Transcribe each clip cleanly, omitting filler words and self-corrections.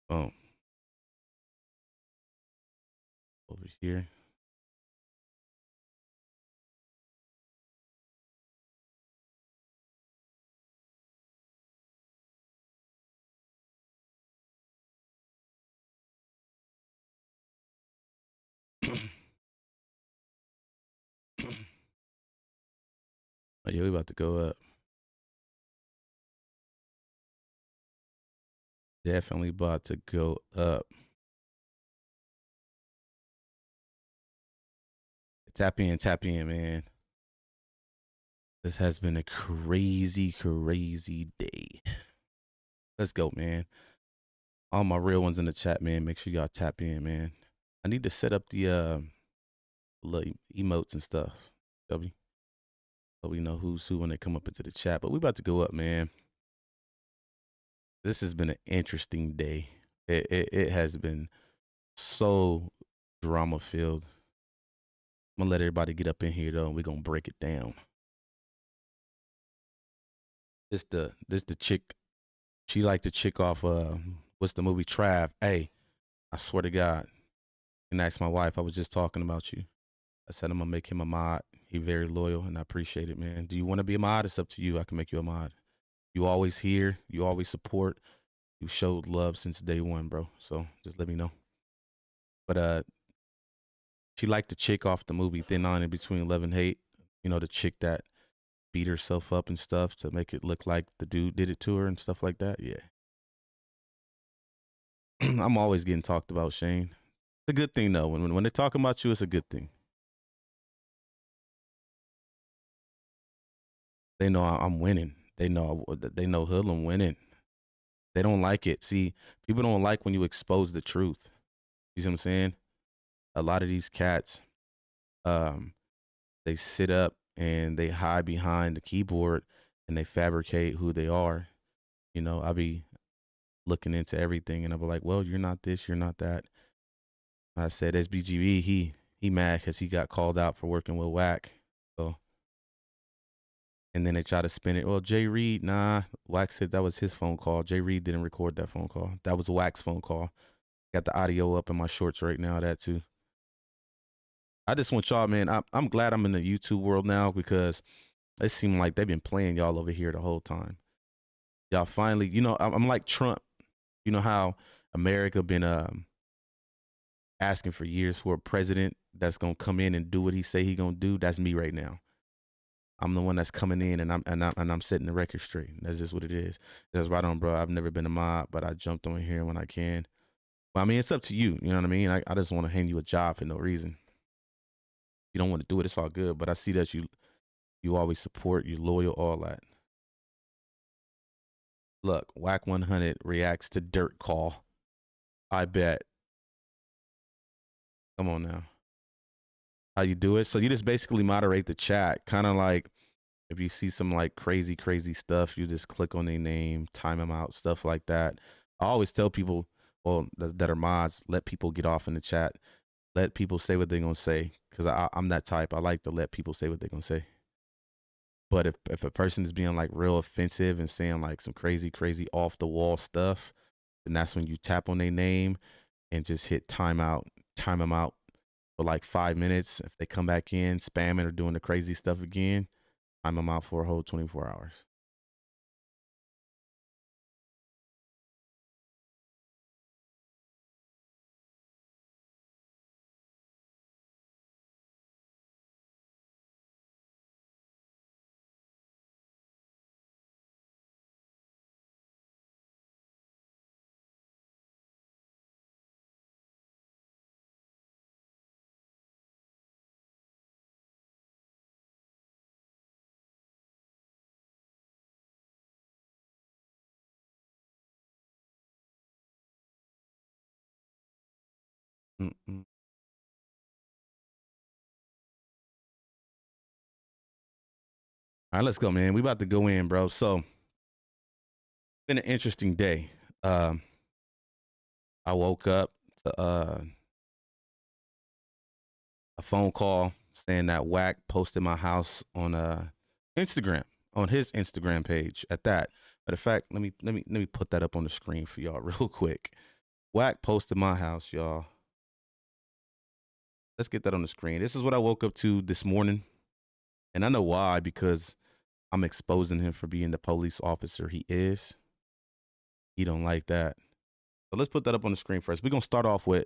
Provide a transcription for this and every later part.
Oh, over here. Oh, yeah, we about to go up. Definitely about to go up. Tap in, man. This has been a crazy, crazy day. Let's go, man. All my real ones in the chat, man. Make sure y'all tap in, man. I need to set up the little emotes and stuff. So we know who's who when they come up into the chat. But we about to go up, man. This has been an interesting day. It has been so drama filled. I'm gonna let everybody get up in here though, and we're gonna break it down. This the chick. She like the chick off what's the movie Trav? Hey, I swear to God. And asked my wife, I was just talking about you. I said I'm gonna make him a mod. He very loyal and I appreciate it, man. Do you want to be a mod? It's up to you. I can make you a mod. You always here, you always support. You showed love since day one, bro. So just let me know. But she liked the chick off the movie Thin Line in Between Love and Hate. You know, the chick that beat herself up and stuff to make it look like the dude did it to her and stuff like that. Yeah. I'm always getting talked about, Shane. It's a good thing though. When they're talking about you, it's a good thing. They know I'm winning. They know Hoodlum winning. They don't like it. See, people don't like when you expose the truth. You see what I'm saying? A lot of these cats, um, they sit up and they hide behind the keyboard and they fabricate who they are. You know, I be looking into everything and I'll be like, well, you're not this, you're not that. I said SBGB, he mad because he got called out for working with Wack. So, and then they try to spin it. Well, Jay Reed, nah. Wack said that was his phone call. Jay Reed didn't record that phone call. That was Wack's phone call. Got the audio up in my shorts right now. That too. I just want y'all, man. I'm glad I'm in the YouTube world now because it seemed like they've been playing y'all over here the whole time. Y'all finally, you know, I'm like Trump. You know how America been asking for years for a president that's gonna come in and do what he say he gonna do. That's me right now. I'm the one that's coming in and I'm setting the record straight. That's just what it is. That's right on, bro. I've never been a mob, but I jumped on here when I can. But I mean, it's up to you. You know what I mean? I just want to hand you a job for no reason. You don't want to do it, it's all good. But I see that you always support, you're loyal, all that. Look, Wack 100 reacts to Dirt Call. I bet. Come on now. How you do it? So you just basically moderate the chat, kind of like if you see some like crazy, crazy stuff, you just click on their name, time them out, stuff like that. I always tell people, well, that are mods, let people get off in the chat. Let people say what they're gonna say, because I'm that type. I like to let people say what they're gonna say. But if a person is being like real offensive and saying like some crazy, crazy off the wall stuff, then that's when you tap on their name and just hit timeout, time them out for like 5 minutes. If they come back in spamming or doing the crazy stuff again, time them out for a whole 24 hours. Mm-mm. All right, let's go, man. We about to go in, bro. So, been an interesting day. I woke up to a phone call saying that Wack posted my house on Instagram, on his Instagram page. At that, matter of fact, let me put that up on the screen for y'all real quick. Wack posted my house, y'all. Let's get that on the screen. This is what I woke up to this morning. And I know why, because I'm exposing him for being the police officer he is. He don't like that. So let's put that up on the screen first. We're gonna start off with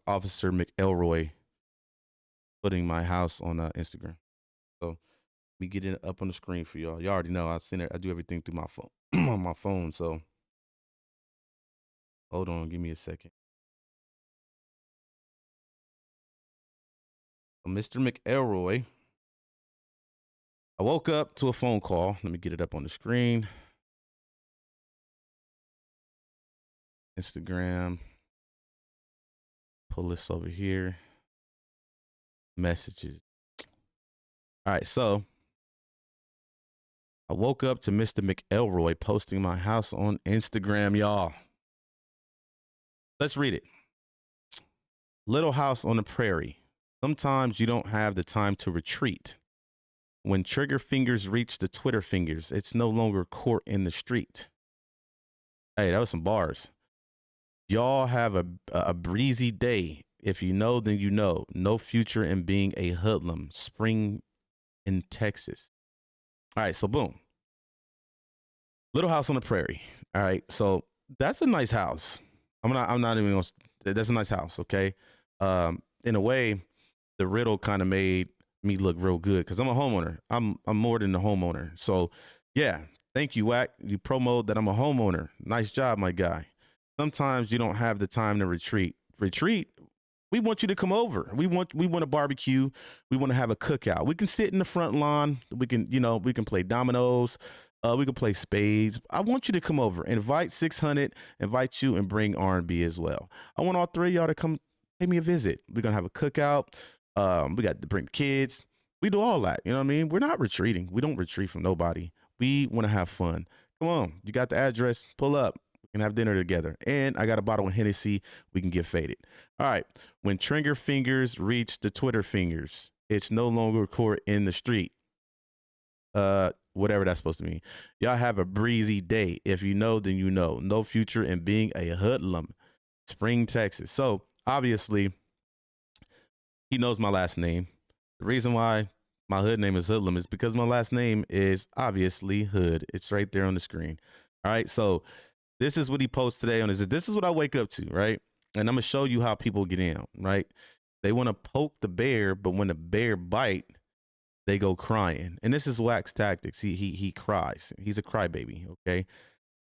Officer McElroy putting my house on Instagram. So let me get it up on the screen for y'all. Y'all already know I send it. I do everything through my phone on my phone. So hold on, give me a second. So Mr. McElroy, I woke up to a phone call. Let me get it up on the screen. Instagram. Pull this over here. Messages. All right, so I woke up to Mr. McElroy posting my house on Instagram, y'all. Let's read it. Little house on the prairie. Sometimes you don't have the time to retreat. When trigger fingers reach the Twitter fingers, it's no longer court in the street. Hey, that was some bars. Y'all have a breezy day. If you know, then you know. No future in being a hoodlum. Spring in Texas. All right, so boom. Little house on the prairie. All right, so that's a nice house. I'm not even gonna. That's a nice house. Okay. In a way, the riddle kind of made me look real good because I'm a homeowner. I'm more than a homeowner. So yeah, thank you, Wack. You promoted that I'm a homeowner. Nice job, my guy. Sometimes you don't have the time to retreat. We want you to come over. We want a barbecue. We want to have a cookout. We can sit in the front lawn. We can play dominoes. We can play spades. I want you to come over. Invite 600. Invite you and bring R&B as well. I want all three of y'all to come pay me a visit. We're gonna have a cookout. We got to bring kids. We do all that. You know what I mean? We're not retreating. We don't retreat from nobody. We want to have fun. Come on. You got the address. Pull up. We can have dinner together. And I got a bottle of Hennessy. We can get faded. All right. When trigger fingers reach the Twitter fingers, it's no longer court in the street. Whatever that's supposed to mean. Y'all have a breezy day. If you know, then you know. No future in being a hoodlum. Spring, Texas. So obviously, he knows my last name. The reason why my hood name is Hoodlum is because my last name is obviously Hood. It's right there on the screen. All right. So this is what he posts today on his. This is what I wake up to, right? And I'm gonna show you how people get in, right? They want to poke the bear, but when the bear bite, they go crying. And this is Wack's tactics. He cries. He's a crybaby. Okay.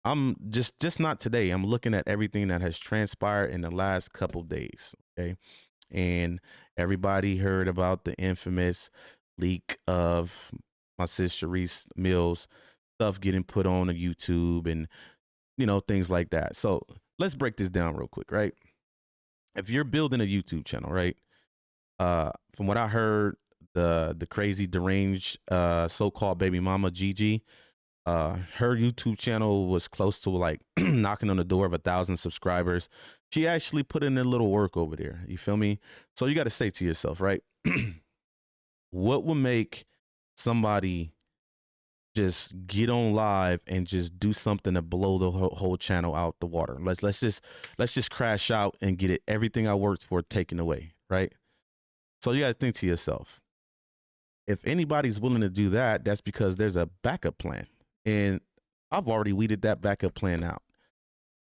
I'm just not today. I'm looking at everything that has transpired in the last couple days. Okay. And everybody heard about the infamous leak of my sister Sharice Mills stuff getting put on a YouTube and, things like that. So let's break this down real quick, right? If you're building a YouTube channel, right? From what I heard, the crazy deranged so-called baby mama Gigi, her YouTube channel was close to like knocking on the door of 1,000 subscribers. She actually put in a little work over there. You feel me? So you got to say to yourself, right? What would make somebody just get on live and just do something to blow the whole channel out the water? Let's just crash out and get it everything I worked for taken away, right? So you got to think to yourself, if anybody's willing to do that, that's because there's a backup plan. And I've already weeded that backup plan out.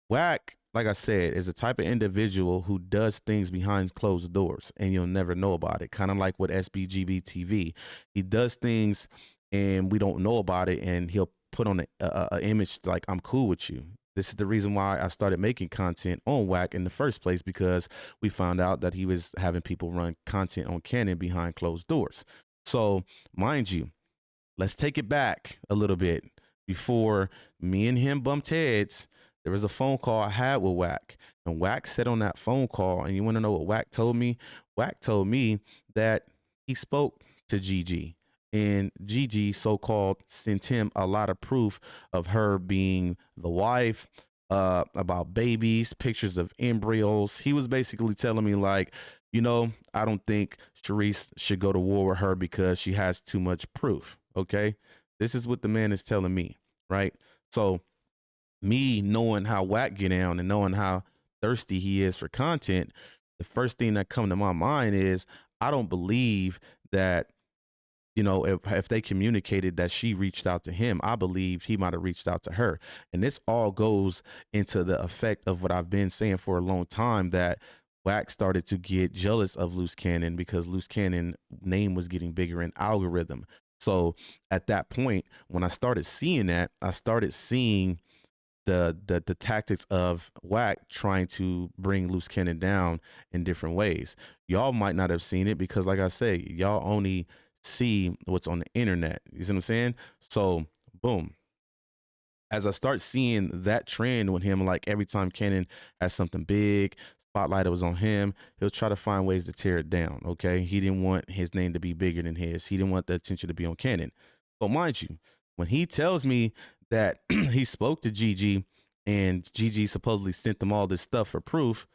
Wack, like I said, is a type of individual who does things behind closed doors and you'll never know about it. Kind of like with SBGB TV. He does things and we don't know about it, and he'll put on an image like, I'm cool with you. This is the reason why I started making content on Wack in the first place, because we found out that he was having people run content on Canon behind closed doors. So mind you, let's take it back a little bit. Before me and him bumped heads, there was a phone call I had with Wack. And Wack said on that phone call, and you want to know what Wack told me? Wack told me that he spoke to Gigi. And Gigi, so-called, sent him a lot of proof of her being the wife, about babies, pictures of embryos. He was basically telling me like, I don't think Sharice should go to war with her because she has too much proof. Okay. This is what the man is telling me. Right. So me knowing how Wack get down and knowing how thirsty he is for content, the first thing that come to my mind is I don't believe that, you know, if they communicated that she reached out to him, I believe he might have reached out to her. And this all goes into the effect of what I've been saying for a long time, that Wack started to get jealous of Luce Cannon because Luce Cannon name was getting bigger in algorithm. So at that point, when I started seeing that, I started seeing the tactics of Wack trying to bring Luce Cannon down in different ways. Y'all might not have seen it because, like I say, y'all only see what's on the internet. You see what I'm saying? So boom. As I start seeing that trend with him, like every time Cannon has something big, spotlight was on him, he'll try to find ways to tear it down. Okay. He didn't want his name to be bigger than his. He didn't want the attention to be on Cannon. But mind you, when he tells me that he spoke to Gigi and Gigi supposedly sent them all this stuff for proof,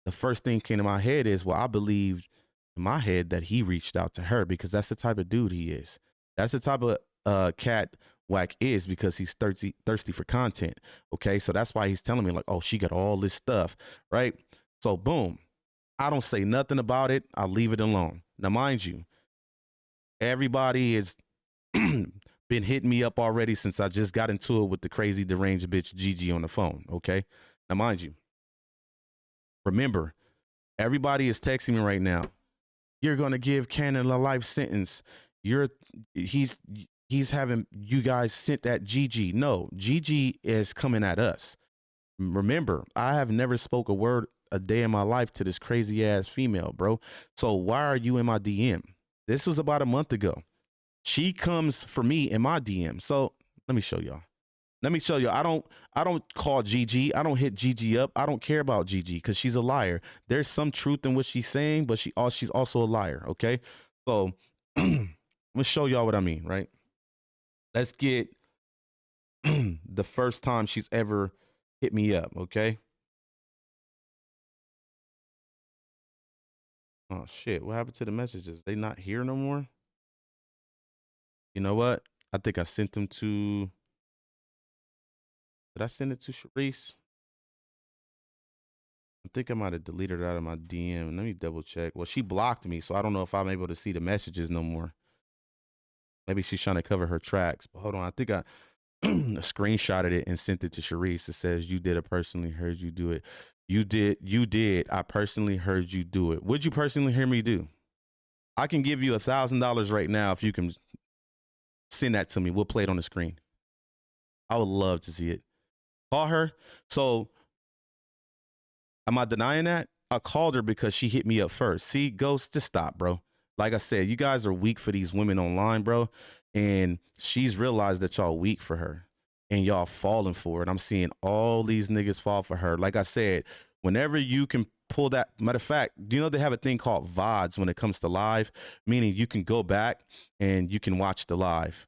the first thing came to my head is, well, I believed in my head that he reached out to her because that's the type of dude he is. That's the type of cat Wack is, because he's thirsty for content. Okay, so that's why he's telling me like, oh, she got all this stuff, right? So boom, I don't say nothing about it. I leave it alone. Now, mind you, everybody has been hitting me up already since I just got into it with the crazy deranged bitch Gigi on the phone. Okay, now mind you, remember, everybody is texting me right now. You're gonna give Cannon a life sentence. He's having you guys sent at Gigi. No, Gigi is coming at us. Remember, I have never spoke a word a day in my life to this crazy ass female, bro. So why are you in my DM? This was about a month ago. She comes for me in my DM. So let me show y'all. Let me show you. I don't call Gigi. I don't hit Gigi up. I don't care about Gigi because she's a liar. There's some truth in what she's saying, but she's also a liar. Okay. So I'm gonna show y'all what I mean, right? Let's get the first time she's ever hit me up, okay? Oh shit, what happened to the messages? They not here no more? You know what? I think I sent them to, did I send it to Sharice? I think I might have deleted it out of my DM. Let me double check. Well, she blocked me, so I don't know if I'm able to see the messages no more. Maybe she's trying to cover her tracks. But hold on, I think I screenshotted it and sent it to Sharice. It says, you did. I personally heard you do it. You did. I personally heard you do it. Would you personally hear me do? I can give you $1,000 right now if you can send that to me. We'll play it on the screen. I would love to see it. Call her. So am I denying that? I called her because she hit me up first. See, Ghost, just stop, bro. Like I said, you guys are weak for these women online, bro. And she's realized that y'all weak for her and y'all falling for it. I'm seeing all these niggas fall for her. Like I said, whenever you can pull that, matter of fact, do you know they have a thing called VODs when it comes to live, meaning you can go back and you can watch the live.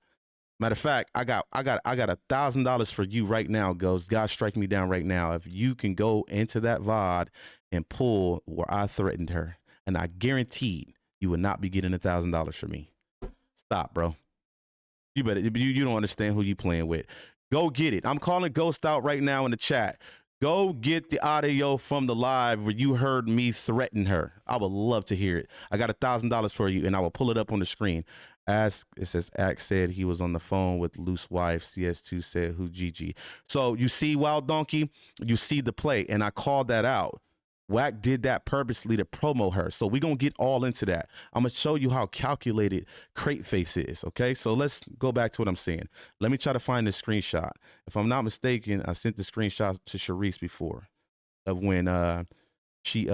Matter of fact, I got $1,000 for you right now, Ghost. God, strike me down right now. If you can go into that VOD and pull where I threatened her, and I guaranteed you would not be getting $1,000 from me. Stop, bro. You better. You don't understand who you playing with. Go get it. I'm calling Ghost out right now in the chat. Go get the audio from the live where you heard me threaten her. I would love to hear it. I got $1,000 for you, and I will pull it up on the screen. It says, Axe said he was on the phone with Luce wife. CS2 said, who Gigi? So you see, Wild Donkey, you see the play, and I called that out. Wack did that purposely to promo her. So we're going to get all into that. I'm going to show you how calculated Crate Face is, okay? So let's go back to what I'm saying. Let me try to find this screenshot. If I'm not mistaken, I sent the screenshot to Sharice before of when she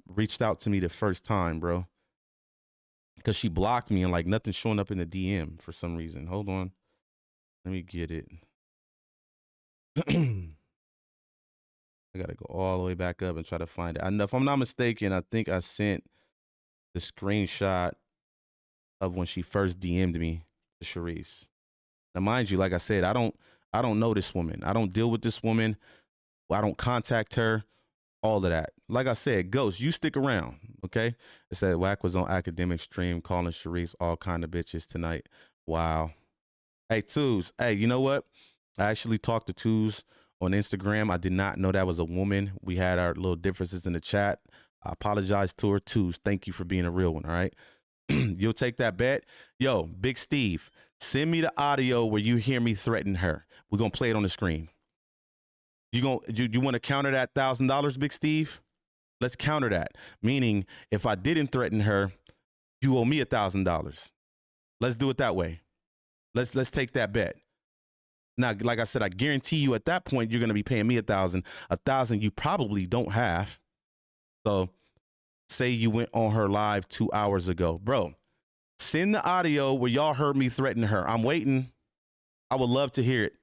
reached out to me the first time, bro. Because she blocked me and like nothing's showing up in the DM for some reason. Hold on. Let me get it. I gotta go all the way back up and try to find it. If I'm not mistaken, I think I sent the screenshot of when she first DM'd me to Sharice. Now, mind you, like I said, I don't know this woman. I don't deal with this woman. I don't contact her. All of that. Like I said, Ghost, you stick around, okay? It said Wack was on academic stream calling Sharice all kind of bitches tonight. Wow. Hey, Twos. Hey, you know what? I actually talked to Twos on Instagram. I did not know that was a woman. We had our little differences in the chat. I apologize to her too. Thank you for being a real one. All right. You'll take that bet. Yo, Big Steve, send me the audio where you hear me threaten her. We're going to play it on the screen. You want to counter that $1,000, Big Steve? Let's counter that. Meaning, if I didn't threaten her, you owe me $1,000. Let's do it that way. Let's take that bet. Now, like I said, I guarantee you at that point, you're going to be paying me $1,000. $1,000 you probably don't have. So say you went on her live 2 hours ago. Bro, send the audio where y'all heard me threaten her. I'm waiting. I would love to hear it.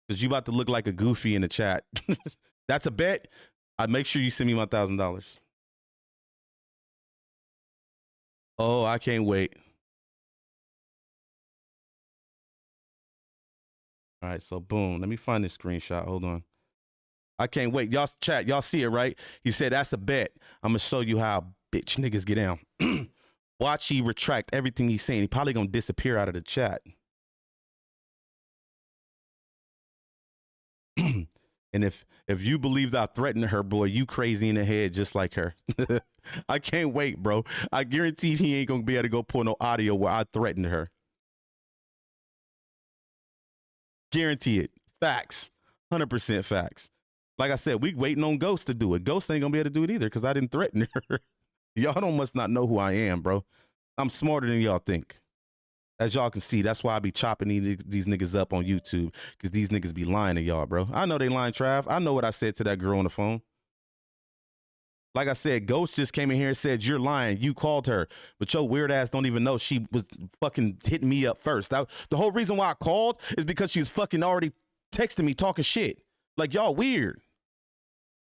Because you about to look like a goofy in the chat. That's a bet. I make sure you send me my $1,000. Oh, I can't wait. All right, so boom. Let me find this screenshot. Hold on. I can't wait. Y'all chat, y'all see it, right? He said, that's a bet. I'm going to show you how bitch niggas get down. Watch he retract everything he's saying. He probably going to disappear out of the chat. And if you believed I threatened her, boy, you crazy in the head just like her. I can't wait, bro. I guarantee he ain't going to be able to go pull no audio where I threatened her. Guarantee it. Facts. 100% facts. Like I said, we waiting on Ghost to do it. Ghost ain't gonna be able to do it either because I didn't threaten her. Y'all must not know who I am, bro. I'm smarter than y'all think. As y'all can see, that's why I be chopping these niggas up on YouTube because these niggas be lying to y'all, bro. I know they lying, Trav. I know what I said to that girl on the phone. Like I said, Ghost just came in here and said, you're lying. You called her. But your weird ass don't even know she was fucking hitting me up first. The whole reason why I called is because she was fucking already texting me talking shit. Like, y'all weird.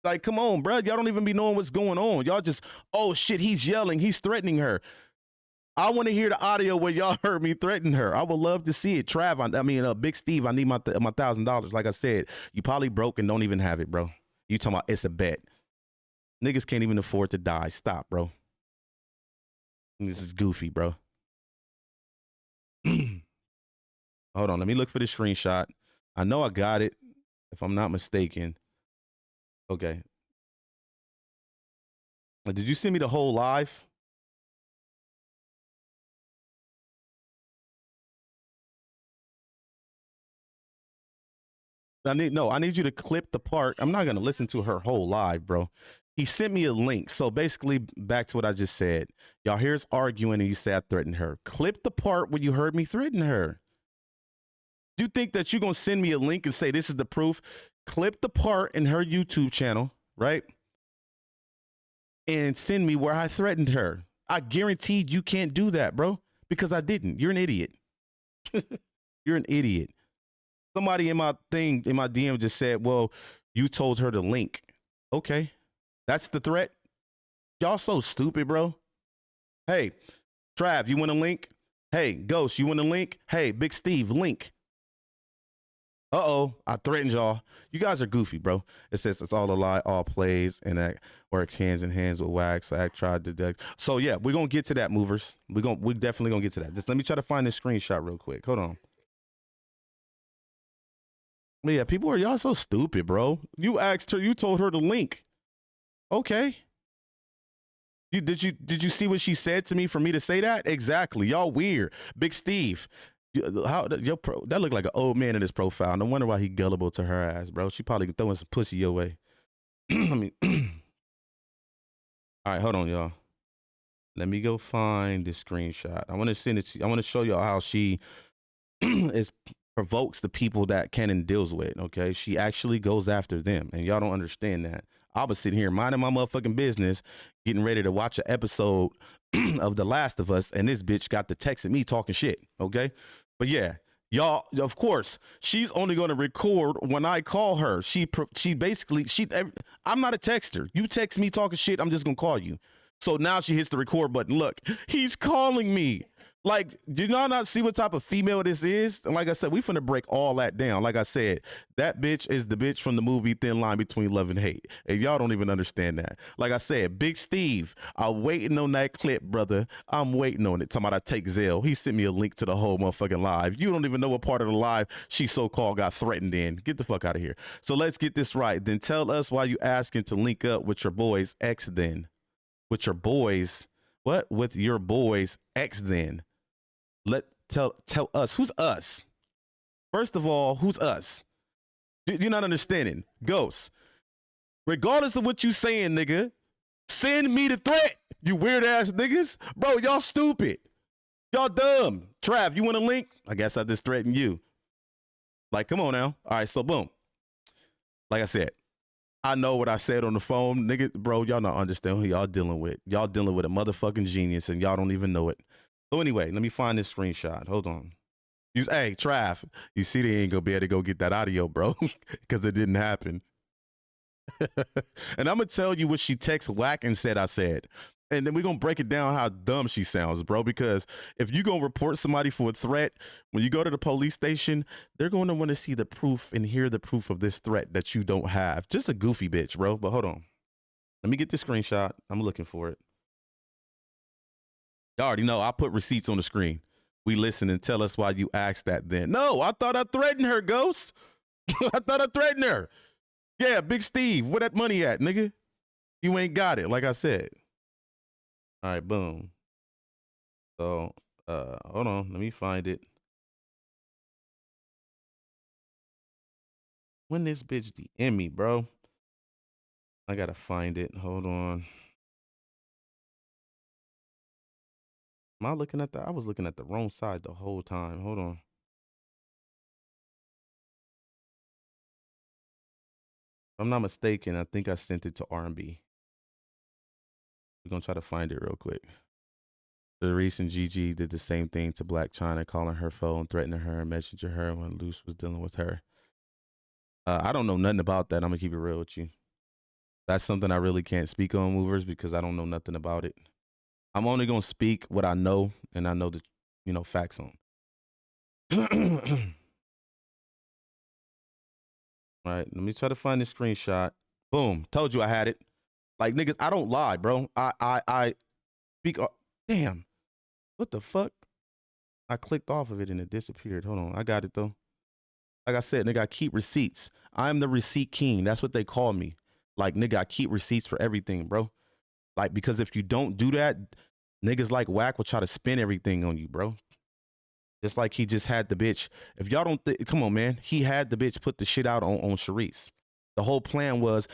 Like, come on, bro. Y'all don't even be knowing what's going on. Y'all just, oh, shit, he's yelling. He's threatening her. I want to hear the audio where y'all heard me threaten her. I would love to see it. Trav, Big Steve, I need my $1,000. Like I said, you probably broke and don't even have it, bro. You talking about it's a bet. Niggas can't even afford to die. Stop, bro. This is goofy, bro. Hold on. Let me look for the screenshot. I know I got it, if I'm not mistaken. Okay. Did you send me the whole live? I need you to clip the part. I'm not going to listen to her whole live, bro. He sent me a link. So basically, back to what I just said. Y'all here's arguing and you say I threatened her. Clip the part where you heard me threaten her. You think that you're going to send me a link and say this is the proof? Clip the part in her YouTube channel, right? And send me where I threatened her. I guaranteed you can't do that, bro, because I didn't. You're an idiot. You're an idiot. Somebody in my DM just said, well, you told her to link. Okay. That's the threat. Y'all so stupid, bro. Hey, Trav, you want a link? Hey, Ghost, you want a link? Hey, Big Steve, link. Uh-oh, I threatened y'all. You guys are goofy, bro. It says it's all a lie, all plays, and that work hands in hands with Wack. So Act tried to deck. So yeah, we're gonna get to that, movers. We're definitely gonna get to that. Just let me try to find this screenshot real quick. Hold on. Yeah, people are y'all so stupid, bro. You asked her, you told her to link. Okay. Did you see what she said to me for me to say that? Exactly. Y'all weird. Big Steve. That looked like an old man in his profile. No wonder why he gullible to her ass, bro. She probably throwing some pussy your way. I mean, all right, hold on, y'all. Let me go find this screenshot. I want to send it to you. I want to show y'all how she provokes the people that Cannon deals with. Okay, she actually goes after them, and y'all don't understand that. I was sitting here minding my motherfucking business, getting ready to watch an episode of The Last of Us, and this bitch got the text at me talking shit. Okay. But yeah, y'all, of course, she's only going to record when I call her. I'm not a texter. You text me talking shit, I'm just going to call you. So now she hits the record button. Look, he's calling me. Like, do y'all not see what type of female this is? And like I said, we finna break all that down. Like I said, that bitch is the bitch from the movie Thin Line Between Love and Hate. And y'all don't even understand that. Like I said, Big Steve, I'm waiting on that clip, brother. I'm waiting on it. Talking about I take Zell. He sent me a link to the whole motherfucking live. You don't even know what part of the live she so-called got threatened in. Get the fuck out of here. So let's get this right. Then tell us why you asking to link up with your boys ex then. With your boys, what? With your boys ex then. Tell us who's us. First of all, who's us? You're not understanding. Ghost. Regardless of what you saying, nigga, send me the threat. You weird ass niggas, bro. Y'all stupid. Y'all dumb. Trav, you want a link? I guess I just threatened you. Like, come on now. All right, so boom. Like I said, I know what I said on the phone, nigga, bro. Y'all not understand who y'all dealing with. Y'all dealing with a motherfucking genius, and y'all don't even know it. So anyway, let me find this screenshot. Hold on. Hey, Trav, you see they ain't gonna be able to go get that audio, bro, because it didn't happen. And I'm gonna tell you what she texted Wack and said I said. And then we're gonna break it down how dumb she sounds, bro, because if you gonna report somebody for a threat, when you go to the police station, they're gonna want to see the proof and hear the proof of this threat that you don't have. Just a goofy bitch, bro. But hold on. Let me get this screenshot. I'm looking for it. Y'all already know I put receipts on the screen. We listen and tell us why you asked that then. No, I thought I threatened her, Ghost. I thought I threatened her. Yeah, Big Steve, where that money at, nigga? You ain't got it, like I said. All right, boom. So, hold on, let me find it. When this bitch DM me, bro? I gotta find it. Hold on. Am I looking at I was looking at the wrong side the whole time. Hold on. If I'm not mistaken, I think I sent it to R&B. We're gonna try to find it real quick. The recent GG did the same thing to Black China, calling her phone, threatening her, and messaging her when Luce was dealing with her. I don't know nothing about that. I'm gonna keep it real with you. That's something I really can't speak on, movers, because I don't know nothing about it. I'm only gonna speak what I know, and I know the facts on. All right, let me try to find this screenshot. Boom, told you I had it. Like, niggas, I don't lie, bro. I speak. Damn, what the fuck? I clicked off of it and it disappeared. Hold on, I got it though. Like I said, nigga, I keep receipts. I'm the receipt king. That's what they call me. Like, nigga, I keep receipts for everything, bro. Like, because if you don't do that, niggas like Wack will try to spin everything on you, bro. Just like he just had the bitch. If y'all don't come on, man. He had the bitch put the shit out on Sharice. The whole plan was,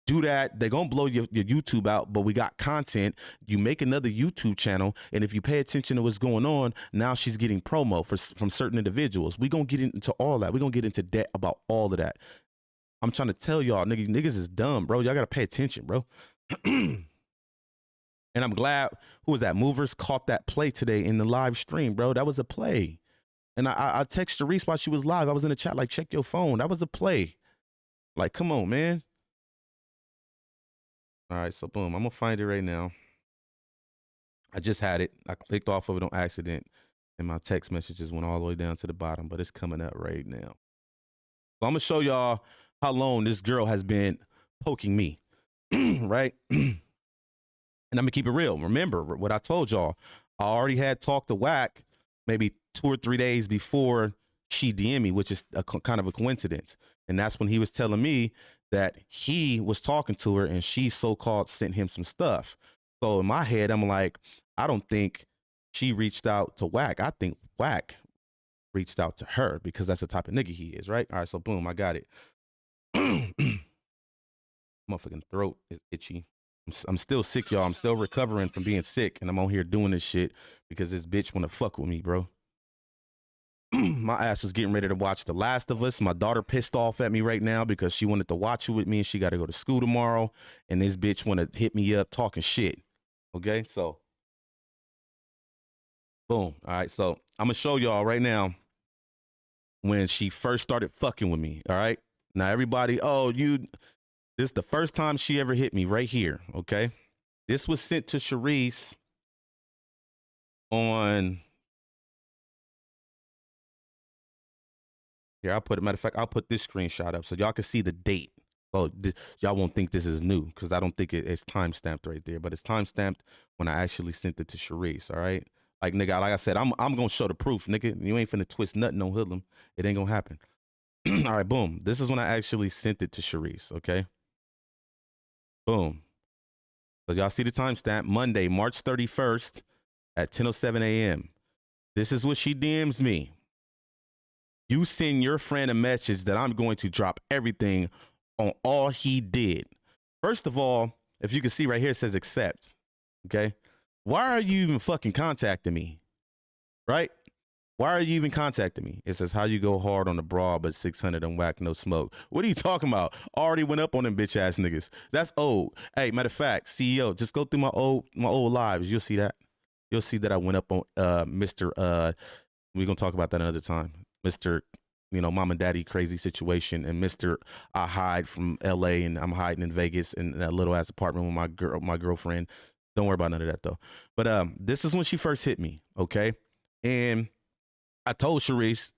do that. They're going to blow your YouTube out, but we got content. You make another YouTube channel, and if you pay attention to what's going on, now she's getting promo from certain individuals. We're going to get into all that. We're going to get into debt about all of that. I'm trying to tell y'all, niggas is dumb, bro. Y'all got to pay attention, bro. And I'm glad, who was that? Movers caught that play today in the live stream, bro. That was a play. And I texted Reese while she was live. I was in the chat like, check your phone. That was a play. Like, come on, man. All right, so boom, I'm gonna find it right now. I just had it. I clicked off of it on accident, and my text messages went all the way down to the bottom, but it's coming up right now. So I'm gonna show y'all how long this girl has been poking me, right? And I'm gonna keep it real. Remember what I told y'all. I already had talked to Wack maybe 2 or 3 days before she DM'd me, which is kind of a coincidence. And that's when he was telling me that he was talking to her and she so-called sent him some stuff. So in my head, I'm like, I don't think she reached out to Wack. I think Wack reached out to her because that's the type of nigga he is, right? All right, so boom, I got it. Motherfucking throat is itchy. I'm still sick, y'all. I'm still recovering from being sick, and I'm on here doing this shit because this bitch want to fuck with me, bro. My ass is getting ready to watch The Last of Us. My daughter pissed off at me right now because she wanted to watch it with me and she got to go to school tomorrow. And this bitch want to hit me up talking shit. Okay, so boom. All right, so I'm going to show y'all right now when she first started fucking with me. All right, now everybody, this is the first time she ever hit me right here. Okay, this was sent to Sharice on Here, I'll put it. Matter of fact, I'll put this screenshot up so y'all can see the date. Oh, y'all won't think this is new because I don't think it's time stamped right there, but it's time stamped when I actually sent it to Sharice. All right, like nigga, like I said, I'm gonna show the proof, nigga. You ain't finna twist nothing on Hoodlum. It ain't gonna happen. All right, boom. This is when I actually sent it to Sharice. Okay, boom. So y'all see the timestamp, Monday, March 31st at 10:07 a.m. This is what she DMs me. You send your friend a message that I'm going to drop everything on all he did. First of all, if you can see right here, it says accept. Okay. Why are you even fucking contacting me? Right? Why are you even contacting me? It says how you go hard on the broad, but 600 and whack no smoke. What are you talking about? Already went up on them bitch ass niggas. That's old. Hey, matter of fact, CEO, just go through my old lives. You'll see that. You'll see that I went up on Mr. We're gonna talk about that another time. Mr. Mom and daddy crazy situation, and Mr. I hide from LA and I'm hiding in Vegas in that little ass apartment with my girlfriend. Don't worry about none of that though. But this is when she first hit me, okay? And I told Sharice,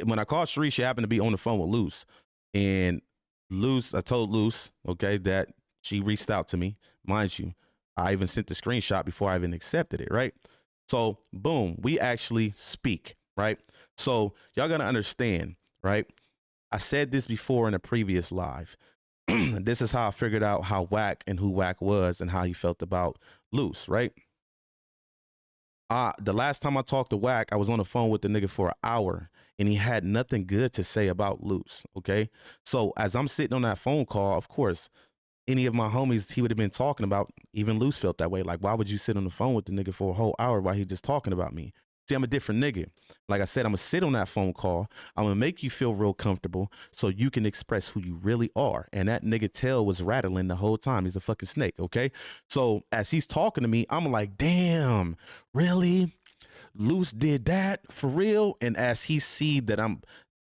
when I called Sharice, she happened to be on the phone with Luce. And Luce, I told Luce, okay, that she reached out to me. Mind you, I even sent the screenshot before I even accepted it, right? So boom, we actually speak, right? So y'all gotta understand, right? I said this before in a previous live. This is how I figured out how Wack and who Wack was and how he felt about Luce, right? The last time I talked to Wack, I was on the phone with the nigga for an hour and he had nothing good to say about Luce, okay? So as I'm sitting on that phone call, of course, any of my homies he would have been talking about, even Luce felt that way. Like, why would you sit on the phone with the nigga for a whole hour while he just talking about me? See, I'm a different nigga. Like I said, I'm gonna sit on that phone call. I'm gonna make you feel real comfortable so you can express who you really are. And that nigga tail was rattling the whole time. He's a fucking snake, okay? So as he's talking to me, I'm like, damn, really? Luce did that for real? And as he see that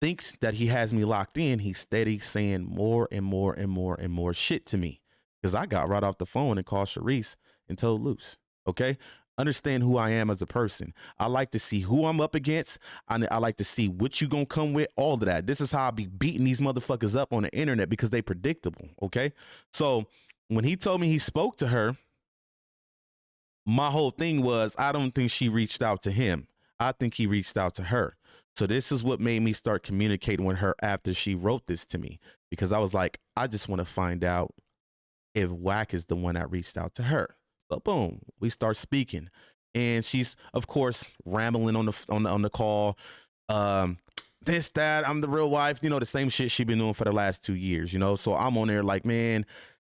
thinks that he has me locked in, he's steady saying more and more and more and more shit to me. Because I got right off the phone and called Sharice and told Luce, okay? Understand who I am as a person. I like to see who I'm up against. I like to see what you gonna come with, all of that. This is how I be beating these motherfuckers up on the internet because they predictable, okay? So when he told me he spoke to her, my whole thing was, I don't think she reached out to him. I think he reached out to her. So this is what made me start communicating with her after she wrote this to me, because I was like, I just want to find out if Wack is the one that reached out to her. So boom, we start speaking, and she's of course rambling on the call. This, that, I'm the real wife, the same shit she been doing for the last 2 years, So I'm on there like, man,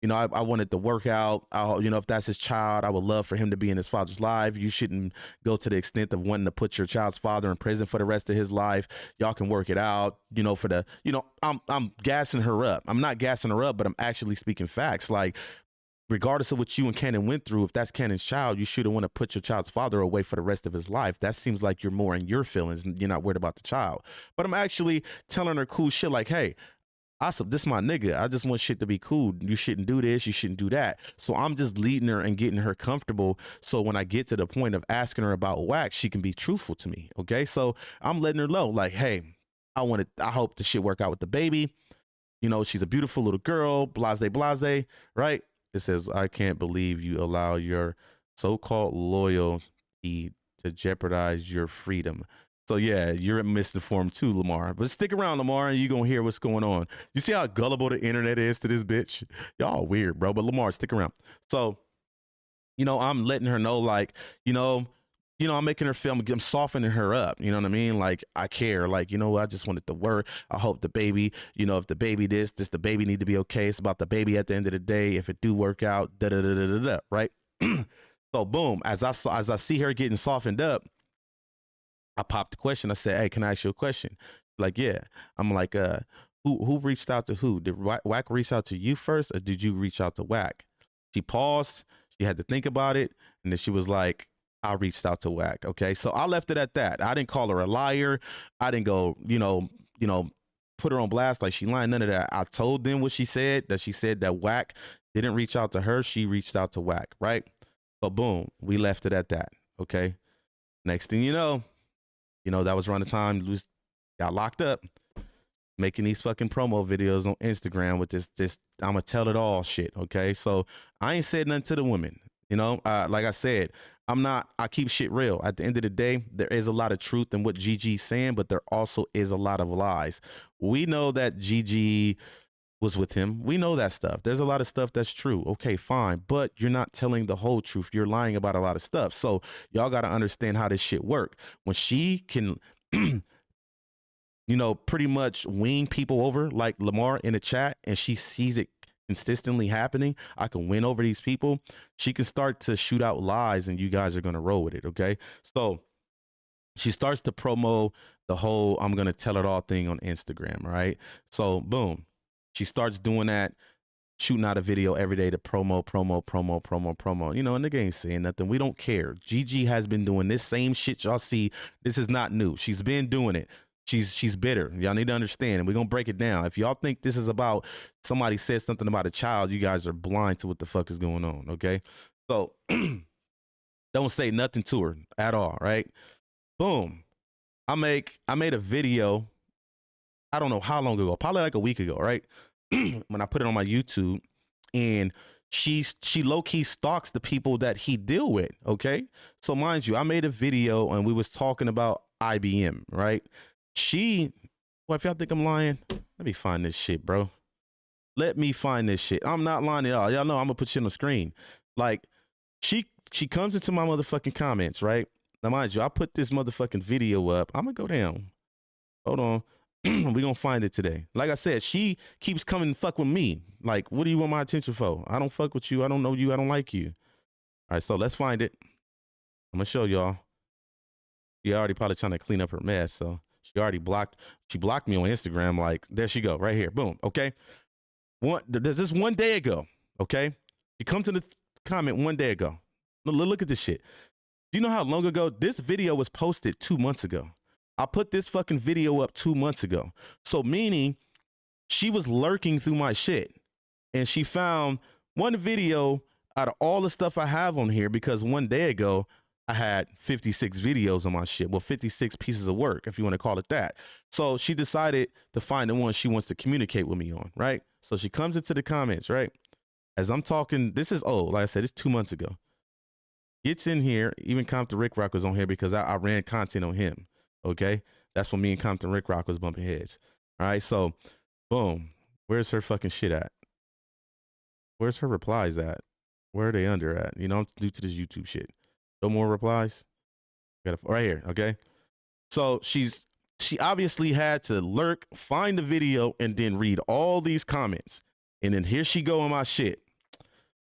I wanted to work out. If that's his child, I would love for him to be in his father's life. You shouldn't go to the extent of wanting to put your child's father in prison for the rest of his life. Y'all can work it out, I'm gassing her up. I'm not gassing her up, but I'm actually speaking facts. Like, regardless of what you and Cannon went through, if that's Cannon's child, you shouldn't want to put your child's father away for the rest of his life. That seems like you're more in your feelings and you're not worried about the child. But I'm actually telling her cool shit like, hey, this my nigga. I just want shit to be cool. You shouldn't do this. You shouldn't do that. So I'm just leading her and getting her comfortable. So when I get to the point of asking her about Wack, she can be truthful to me. Okay. So I'm letting her know like, hey, I hope the shit work out with the baby. She's a beautiful little girl, blase, blase, right? It says, I can't believe you allow your so-called loyalty to jeopardize your freedom. So yeah, you're misinformed too, Lamar. But stick around, Lamar, and you're going to hear what's going on. You see how gullible the internet is to this bitch? Y'all weird, bro. But Lamar, stick around. So, I'm letting her know, like, I'm making her feel, I'm softening her up. You know what I mean? Like, I care. Like, I just wanted to work. I hope the baby, if the baby the baby need to be okay. It's about the baby at the end of the day. If it do work out, right? So boom, as I see her getting softened up, I popped the question. I said, hey, can I ask you a question? Like, yeah. I'm like, who reached out to who? Did Wack reach out to you first, or did you reach out to Wack? She paused. She had to think about it. And then she was like, I reached out to Wack. Okay. So I left it at that. I didn't call her a liar. I didn't go, put her on blast like she lying. None of that. I told them what she said, that Wack didn't reach out to her. She reached out to Wack. Right. So boom, we left it at that. Okay. Next thing you know, that was around the time Luce got locked up. making these fucking promo videos on Instagram with this I'ma tell it all shit. Okay, so I ain't said nothing to the women. You know, like I said, I keep shit real. At the end of the day, there is a lot of truth in what Gigi's saying, but there also is a lot of lies. We know that Gigi was with him. We know that stuff. There's a lot of stuff that's true. Okay, fine. But you're not telling the whole truth. You're lying about a lot of stuff. So y'all got to understand how this shit work. When she can, you know, pretty much wing people over like Lamar in the chat, and she sees it consistently happening, I can win over these people. She can start to shoot out lies and you guys are going to roll with it. Okay. So she starts to promo the whole I'm going to tell it all thing on Instagram. Right. So boom. She starts doing that, shooting out a video every day to promo. You know, and the nigga ain't saying nothing. We don't care. Gigi has been doing this same shit y'all see. This is not new. She's been doing it. She's bitter. Y'all need to understand, and we're gonna break it down. If y'all think this is about somebody said something about a child, you guys are blind to what the fuck is going on. Okay, so don't say nothing to her at all. Right? Boom. I made a video. I don't know how long ago, probably like a week ago, right? When I put it on my YouTube, and she low-key stalks the people that he deal with. Okay, so mind you, I made a video and we was talking about IBM, right? Well, if y'all think I'm lying, let me find this shit, bro. Let me find this shit. I'm not lying at all. Y'all know I'm gonna put shit on the screen. Like, she comes into my motherfucking comments, right? Now mind you, I put this motherfucking video up. I'm gonna go down. Hold on. We gonna find it today. Like I said, she keeps coming and fuck with me. Like, what do you want my attention for? I don't fuck with you. I don't know you. I don't like you. All right, so let's find it. I'm gonna show y'all. She already probably trying to clean up her mess, so she already blocked. She blocked me on Instagram. Like, there she go, right here. Boom. Okay. This 1 day ago. Okay. She comes in the comment 1 day ago. Look at this shit. Do you know how long ago this video was posted? 2 months ago. I put this fucking video up 2 months ago. So meaning she was lurking through my shit and she found one video out of all the stuff I have on here, because 1 day ago I had 56 videos on my shit. Well, 56 pieces of work, if you want to call it that. So she decided to find the one she wants to communicate with me on, right? So she comes into the comments, right? As I'm talking, this is old. Like I said, it's 2 months ago. Gets in here, even Compton Rick Rock was on here because I ran content on him. Okay, that's when me and Compton Rick Rock was bumping heads. All right, so boom, where's her fucking shit at? Where's her replies at? Where are they under at? You know, I'm new to this YouTube shit. No more replies. Got right here. Okay, so she obviously had to lurk, find the video, and then read all these comments, and then here she go in my shit.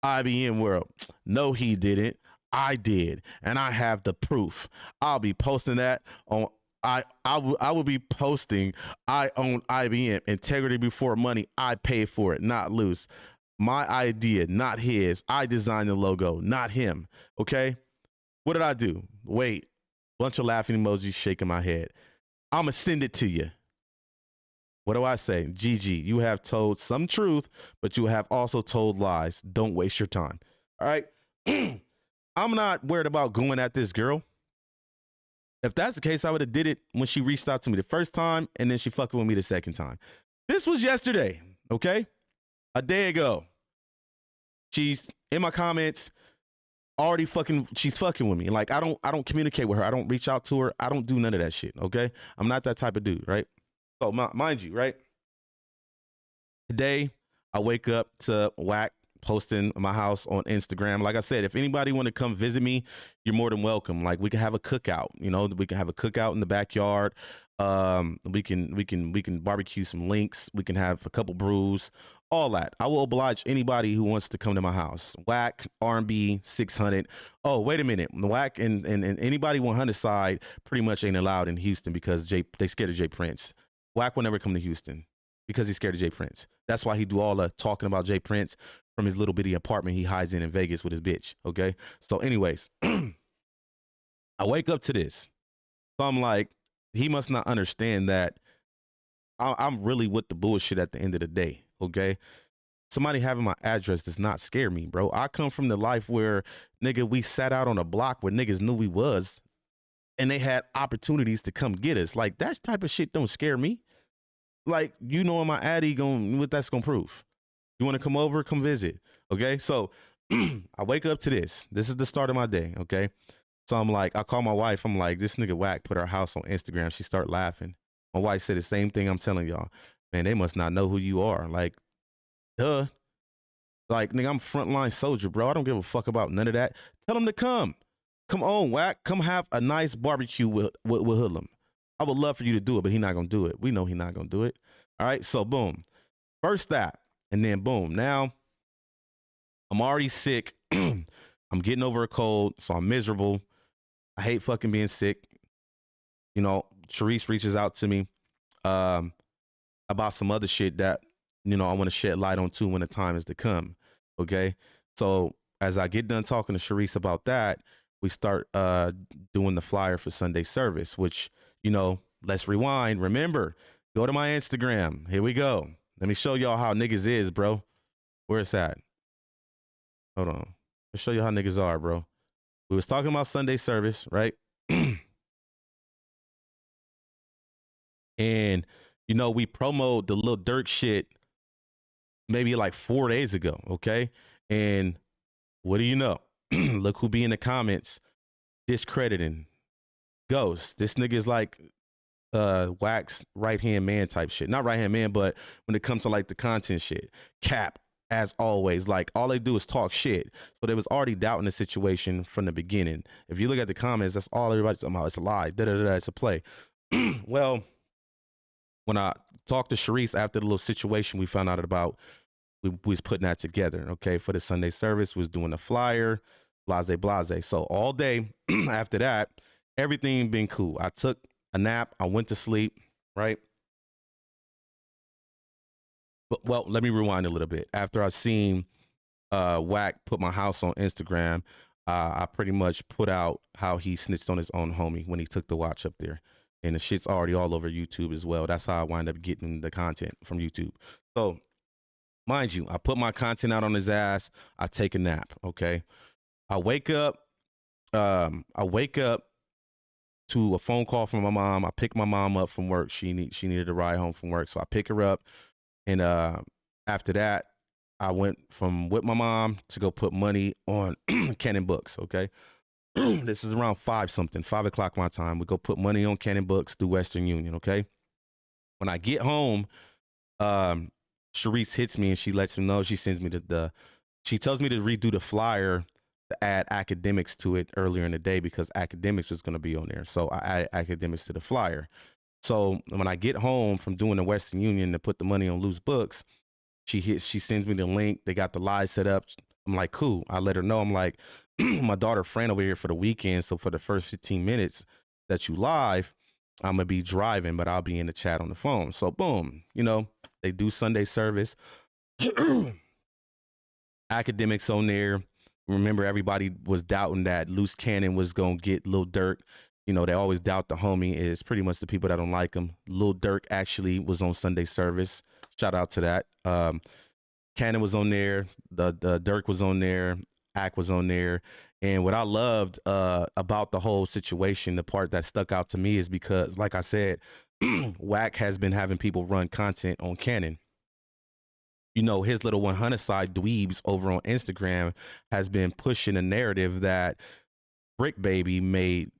IBM World. No, he didn't. I did, and I have the proof. I'll be posting that on. I will be posting. I own IBM. Integrity before money. I pay for it, not Luce. My idea, not his. I designed the logo, not him. Okay. What did I do? Wait. Bunch of laughing emojis, shaking my head. I'ma send it to you. What do I say? Gigi, you have told some truth, but you have also told lies. Don't waste your time. All right. I'm not worried about going at this girl. If that's the case, I would have did it when she reached out to me the first time, and then she fucking with me the second time. This was yesterday, okay? A day ago. She's in my comments, already she's fucking with me. Like, I don't communicate with her. I don't reach out to her. I don't do none of that shit, okay? I'm not that type of dude, right? So mind you, right? Today, I wake up to Wack posting my house on Instagram. Like I said, if anybody want to come visit me, you're more than welcome. Like, we can have a cookout, you know, we can have a cookout in the backyard. We can barbecue some links. We can have a couple brews, all that. I will oblige anybody who wants to come to my house. Wack, R&B, 600. Oh, wait a minute. Wack and anybody 100 side pretty much ain't allowed in Houston because they scared of Jay Prince. Wack will never come to Houston because he's scared of Jay Prince. That's why he do all the talking about Jay Prince from his little bitty apartment he hides in Vegas with his bitch. Okay. So anyways, I wake up to this. So I'm like, he must not understand that I'm really with the bullshit at the end of the day. Okay. Somebody having my address does not scare me, bro. I come from the life where, nigga, we sat out on a block where niggas knew we was and they had opportunities to come get us. Like, that type of shit don't scare me. Like, you know, my addy what that's gonna prove. You want to come over, come visit. Okay. So I wake up to this. This is the start of my day. Okay. So I'm like, I call my wife. I'm like, this nigga Wack put our house on Instagram. She start laughing. My wife said the same thing I'm telling y'all. Man, they must not know who you are. Like, duh. Like, nigga, I'm frontline soldier, bro. I don't give a fuck about none of that. Tell them to come. Come on, Wack. Come have a nice barbecue with Hoodlum. I would love for you to do it, but he's not gonna do it. We know he's not gonna do it. All right. So boom. First that. And then boom. Now I'm already sick. I'm getting over a cold, so I'm miserable. I hate fucking being sick. You know, Sharice reaches out to me about some other shit that, you know, I want to shed light on too when the time is to come. Okay. So as I get done talking to Sharice about that, we start doing the flyer for Sunday service, which, you know, let's rewind. Remember, go to my Instagram. Here we go. Let me show y'all how niggas is, bro. Where it's at? Hold on. Let's show you how niggas are, bro. We was talking about Sunday service, right? And, you know, we promoted the Lil Durk shit maybe like 4 days ago, okay? And what do you know? Look who be in the comments discrediting Ghost. This nigga is like Wack's right-hand man type shit. Not right-hand man, but when it comes to like the content shit, cap, as always. Like, all they do is talk shit. So there was already doubt in the situation from the beginning. If you look at the comments, that's all everybody's talking about. It's a lie. Da-da-da-da, it's a play. Well, when I talked to Sharice after the little situation we found out about, we was putting that together, okay, for the Sunday service, was doing a flyer, blase. So all day after that, everything been cool. I took a nap. I went to sleep, right? But, well, let me rewind a little bit. After I seen Wack put my house on Instagram, I pretty much put out how he snitched on his own homie when he took the watch up there. And the shit's already all over YouTube as well. That's how I wind up getting the content from YouTube. So, mind you, I put my content out on his ass. I take a nap, okay? I wake up to a phone call from my mom. I pick my mom up from work. She needed a ride home from work. So I pick her up. And after that, I went with my mom to go put money on Canon Books, okay? This is around 5 o'clock my time. We go put money on Canon Books through Western Union, okay? When I get home, Sharice hits me and she lets me know. She sends me she tells me to redo the flyer to add academics to it earlier in the day because academics was going to be on there. So I add academics to the flyer. So when I get home from doing the Western Union to put the money on Luce Books, she sends me the link. They got the live set up. I'm like, cool. I let her know. I'm like, my daughter Fran over here for the weekend. So for the first 15 minutes that you live, I'm going to be driving, but I'll be in the chat on the phone. So boom, you know, they do Sunday service. Academics on there. Remember, everybody was doubting that Luce Cannon was going to get Lil Durk. You know, they always doubt the homie. Is pretty much the people that don't like him. Lil Durk actually was on Sunday service. Shout out to that. Cannon was on there. The Durk was on there. Ack was on there. And what I loved about the whole situation, the part that stuck out to me is because, like I said, Wack has been having people run content on Cannon. You know, his little 100 side dweebs over on Instagram has been pushing a narrative that Brick Baby made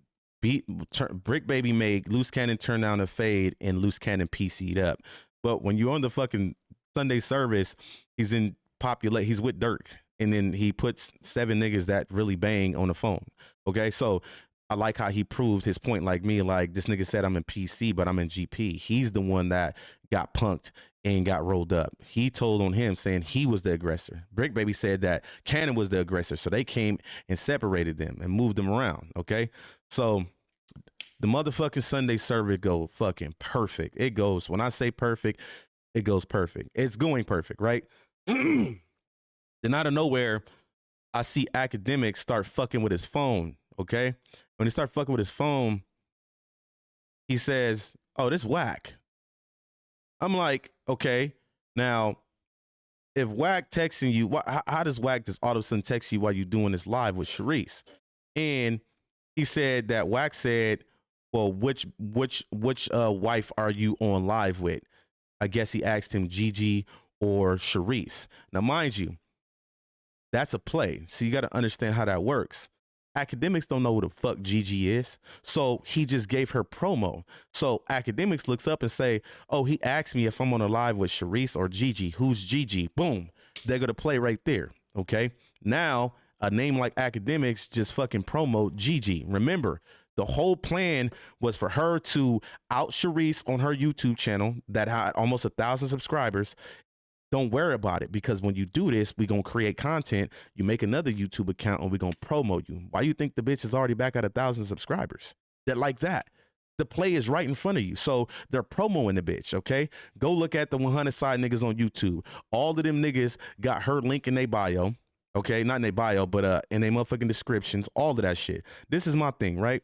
Luce Cannon turn down a fade and Luce Cannon PC'd up. But when you're on the fucking Sunday service, he's with Durk. And then he puts 7 niggas that really bang on the phone. Okay, so I like how he proved his point. Like me, like, this nigga said I'm in PC, but I'm in GP. He's the one that got punked and got rolled up. He told on him saying he was the aggressor. Brick Baby said that Cannon was the aggressor. So they came and separated them and moved them around. Okay, so the motherfucking Sunday service go fucking perfect. It goes, when I say perfect, it goes perfect. It's going perfect, right? Then out of nowhere, I see academics start fucking with his phone, okay? When he start fucking with his phone, he says, oh, this Wack. I'm like, okay, now, if Wack texting you, how does Wack just all of a sudden text you while you're doing this live with Sharice? And he said that Wack said, well, which wife are you on live with? I guess he asked him Gigi or Sharice. Now, mind you, that's a play. So you got to understand how that works. Academics don't know who the fuck Gigi is. So he just gave her promo. So Academics looks up and say, oh, he asked me if I'm on a live with Sharice or Gigi. Who's Gigi? Boom. They're going to play right there. Okay. Now, a name like Academics just fucking promote Gigi. Remember, the whole plan was for her to out Sharice on her YouTube channel that had almost 1,000 subscribers. Don't worry about it, because when you do this, we're going to create content. You make another YouTube account and we're going to promote you. Why you think the bitch is already back at 1,000 subscribers? That like that. The play is right in front of you. So they're promoting the bitch, okay? Go look at the 100 side niggas on YouTube. All of them niggas got her link in their bio, okay? Not in their bio, but in their motherfucking descriptions, all of that shit. This is my thing, right?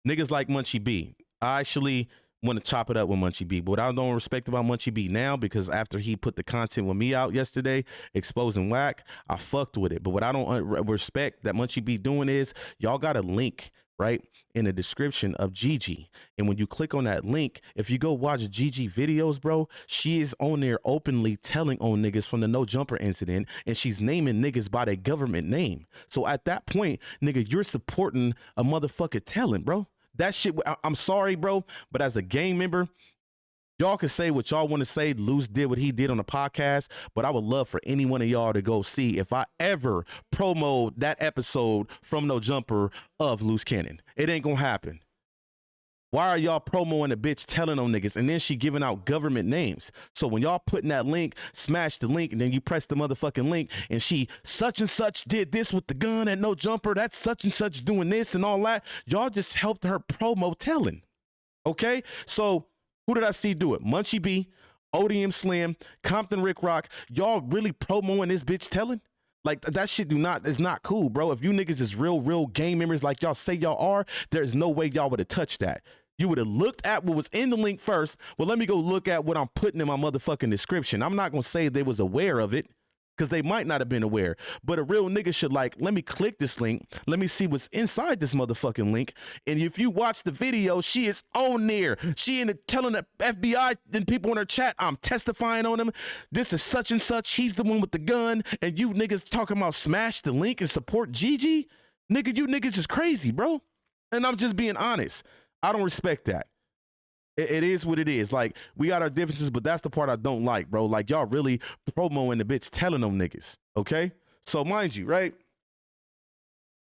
Niggas like Munchie B. I actually want to chop it up with Munchie B. But what I don't respect about Munchie B now, because after he put the content with me out yesterday, exposing Wack, I fucked with it. But what I don't respect that Munchie B doing is, y'all got a link, right, in the description of Gigi. And when you click on that link, if you go watch Gigi videos, bro, she is on there openly telling on niggas from the No Jumper incident, and she's naming niggas by their government name. So at that point, nigga, you're supporting a motherfucker telling, bro. That shit, I'm sorry, bro, but as a gang member, y'all can say what y'all want to say. Luce did what he did on the podcast, but I would love for any one of y'all to go see if I ever promote that episode from No Jumper of Luce Cannon. It ain't gonna happen. Why are y'all promoting a bitch telling on niggas, and then she giving out government names? So when y'all putting that link, smash the link, and then you press the motherfucking link, and she such and such did this with the gun at No Jumper, that's such and such doing this and all that. Y'all just helped her promo telling. Okay? So who did I see do it? Munchie B, ODM Slim, Compton Rick Rock. Y'all really promoting this bitch telling? Like, that shit is not cool, bro. If you niggas is real gang members like y'all say y'all are, there's no way y'all would have touched that. You would have looked at what was in the link first. Well, let me go look at what I'm putting in my motherfucking description. I'm not going to say they was aware of it, because they might not have been aware. But a real nigga should, like, let me click this link. Let me see what's inside this motherfucking link. And if you watch the video, she is on there. She in it telling the FBI and people in her chat, I'm testifying on him. This is such and such. He's the one with the gun. And you niggas talking about smash the link and support Gigi? Nigga, you niggas is crazy, bro. And I'm just being honest. I don't respect that. It is what it is. Like, we got our differences, but that's the part I don't like, bro. Like, y'all really promoting the bitch telling them niggas, okay? So, mind you, right?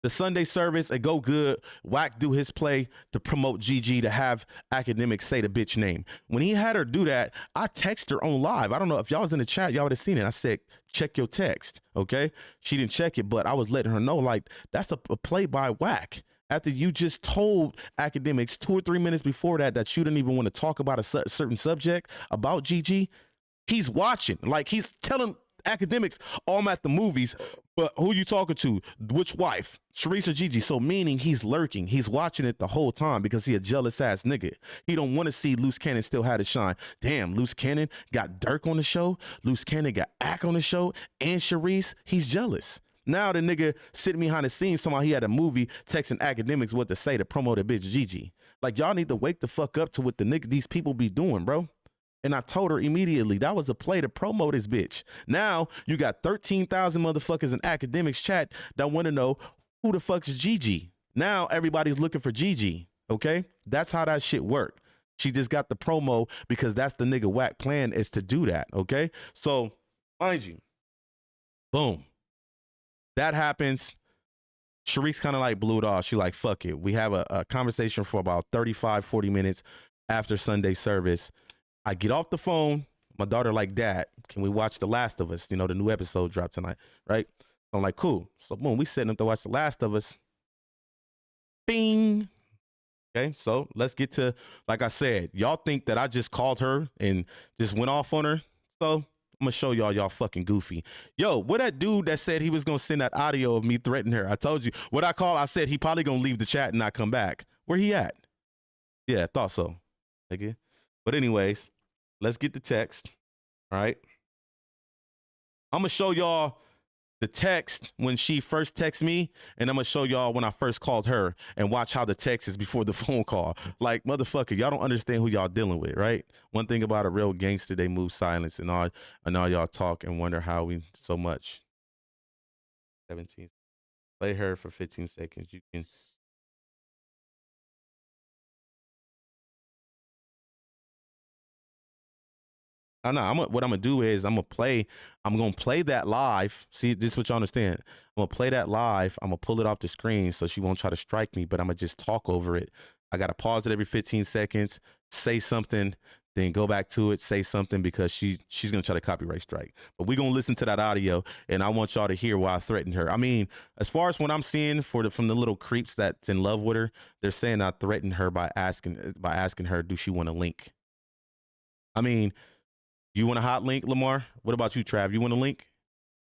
The Sunday service, it go good. Wack do his play to promote Gigi, to have Academics say the bitch name. When he had her do that, I text her on live. I don't know if y'all was in the chat, y'all would have seen it. I said, check your text, okay? She didn't check it, but I was letting her know, like, that's a play by Wack. After you just told Academics 2 or 3 minutes before that you didn't even want to talk about a certain subject about Gigi, he's watching. Like, he's telling Academics, oh, I'm at the movies, but who you talking to? Which wife? Sharice or Gigi? So meaning he's lurking. He's watching it the whole time because he a jealous ass nigga. He don't want to see Luce Cannon still had a shine. Damn, Luce Cannon got Dirk on the show. Luce Cannon got Ack on the show and Sharice. He's jealous. Now the nigga sitting behind the scenes, somehow he had a movie texting Academics what to say to promote a bitch Gigi. Like, y'all need to wake the fuck up to what these people be doing, bro. And I told her immediately that was a play to promote this bitch. Now you got 13,000 motherfuckers in Academics chat that want to know who the fuck is Gigi. Now everybody's looking for Gigi. Okay, that's how that shit work. She just got the promo because that's the nigga Wack plan, is to do that. Okay, so mind you, boom. That happens. Sharice kind of like blew it off. She like, fuck it. We have a conversation for about 35, 40 minutes after Sunday service. I get off the phone. My daughter like, Dad, can we watch The Last of Us? You know, the new episode dropped tonight, right? I'm like, cool. So boom, we setting up to watch The Last of Us. Bing. Okay, so let's get to, like I said, y'all think that I just called her and just went off on her. So I'm gonna show y'all fucking goofy. Yo, what that dude that said he was gonna send that audio of me threatening her? I told you what I said he probably gonna leave the chat and not come back. Where he at? Yeah, I thought so. Okay. But anyways, let's get the text. All right. I'm gonna show y'all the text when she first texted me, and I'm gonna show y'all when I first called her, and watch how the text is before the phone call. Like, motherfucker, y'all don't understand who y'all dealing with, right? One thing about a real gangster, they move silence, and all y'all talk and wonder how we so much. 17. Play her for 15 seconds. You can. I know. What I'm gonna do is I'm gonna play that live. See, this is what you understand. I'm gonna play that live. I'm gonna pull it off the screen so she won't try to strike me, but I'm gonna just talk over it. I gotta pause it every 15 seconds, say something, then go back to it, say something, because she's gonna try to copyright strike. But we're gonna listen to that audio, and I want y'all to hear why I threatened her. I mean, as far as what I'm seeing from the little creeps that's in love with her, they're saying I threatened her by asking her, do she want a link? I mean, you want a hot link, Lamar? What about you, Trav? You want a link?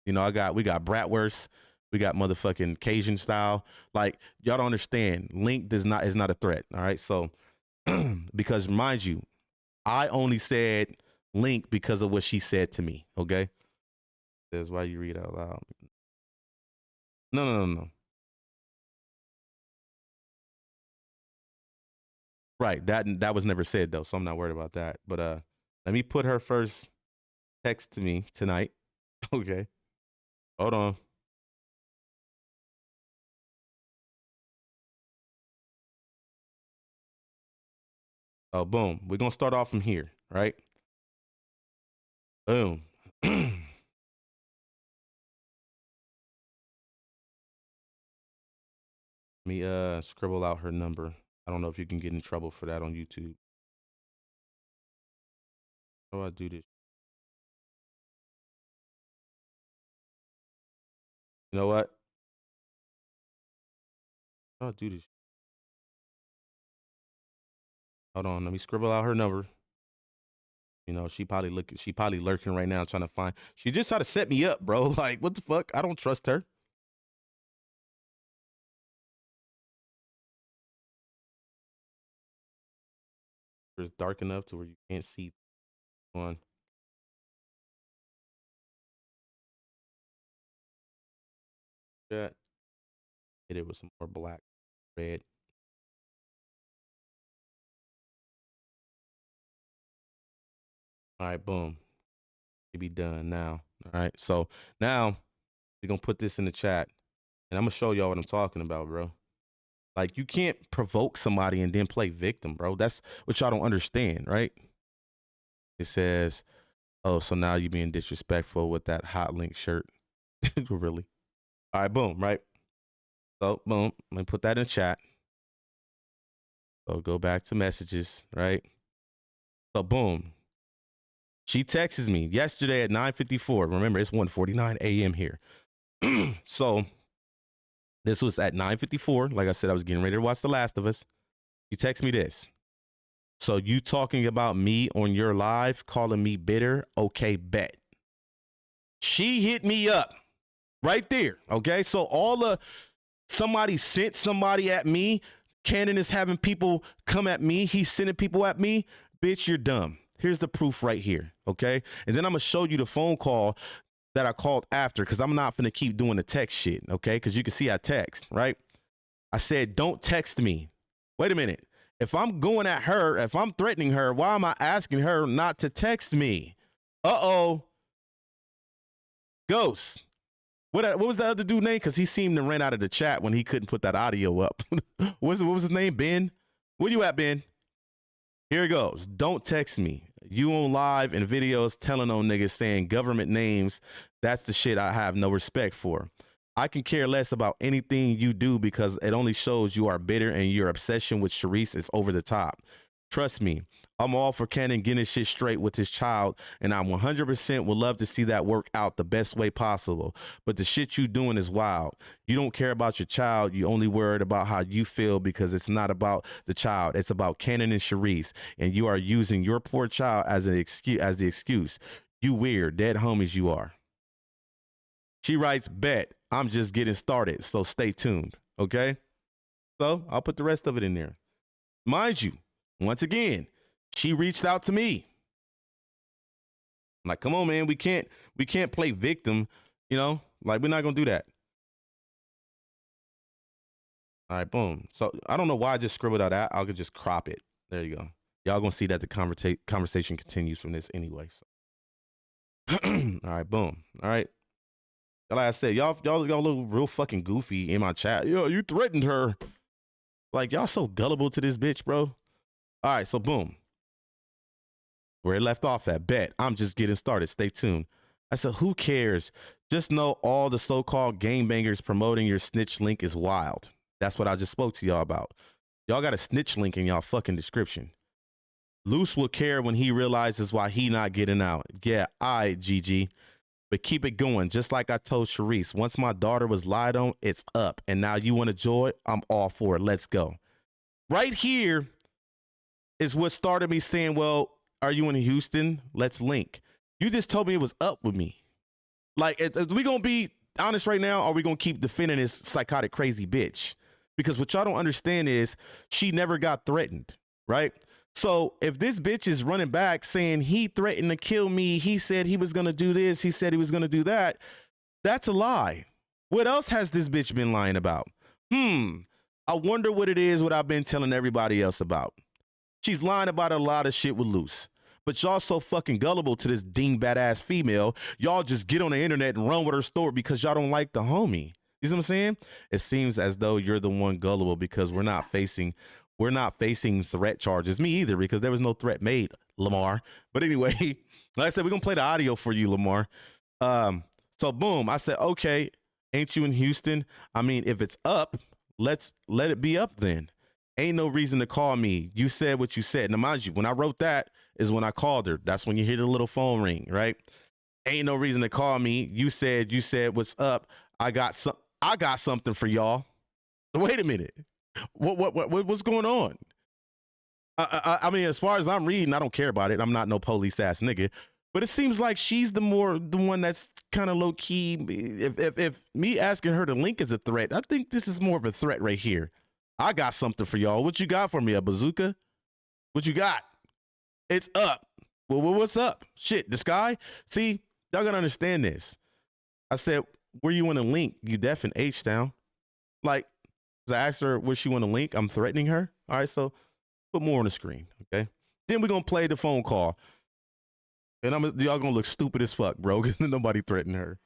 You know, we got bratwurst, we got motherfucking Cajun style. Like, y'all don't understand. Link is not a threat. All right. So because mind you, I only said link because of what she said to me. Okay. That's why you read out loud. No. Right. That was never said though, so I'm not worried about that. But let me put her first text to me tonight. Okay. Hold on. Oh, boom. We're gonna start off from here, right? Boom. Let me scribble out her number. I don't know if you can get in trouble for that on YouTube. How do I do this? You know what? How do I do this? Hold on, let me scribble out her number. You know, she probably lurking right now trying to find. She just tried to set me up, bro. Like, what the fuck? I don't trust her. It's dark enough to where you can't see on. That. Hit it with some more black, red. All right, boom. It be done now. All right, so now we're gonna put this in the chat, and I'm gonna show y'all what I'm talking about, bro. Like, you can't provoke somebody and then play victim, bro. That's what y'all don't understand, right? It says, oh, so now you being disrespectful with that hot link shirt. Really? All right, boom, right? So, boom, let me put that in chat. So go back to messages, right? So, boom. She texts me yesterday at 9:54. Remember, it's 1:49 a.m. here. So this was at 9:54. Like I said, I was getting ready to watch The Last of Us. She texts me this. So you talking about me on your live, calling me bitter? Okay, bet. She hit me up right there. Okay, so somebody sent somebody at me. Cannon is having people come at me. He's sending people at me. Bitch, you're dumb. Here's the proof right here. Okay, and then I'm gonna show you the phone call that I called after, because I'm not gonna keep doing the text shit. Okay, because you can see I text, right? I said, don't text me. Wait a minute. If I'm going at her, if I'm threatening her, why am I asking her not to text me? Uh-oh. Ghost. What was the other dude name? Because he seemed to run out of the chat when he couldn't put that audio up. What was his name? Ben? Where you at, Ben? Here it goes. Don't text me. You on live and videos telling on niggas saying government names. That's the shit I have no respect for. I can care less about anything you do because it only shows you are bitter and your obsession with Sharice is over the top. Trust me, I'm all for Cannon getting his shit straight with his child, and I 100% would love to see that work out the best way possible. But the shit you doing is wild. You don't care about your child. You only worried about how you feel because it's not about the child. It's about Cannon and Sharice, and you are using your poor child as the excuse. You weird, dead homies you are. She writes, bet, I'm just getting started, so stay tuned, okay? So I'll put the rest of it in there. Mind you, once again, she reached out to me. I'm like, come on, man, we can't play victim, you know? Like, we're not gonna do that. All right, boom. So I don't know why I just scribbled out that. I could just crop it. There you go. Y'all gonna see that the conversation continues from this anyway. So. All right, boom. All right. Like I said, y'all look real fucking goofy in my chat. Yo, you threatened her. Like, y'all so gullible to this bitch, bro. All right, so boom. Where it left off at, bet. I'm just getting started. Stay tuned. I said, who cares? Just know all the so-called game bangers promoting your snitch link is wild. That's what I just spoke to y'all about. Y'all got a snitch link in y'all fucking description. Luce will care when he realizes why he not getting out. Yeah, GG. But keep it going. Just like I told Sharice, once my daughter was lied on, it's up. And now you want to join? I'm all for it. Let's go. Right here is what started me saying, well, are you in Houston? Let's link. You just told me it was up with me. Like, are we going to be honest right now? Or are we going to keep defending this psychotic, crazy bitch? Because what y'all don't understand is she never got threatened, right? So if this bitch is running back saying he threatened to kill me, he said he was going to do this, he said he was going to do that, that's a lie. What else has this bitch been lying about? I wonder what it is what I've been telling everybody else about. She's lying about a lot of shit with Luce. But y'all so fucking gullible to this dingbat ass female, y'all just get on the internet and run with her story because y'all don't like the homie. You see what I'm saying? It seems as though you're the one gullible because we're not facing threat charges. Me either, because there was no threat made, Lamar. But anyway, like I said, we're gonna play the audio for you, Lamar. So boom, I said, okay, ain't you in Houston? I mean, if it's up, let it be up then. Ain't no reason to call me. You said what you said. Now, mind you, when I wrote that is when I called her. That's when you hear the little phone ring, right? Ain't no reason to call me. You said what's up. I got something for y'all. Wait a minute. What's going on? I mean, as far as I'm reading, I don't care about it. I'm not no police ass nigga. But it seems like she's the one that's kind of low key. If me asking her to link is a threat, I think this is more of a threat right here. I got something for y'all. What you got for me? A bazooka? What you got? It's up. Well, what's up? Shit, the sky? See, y'all gotta understand this. I said, where you want to link? You deaf in H-Town. Like, I asked her where she want to link. I'm threatening her. All right, so put more on the screen, okay? Then we're going to play the phone call. And y'all going to look stupid as fuck, bro, because nobody threatened her.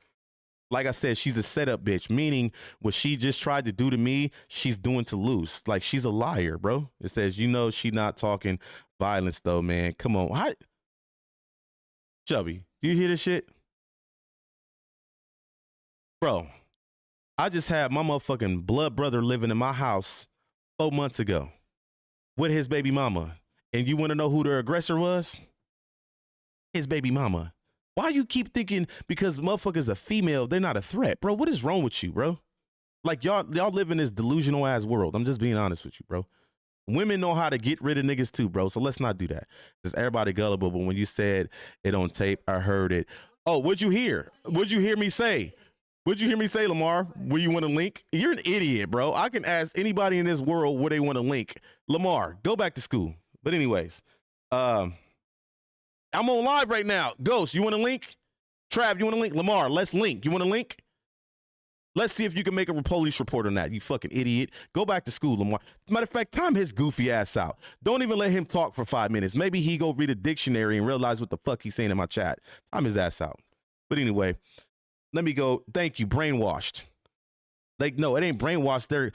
Like I said, she's a setup bitch, meaning what she just tried to do to me, she's doing to Luce. Like, she's a liar, bro. It says, you know, she not talking violence, though, man. Come on. What? Chubby, do you hear this shit? Bro, I just had my motherfucking blood brother living in my house 4 months ago with his baby mama. And you want to know who the aggressor was? His baby mama. Why you keep thinking because motherfuckers are female, they're not a threat? Bro, what is wrong with you, bro? Like, y'all live in this delusional ass world. I'm just being honest with you, bro. Women know how to get rid of niggas too, bro. So let's not do that. Because everybody gullible, but when you said it on tape, I heard it. Oh, what'd you hear? What'd you hear me say? What'd you hear me say, Lamar? Where you want to link? You're an idiot, bro. I can ask anybody in this world where they want to link. Lamar, go back to school. But anyways, I'm on live right now. Ghost, you want to link? Trav, you want to link? Lamar, let's link. You want to link? Let's see if you can make a police report on that, you fucking idiot. Go back to school, Lamar. Matter of fact, time his goofy ass out. Don't even let him talk for 5 minutes. Maybe he go read a dictionary and realize what the fuck he's saying in my chat. Time his ass out. But anyway, let me go. Thank you, brainwashed. Like, no, it ain't brainwashed.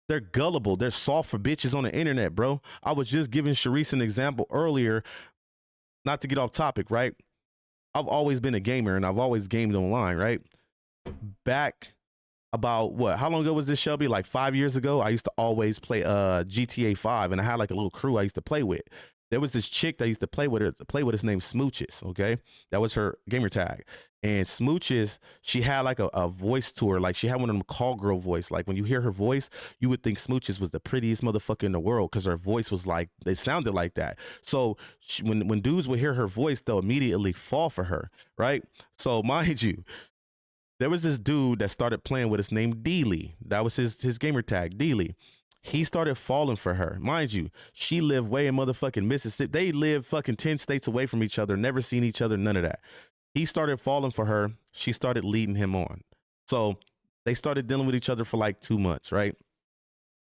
They're gullible. They're soft for bitches on the internet, bro. I was just giving Sharice an example earlier. Not to get off topic, right? I've always been a gamer and I've always gamed online, right? Back about what? How long ago was this, Shelby? Like 5 years ago, I used to always play GTA 5 and I had like a little crew I used to play with. There was this chick that I used to play with his name Smooches, okay? That was her gamer tag. And Smooches, she had like a voice to her. Like she had one of them call girl voice. Like when you hear her voice, you would think Smooches was the prettiest motherfucker in the world because her voice was like, they sounded like that. So when dudes would hear her voice, they'll immediately fall for her, right? So mind you, there was this dude that started playing with us named Dealey. That was his gamer tag, Dealey. He started falling for her. Mind you, she lived way in motherfucking Mississippi. They live fucking 10 states away from each other, never seen each other, none of that. He started falling for her. She started leading him on. So they started dealing with each other for like 2 months, right?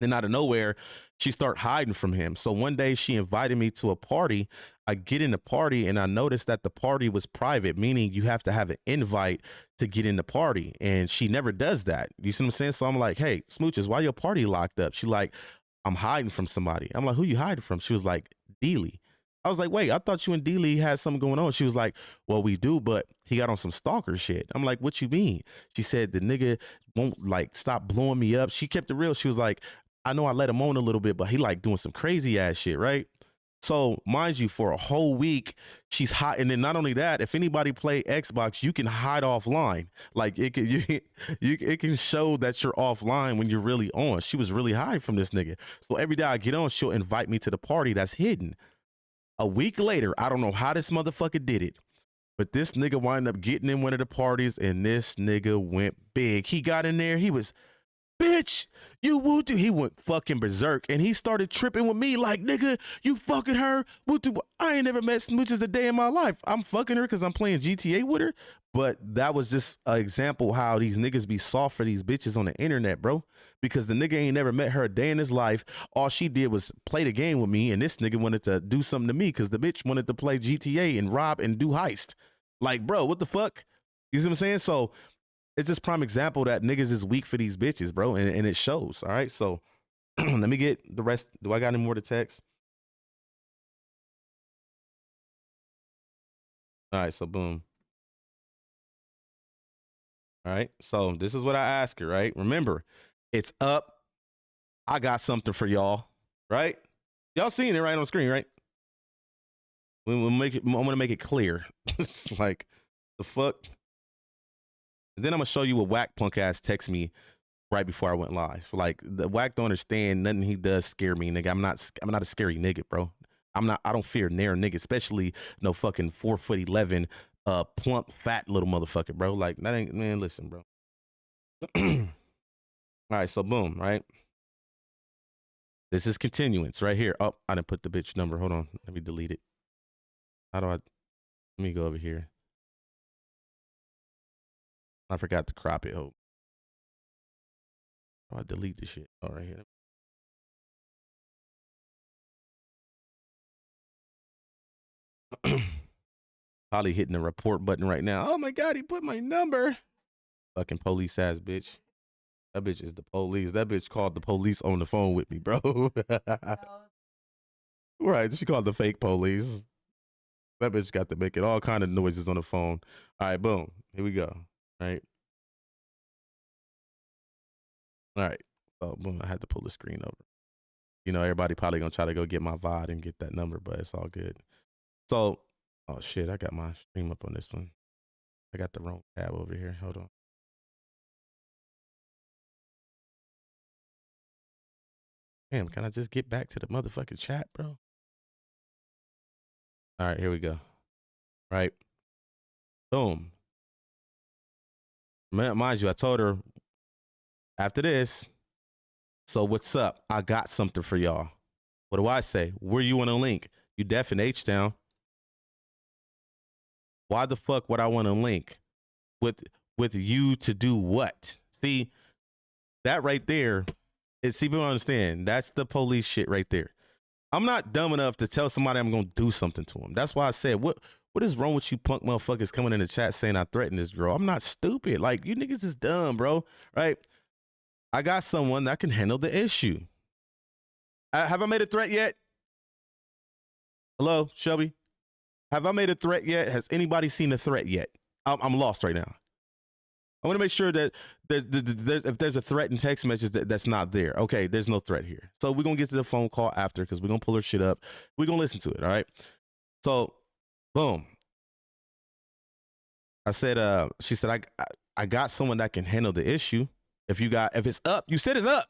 Then out of nowhere, she started hiding from him. So one day she invited me to a party. I get in the party and I noticed that the party was private, meaning you have to have an invite to get in the party. And she never does that. You see what I'm saying? So I'm like, hey, Smooches, why your party locked up? She like, I'm hiding from somebody. I'm like, who you hiding from? She was like, Dealey. I was like, wait, I thought you and Dealey had something going on. She was like, well, we do, but he got on some stalker shit. I'm like, what you mean? She said the nigga won't like stop blowing me up. She kept it real. She was like, I know I let him on a little bit, but he like doing some crazy ass shit, right? So mind you, for a whole week, she's hot. And then not only that, if anybody play Xbox, you can hide offline. Like it can, it can show that you're offline when you're really on. She was really hiding from this nigga. So every day I get on, she'll invite me to the party that's hidden. A week later, I don't know how this motherfucker did it, but this nigga wound up getting in one of the parties and this nigga went big. He got in there. He was, bitch, you would do. He went fucking berserk and he started tripping with me like, nigga, you fucking her. I ain't never met Smooches a day in my life. I'm fucking her because I'm playing GTA with her. But that was just an example how these niggas be soft for these bitches on the internet, bro. Because the nigga ain't never met her a day in his life. All she did was play the game with me, and this nigga wanted to do something to me because the bitch wanted to play GTA and rob and do heist. Like, bro, what the fuck? You see what I'm saying? So it's just prime example that niggas is weak for these bitches, bro, and it shows. All right, so let me get the rest. Do I got any more to text? All right, so boom. All right, so this is what I ask her, right? Remember, it's up. I got something for y'all, right? Y'all seeing it right on the screen, right? We'll make it. I'm gonna make it clear. It's like the fuck. And then I'm gonna show you what Wack punk ass text me right before I went live. Like the Wack don't understand nothing he does scare me, nigga. I'm not a scary nigga, bro. I don't fear near nigga, especially no fucking 4'11", plump, fat little motherfucker, bro. Like that ain't, man, listen, bro. All right, so boom, right? This is continuance right here. Oh, I didn't put the bitch number. Hold on. Let me delete it. How do I, let me go over here. I forgot to crop it. Oh, I delete the shit. Oh, right here. Probably hitting the report button right now. Oh my God, he put my number. Fucking police ass bitch. That bitch is the police. That bitch called the police on the phone with me, bro. Right, she called the fake police. That bitch got to make it all kind of noises on the phone. All right, boom. Here we go. All right. All right. So boom, I had to pull the screen over. You know, everybody probably gonna try to go get my VOD and get that number, but it's all good. So, oh shit, I got my stream up on this one. I got the wrong tab over here. Hold on. Damn, can I just get back to the motherfucking chat, bro? All right, here we go. Right. Boom. Mind you, I told her after this, so what's up? I got something for y'all. What do I say? Where you want to link? You deaf in H-Town. Why the fuck would I want to link with you to do what? See, that right there, see, people don't understand. That's the police shit right there. I'm not dumb enough to tell somebody I'm gonna do something to them. That's why I said, what is wrong with you punk motherfuckers coming in the chat saying I threatened this girl? I'm not stupid. Like, you niggas is dumb, bro. Right? I got someone that can handle the issue. Have I made a threat yet? Hello, Shelby? Have I made a threat yet? Has anybody seen a threat yet? I'm lost right now. I want to make sure that if there's a threat in text message that's not there. Okay, there's no threat here. So we're going to get to the phone call after because we're going to pull her shit up. We're going to listen to it, all right? So, boom. I said, she said, I got someone that can handle the issue. If it's up, you said it's up.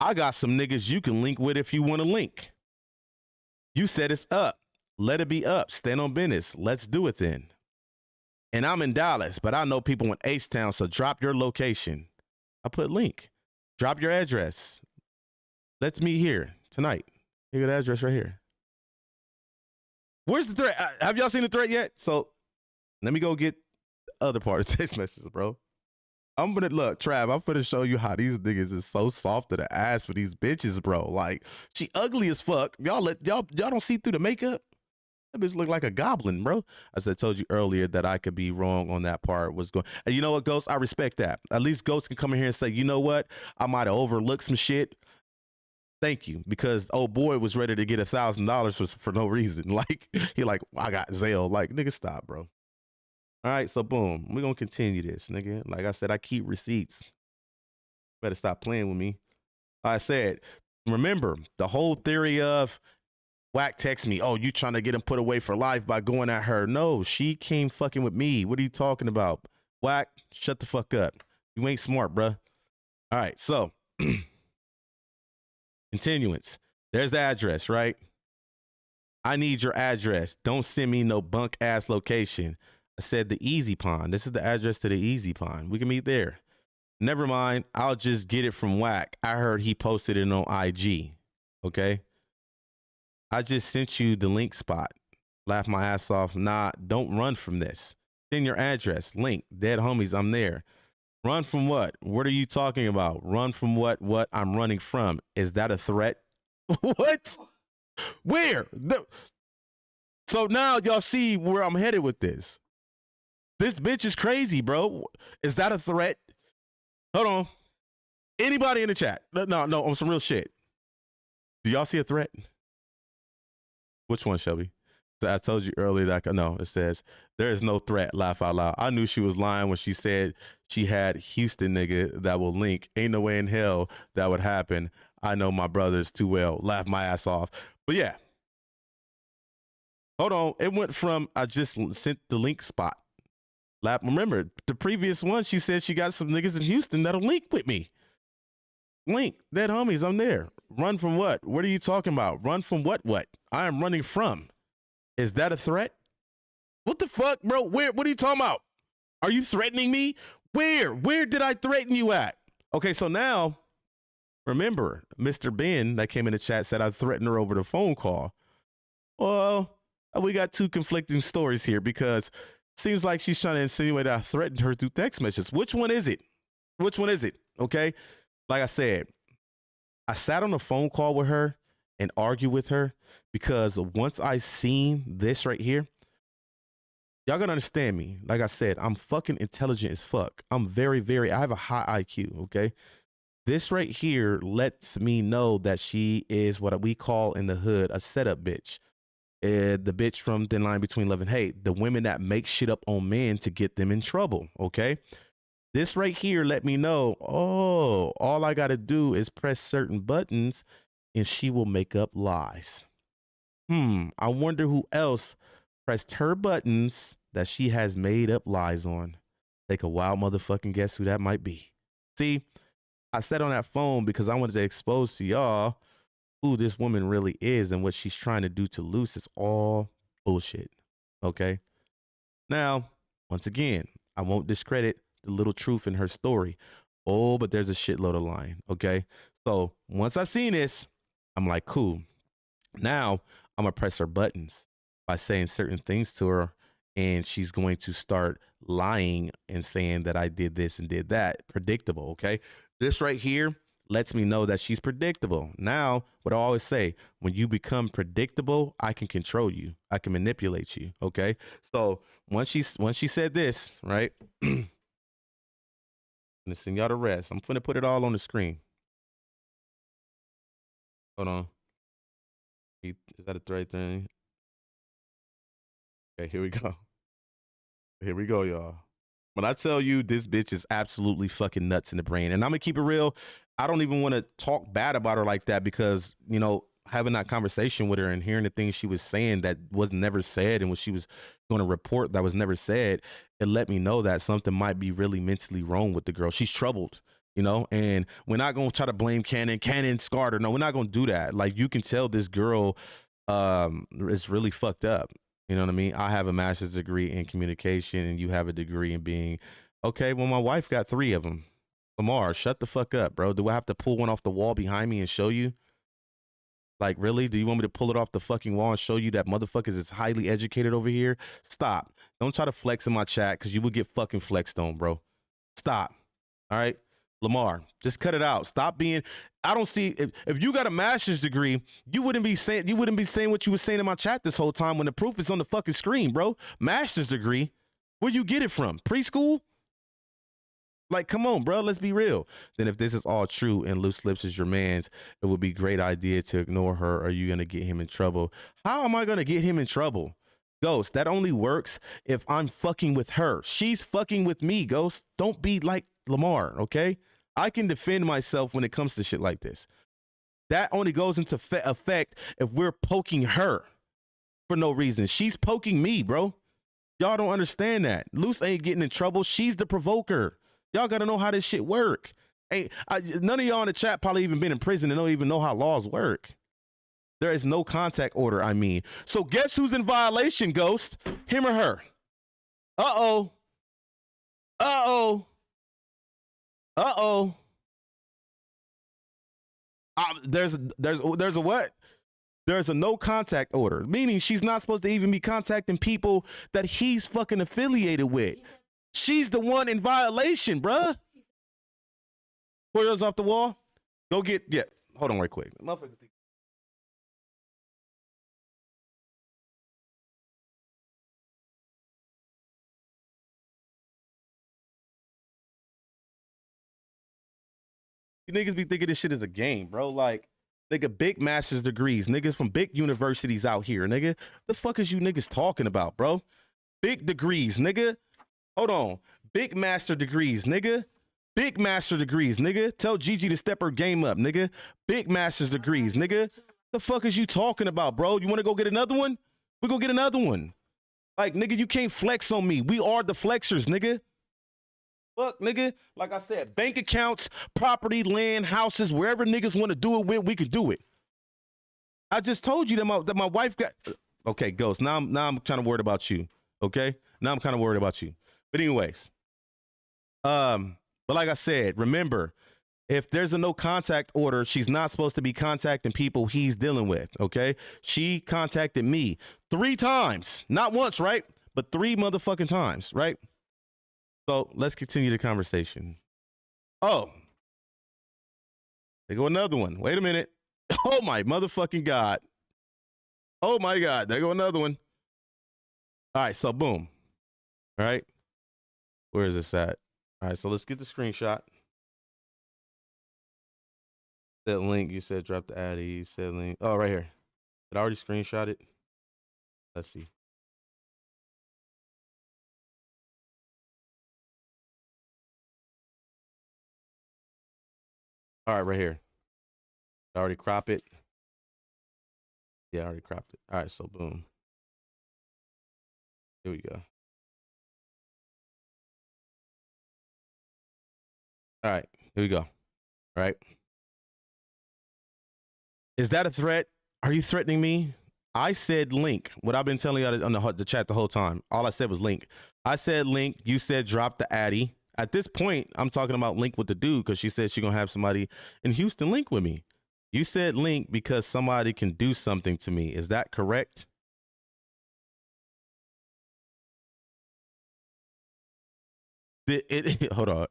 I got some niggas you can link with if you want to link. You said it's up. Let it be up. Stand on business. Let's do it then. And I'm in Dallas, but I know people in H-Town, so drop your location. I put link. Drop your address. Let's meet here tonight. You got the address right here. Where's the threat? Have y'all seen the threat yet? So let me go get the other part of text messages, bro. I'm gonna look, Trav. I'm gonna show you how these niggas is so soft to the ass for these bitches, bro. Like, she ugly as fuck. Y'all don't see through the makeup. That bitch look like a goblin, bro. As I told you earlier that I could be wrong on that part. Was going, and you know what, Ghost? I respect that. At least Ghost can come in here and say, you know what? I might have overlooked some shit. Thank you, because old boy was ready to get $1,000 for no reason. Like, he like, I got Zelle. Like, nigga, stop, bro. All right, so boom, we're gonna continue this, nigga. Like I said, I keep receipts. Better stop playing with me. I said, remember the whole theory of Wack text me, oh, you trying to get him put away for life by going at her. No, she came fucking with me. What are you talking about? Wack, shut the fuck up. You ain't smart, bruh. All right, so continuance. There's the address, right? I need your address. Don't send me no bunk ass location. I said the Easy Pond. This is the address to the Easy Pond. We can meet there. Never mind. I'll just get it from Wack. I heard he posted it on IG. Okay. I just sent you the link spot. Laugh my ass off. Nah, don't run from this. Send your address. Link. Dead homies. I'm there. Run from what? What are you talking about? Run from what? What I'm running from. Is that a threat? What? Where? So now y'all see where I'm headed with this. This bitch is crazy, bro. Is that a threat? Hold on. Anybody in the chat? No, on some real shit. Do y'all see a threat? Which one, Shelby? I told you earlier that no, it says there is no threat. Laugh out loud. I knew she was lying when she said she had Houston nigga that will link. Ain't no way in hell that would happen. I know my brothers too well. Laugh my ass off. But yeah. Hold on. It went from I just sent the link spot. Remember the previous one, she said she got some niggas in Houston that'll link with me. Link, dead homies, I'm there. Run from what? What are you talking about? Run from what? I am running from. Is that a threat? What the fuck, bro? Where? What are you talking about? Are you threatening me? Where? Where did I threaten you at? Okay, so now, remember, Mr. Ben that came in the chat said I threatened her over the phone call. Well, we got two conflicting stories here because seems like she's trying to insinuate that I threatened her through text messages. Which one is it? Which one is it? Okay. Like I said, I sat on a phone call with her and argued with her because once I seen this right here, y'all gonna understand me. Like I said, I'm fucking intelligent as fuck. I'm very, I have a high IQ. Okay. This right here lets me know that she is what we call in the hood a setup bitch. The bitch from Thin Line Between Love and Hate, the women that make shit up on men to get them in trouble. Okay. This right here let me know, oh, all I got to do is press certain buttons and she will make up lies. I wonder who else pressed her buttons that she has made up lies on. Take a wild motherfucking guess who that might be. See, I sat on that phone because I wanted to expose to y'all who this woman really is and what she's trying to do to Luce is all bullshit. Okay. Now, once again, I won't discredit the little truth in her story. Oh, but there's a shitload of lying. Okay. So once I seen this, I'm like, cool. Now I'm gonna press her buttons by saying certain things to her, and she's going to start lying and saying that I did this and did that. Predictable. Okay. This right here lets me know that she's predictable. Now, what I always say, when you become predictable, I can control you. I can manipulate you. Okay. So once she said this, right? I'm gonna send y'all the rest. I'm gonna put it all on the screen. Hold on. Is that a right thing? Okay, here we go. Here we go, y'all. When I tell you this bitch is absolutely fucking nuts in the brain, and I'm gonna keep it real, I don't even want to talk bad about her like that because, you know, having that conversation with her and hearing the things she was saying that was never said and what she was going to report that was never said, it let me know that something might be really mentally wrong with the girl. She's troubled, you know, and we're not going to try to blame Cannon scarred her. No, we're not going to do that. Like, you can tell this girl is really fucked up. You know what I mean? I have a master's degree in communication and you have a degree in being, okay, well, my wife got 3 of them. Lamar, shut the fuck up, bro. Do I have to pull one off the wall behind me and show you? Like, really? Do you want me to pull it off the fucking wall and show you that motherfuckers is highly educated over here? Stop. Don't try to flex in my chat because you will get fucking flexed on, bro. Stop. All right, Lamar, just cut it out. Stop being. I don't see if you got a master's degree, you wouldn't be saying what you were saying in my chat this whole time when the proof is on the fucking screen, bro. Master's degree, where'd you get it from? Preschool? Like, come on, bro. Let's be real. Then if this is all true and Loose Lips is your man's, it would be a great idea to ignore her. Or are you gonna get him in trouble? How am I gonna get him in trouble? Ghost, that only works if I'm fucking with her. She's fucking with me, Ghost. Don't be like Lamar, okay? I can defend myself when it comes to shit like this. That only goes into effect if we're poking her for no reason. She's poking me, bro. Y'all don't understand that. Luce ain't getting in trouble. She's the provoker. Y'all got to know how this shit work. None of y'all in the chat probably even been in prison and don't even know how laws work. There is no contact order, I mean. So guess who's in violation, Ghost? Him or her? Uh-oh. Uh-oh. Uh-oh. There's a what? There's a no contact order, meaning she's not supposed to even be contacting people that he's fucking affiliated with. She's the one in violation, bruh. Pull those off the wall. Go get, yeah. Hold on right quick. You niggas be thinking this shit is a game, bro. Like, nigga, big master's degrees. Niggas from big universities out here, nigga. The fuck is you niggas talking about, bro? Big degrees, nigga. Hold on. Big master degrees, nigga. Big master degrees, nigga. Tell Gigi to step her game up, nigga. Big master's degrees, nigga. The fuck is you talking about, bro? You want to go get another one? We go get another one. Like, nigga, you can't flex on me. We are the flexers, nigga. Fuck, nigga. Like I said, bank accounts, property, land, houses, wherever niggas want to do it with, we could do it. I just told you that my wife got... Okay, Ghost. Now I'm kind of worried about you. Okay? Now I'm kind of worried about you. But anyways, but like I said, remember, if there's a no contact order, she's not supposed to be contacting people he's dealing with, okay? She contacted me 3 times, not once, right? But 3 motherfucking times, right? So let's continue the conversation. Oh, there go another one. Wait a minute. Oh my motherfucking God. Oh my God, there go another one. All right, so boom. All right. Where is this at? All right, so let's get the screenshot. That link, you said drop the addy. You said link. Oh, right here. Did I already screenshot it? Let's see. All right, right here. I already crop it. Yeah, I already cropped it. All right, so boom. Here we go. All right, here we go. All right. Is that a threat? Are you threatening me? I said link. What I've been telling you on the chat the whole time. All I said was link. I said link. You said drop the addy. At this point, I'm talking about link with the dude because she said she's going to have somebody in Houston link with me. You said link because somebody can do something to me. Is that correct? Hold on.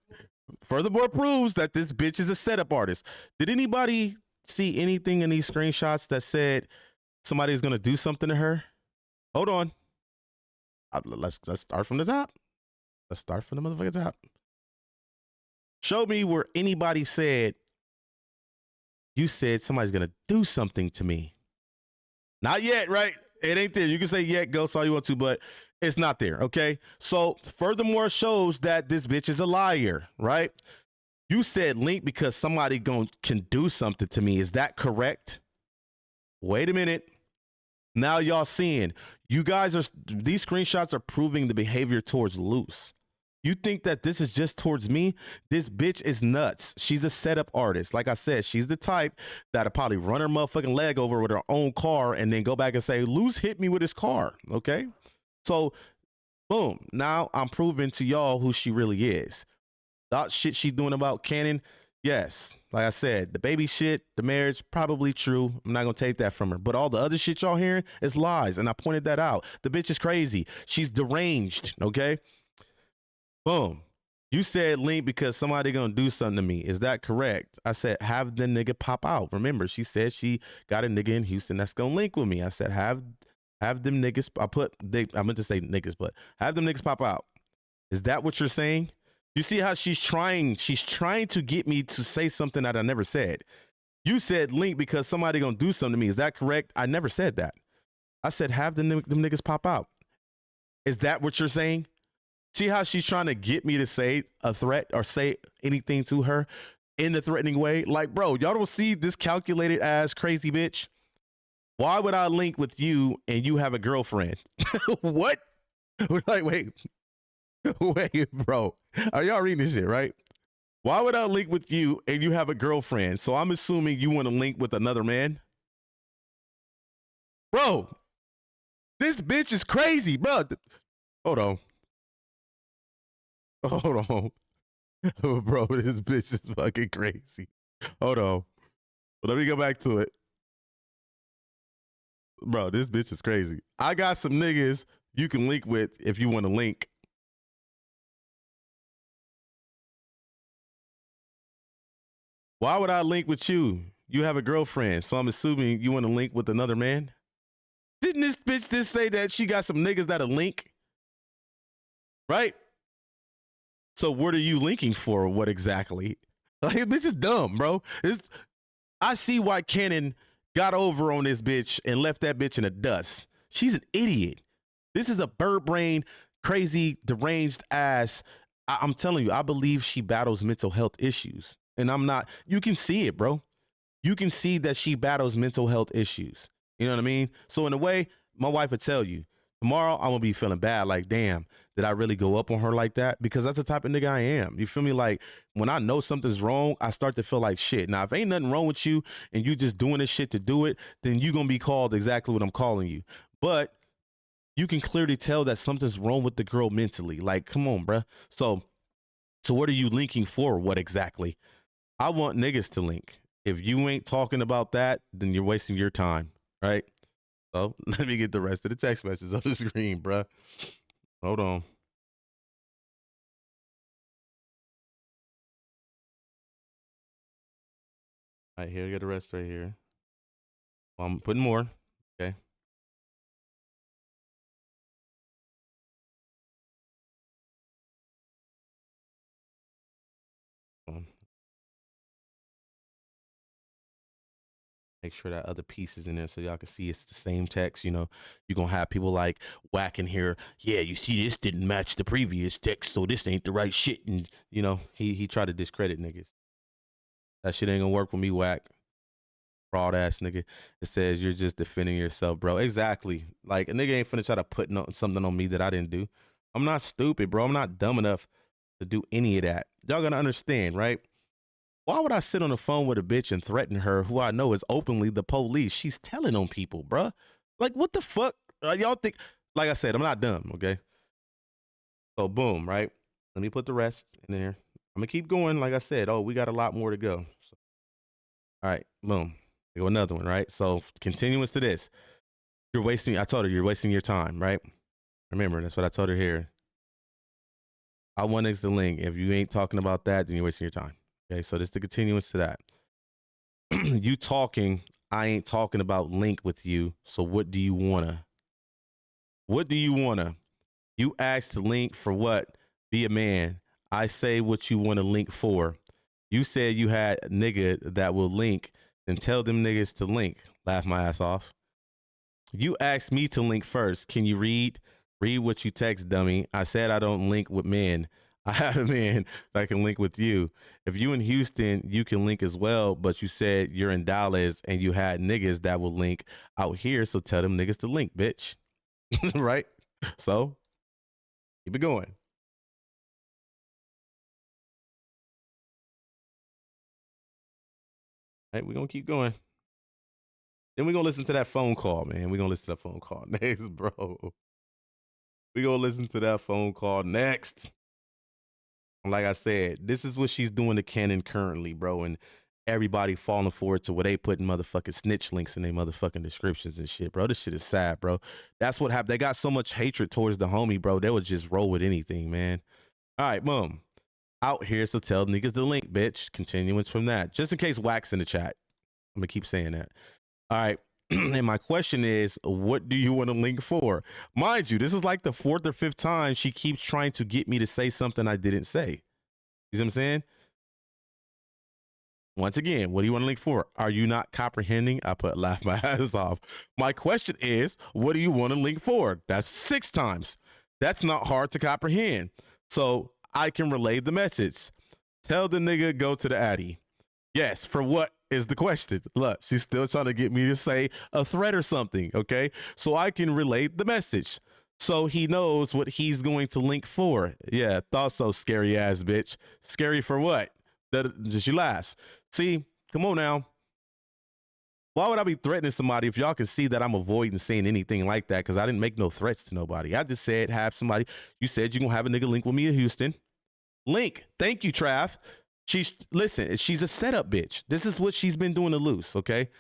Furthermore proves that this bitch is a setup artist. Did anybody see anything in these screenshots that said somebody's going to do something to her? Hold on. Let's start from the top. Let's start from the motherfucking top. Show me where anybody said, you said somebody's going to do something to me. Not yet, right? It ain't there. You can say yet, Ghost, all you want to, but it's not there, okay? So furthermore shows that this bitch is a liar, right? You said link because somebody can do something to me. Is that correct? Wait a minute. Now y'all seeing. You guys are, these screenshots are proving the behavior towards Luce. You think that this is just towards me? This bitch is nuts. She's a setup artist. Like I said, she's the type that'll probably run her motherfucking leg over with her own car and then go back and say, Luce hit me with his car, okay? So, boom. Now I'm proving to y'all who she really is. That shit she's doing about Cannon, yes. Like I said, the baby shit, the marriage, probably true. I'm not going to take that from her. But all the other shit y'all hearing is lies, and I pointed that out. The bitch is crazy. She's deranged, okay? Boom. You said link because somebody gonna do something to me. Is that correct? I said have the nigga pop out. Remember, she said she got a nigga in Houston that's gonna link with me. I said have them niggas. I meant to say niggas, but have them niggas pop out. Is that what you're saying? You see how she's trying to get me to say something that I never said. You said link because somebody gonna do something to me. Is that correct? I never said that. I said have them niggas pop out. Is that what you're saying? See how she's trying to get me to say a threat or say anything to her in the threatening way? Like, bro, y'all don't see this calculated ass crazy bitch? Why would I link with you and you have a girlfriend? What? Like, wait, bro. Are y'all reading this shit, right? Why would I link with you and you have a girlfriend? So I'm assuming you want to link with another man? Bro, this bitch is crazy, bro. Hold on. Bro, this bitch is fucking crazy. Hold on. But let me go back to it. Bro, this bitch is crazy. I got some niggas you can link with if you want to link. Why would I link with you? You have a girlfriend, so I'm assuming you want to link with another man? Didn't this bitch just say that she got some niggas that'll link? Right? So what are you linking for? What exactly? Like, this is dumb, bro. I see why Cannon got over on this bitch and left that bitch in the dust. She's an idiot. This is a bird brain, crazy, deranged ass. I'm telling you, I believe she battles mental health issues. And I'm not, you can see it, bro. You can see that she battles mental health issues. You know what I mean? So in a way, my wife would tell you, tomorrow I'm gonna be feeling bad, like, damn, did I really go up on her like that? Because that's the type of nigga I am. You feel me? Like, when I know something's wrong, I start to feel like shit. Now, if ain't nothing wrong with you and you just doing this shit to do it, then you gonna be called exactly what I'm calling you. But you can clearly tell that something's wrong with the girl mentally. Like, come on, bruh. So what are you linking for? What exactly? I want niggas to link. If you ain't talking about that, then you're wasting your time, right? So let me get the rest of the text messages on the screen, bruh. Hold on. All right, here, I got the rest right here. Well, I'm putting more. Okay. Make sure that other piece is in there so y'all can see it's the same text. You know, you're going to have people like Wack in here. Yeah, you see, this didn't match the previous text, so this ain't the right shit. And, you know, he tried to discredit niggas. That shit ain't going to work with me, Wack. Fraud ass nigga. It says you're just defending yourself, bro. Exactly. Like, a nigga ain't finna try to put something on me that I didn't do. I'm not stupid, bro. I'm not dumb enough to do any of that. Y'all gonna understand, right? Why would I sit on the phone with a bitch and threaten her who I know is openly the police? She's telling on people, bruh. Like, what the fuck? Y'all think, like I said, I'm not dumb, okay? So, boom, right? Let me put the rest in there. I'm gonna keep going, like I said. Oh, we got a lot more to go. So, all right, boom. Go another one, right? So, continuance to this. I told her, you're wasting your time, right? Remember, that's what I told her here. I want niggas to link. If you ain't talking about that, then you're wasting your time. Okay, so this is the continuance to that. You talking, I ain't talking about link with you. So what do you wanna? What do you wanna? You asked to link for what? Be a man. I say what you wanna link for. You said you had a nigga that will link, then tell them niggas to link. Laugh my ass off. You asked me to link first. Can you read? Read what you text, dummy. I said I don't link with men. I have a man that can link with you. If you in Houston, you can link as well, but you said you're in Dallas and you had niggas that will link out here, so tell them niggas to link, bitch. Right? So, keep it going. Right, we're going to keep going. Then we're going to listen to that phone call, man. We're going to listen to that phone call next, bro. We're going to listen to that phone call next. Like I said, this is what she's doing to Cannon currently, bro. And everybody falling for it to where they putting motherfucking snitch links in their motherfucking descriptions and shit, bro. This shit is sad, bro. That's what happened. They got so much hatred towards the homie, bro. They would just roll with anything, man. All right, boom. out here, so tell niggas the link, bitch. Continuance from that. Just in case Wack's in the chat. I'm gonna keep saying that. All right. And my question is, what do you want to link for? Mind you, this is like the 4th or 5th time she keeps trying to get me to say something I didn't say. You see what I'm saying? Once again, what do you want to link for? Are you not comprehending? I put laugh my ass off. My question is, what do you want to link for? That's 6 times. That's not hard to comprehend. So I can relay the message. Tell the nigga go to the Addy. Yes, for what is the question? Look, she's still trying to get me to say a threat or something, okay? So I can relay the message. So he knows what he's going to link for. Yeah, thought so, scary ass bitch. Scary for what? That she laughs. See, come on now. Why would I be threatening somebody if y'all can see that I'm avoiding saying anything like that? Because I didn't make no threats to nobody. I just said have somebody. You said you're going to have a nigga link with me in Houston. Link. Thank you, Trav. Listen, she's a setup bitch. This is what she's been doing to Luce, okay?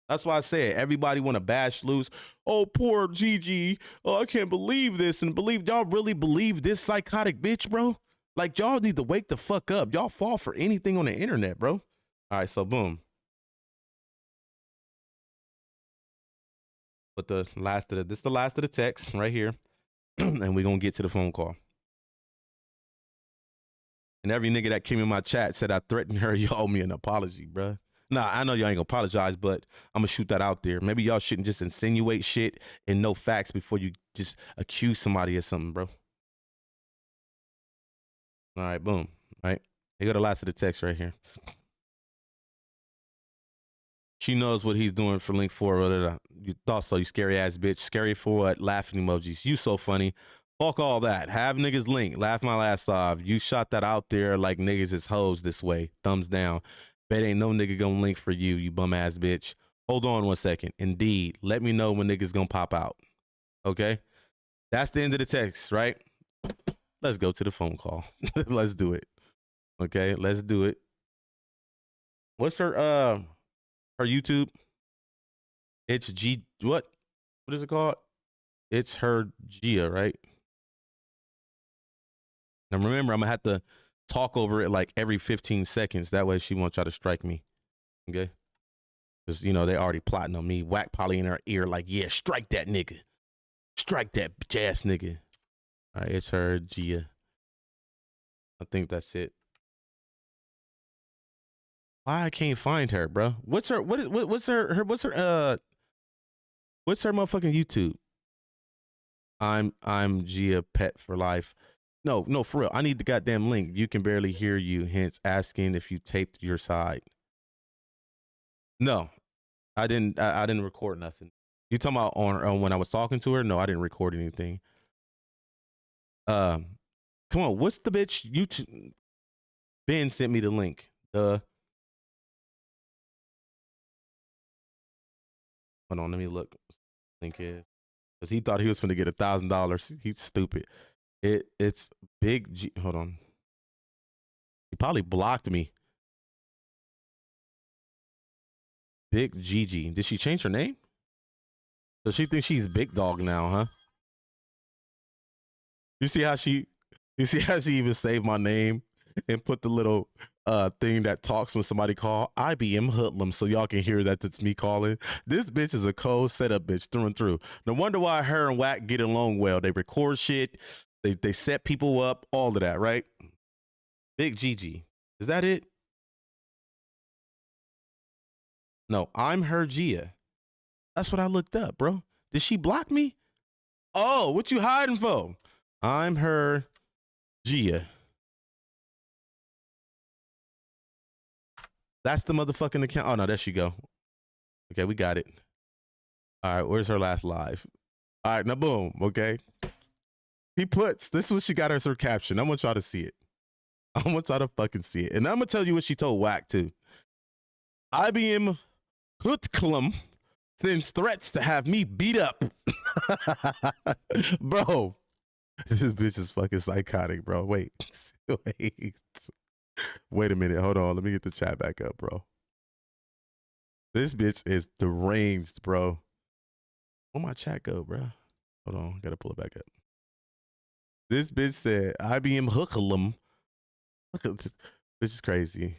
That's why I said everybody want to bash Luce. Oh, poor Gigi. Oh, I can't believe this. And y'all really believe this psychotic bitch, bro? Like, y'all need to wake the fuck up. Y'all fall for anything on the internet, bro. All right, so boom. But this is the last of the text right here. And we're going to get to the phone call. And every nigga that came in my chat said I threatened her. You owe me an apology, bro. Nah, I know y'all ain't gonna apologize, but I'm gonna shoot that out there. Maybe y'all shouldn't just insinuate shit and no facts before you just accuse somebody of something, bro. All right, boom. All right, here go the last of the text right here. She knows what he's doing for link 4. You thought so, you scary ass bitch. Scary for what? Laughing emojis. You so funny. Fuck all that. Have niggas link. Laugh my ass off. You shot that out there like niggas is hoes this way. Thumbs down. Bet ain't no nigga gonna link for you, you bum ass bitch. Hold on 1 second. Indeed. Let me know when niggas gonna pop out. Okay? That's the end of the text, right? Let's go to the phone call. Let's do it. Okay, let's do it. What's her YouTube? It's what is it called? It's her Gia, right? Now remember, I'm gonna have to talk over it like every 15 seconds. That way she won't try to strike me. Okay? Because, you know, they already plotting on me. Wack Polly in her ear like, yeah, strike that nigga. Strike that bitch ass nigga. All right, it's her Gia. I think that's it. Why I can't find her, bro? What's her what's her motherfucking YouTube? I'm Gia Pet for Life. No, for real. I need the goddamn link. You can barely hear you, hence asking if you taped your side. No, I didn't record nothing. You talking about on when I was talking to her? No, I didn't record anything. Come on, what's the bitch YouTube? Ben sent me the link. Hold on, let me look. Link is because he thought he was gonna get $1,000. He's stupid. It's Big G. Hold on. He probably blocked me. Big Gigi. Did she change her name? Does she think she's Big Dog now, huh? You see how she even saved my name and put the little thing that talks when somebody call IBMH004LUM so y'all can hear that it's me calling. This bitch is a cold setup bitch through and through. No wonder why her and Wack get along well. They record shit. They set people up, all of that, right? Big Gigi. Is that it? No, I'm her Gia. That's what I looked up, bro. Did she block me? Oh, what you hiding for? I'm her Gia. That's the motherfucking account. Oh, no, there she go. Okay, we got it. All right, where's her last live? All right, now boom, okay. This is what she got as her caption. I want y'all to see it. I want y'all to fucking see it. And I'm going to tell you what she told Wack, too. IBMH004LUM sends threats to have me beat up. Bro, this bitch is fucking psychotic, bro. Wait. Wait a minute. Hold on. Let me get the chat back up, bro. This bitch is deranged, bro. Where my chat go, bro? Hold on. Gotta pull it back up. This bitch said IBMH004LUM This is crazy.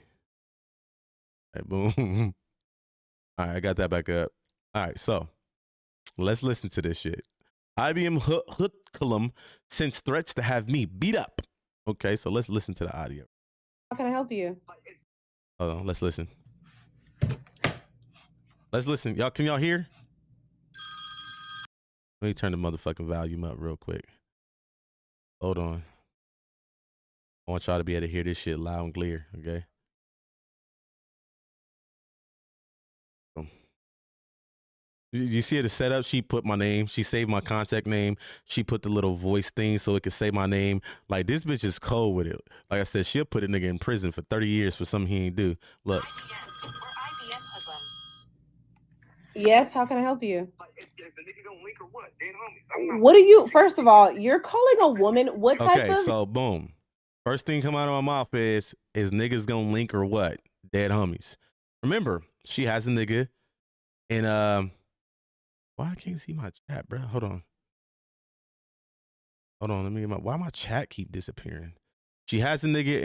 All right, boom. All right, I got that back up. All right, so let's listen to this shit. IBMH004LUM sends threats to have me beat up. Okay, so let's listen to the audio. How can I help you? Hold on, let's listen. Let's listen. Y'all, can y'all hear? Let me turn the motherfucking volume up real quick. Hold on. I want y'all to be able to hear this shit loud and clear, okay? You see the setup? She put my name. She saved my contact name. She put the little voice thing so it could say my name. Like, this bitch is cold with it. Like I said, she'll put a nigga in prison for 30 years for something he ain't do. Look. Yes, how can I help you? What are you, first of all, you're calling a woman what type of... Okay, so boom. First thing come out of my mouth is niggas gonna link or what? Dead homies. Remember, she has a nigga in why I can't see my chat, bro? Hold on, let me get my, why my chat keep disappearing? She has a nigga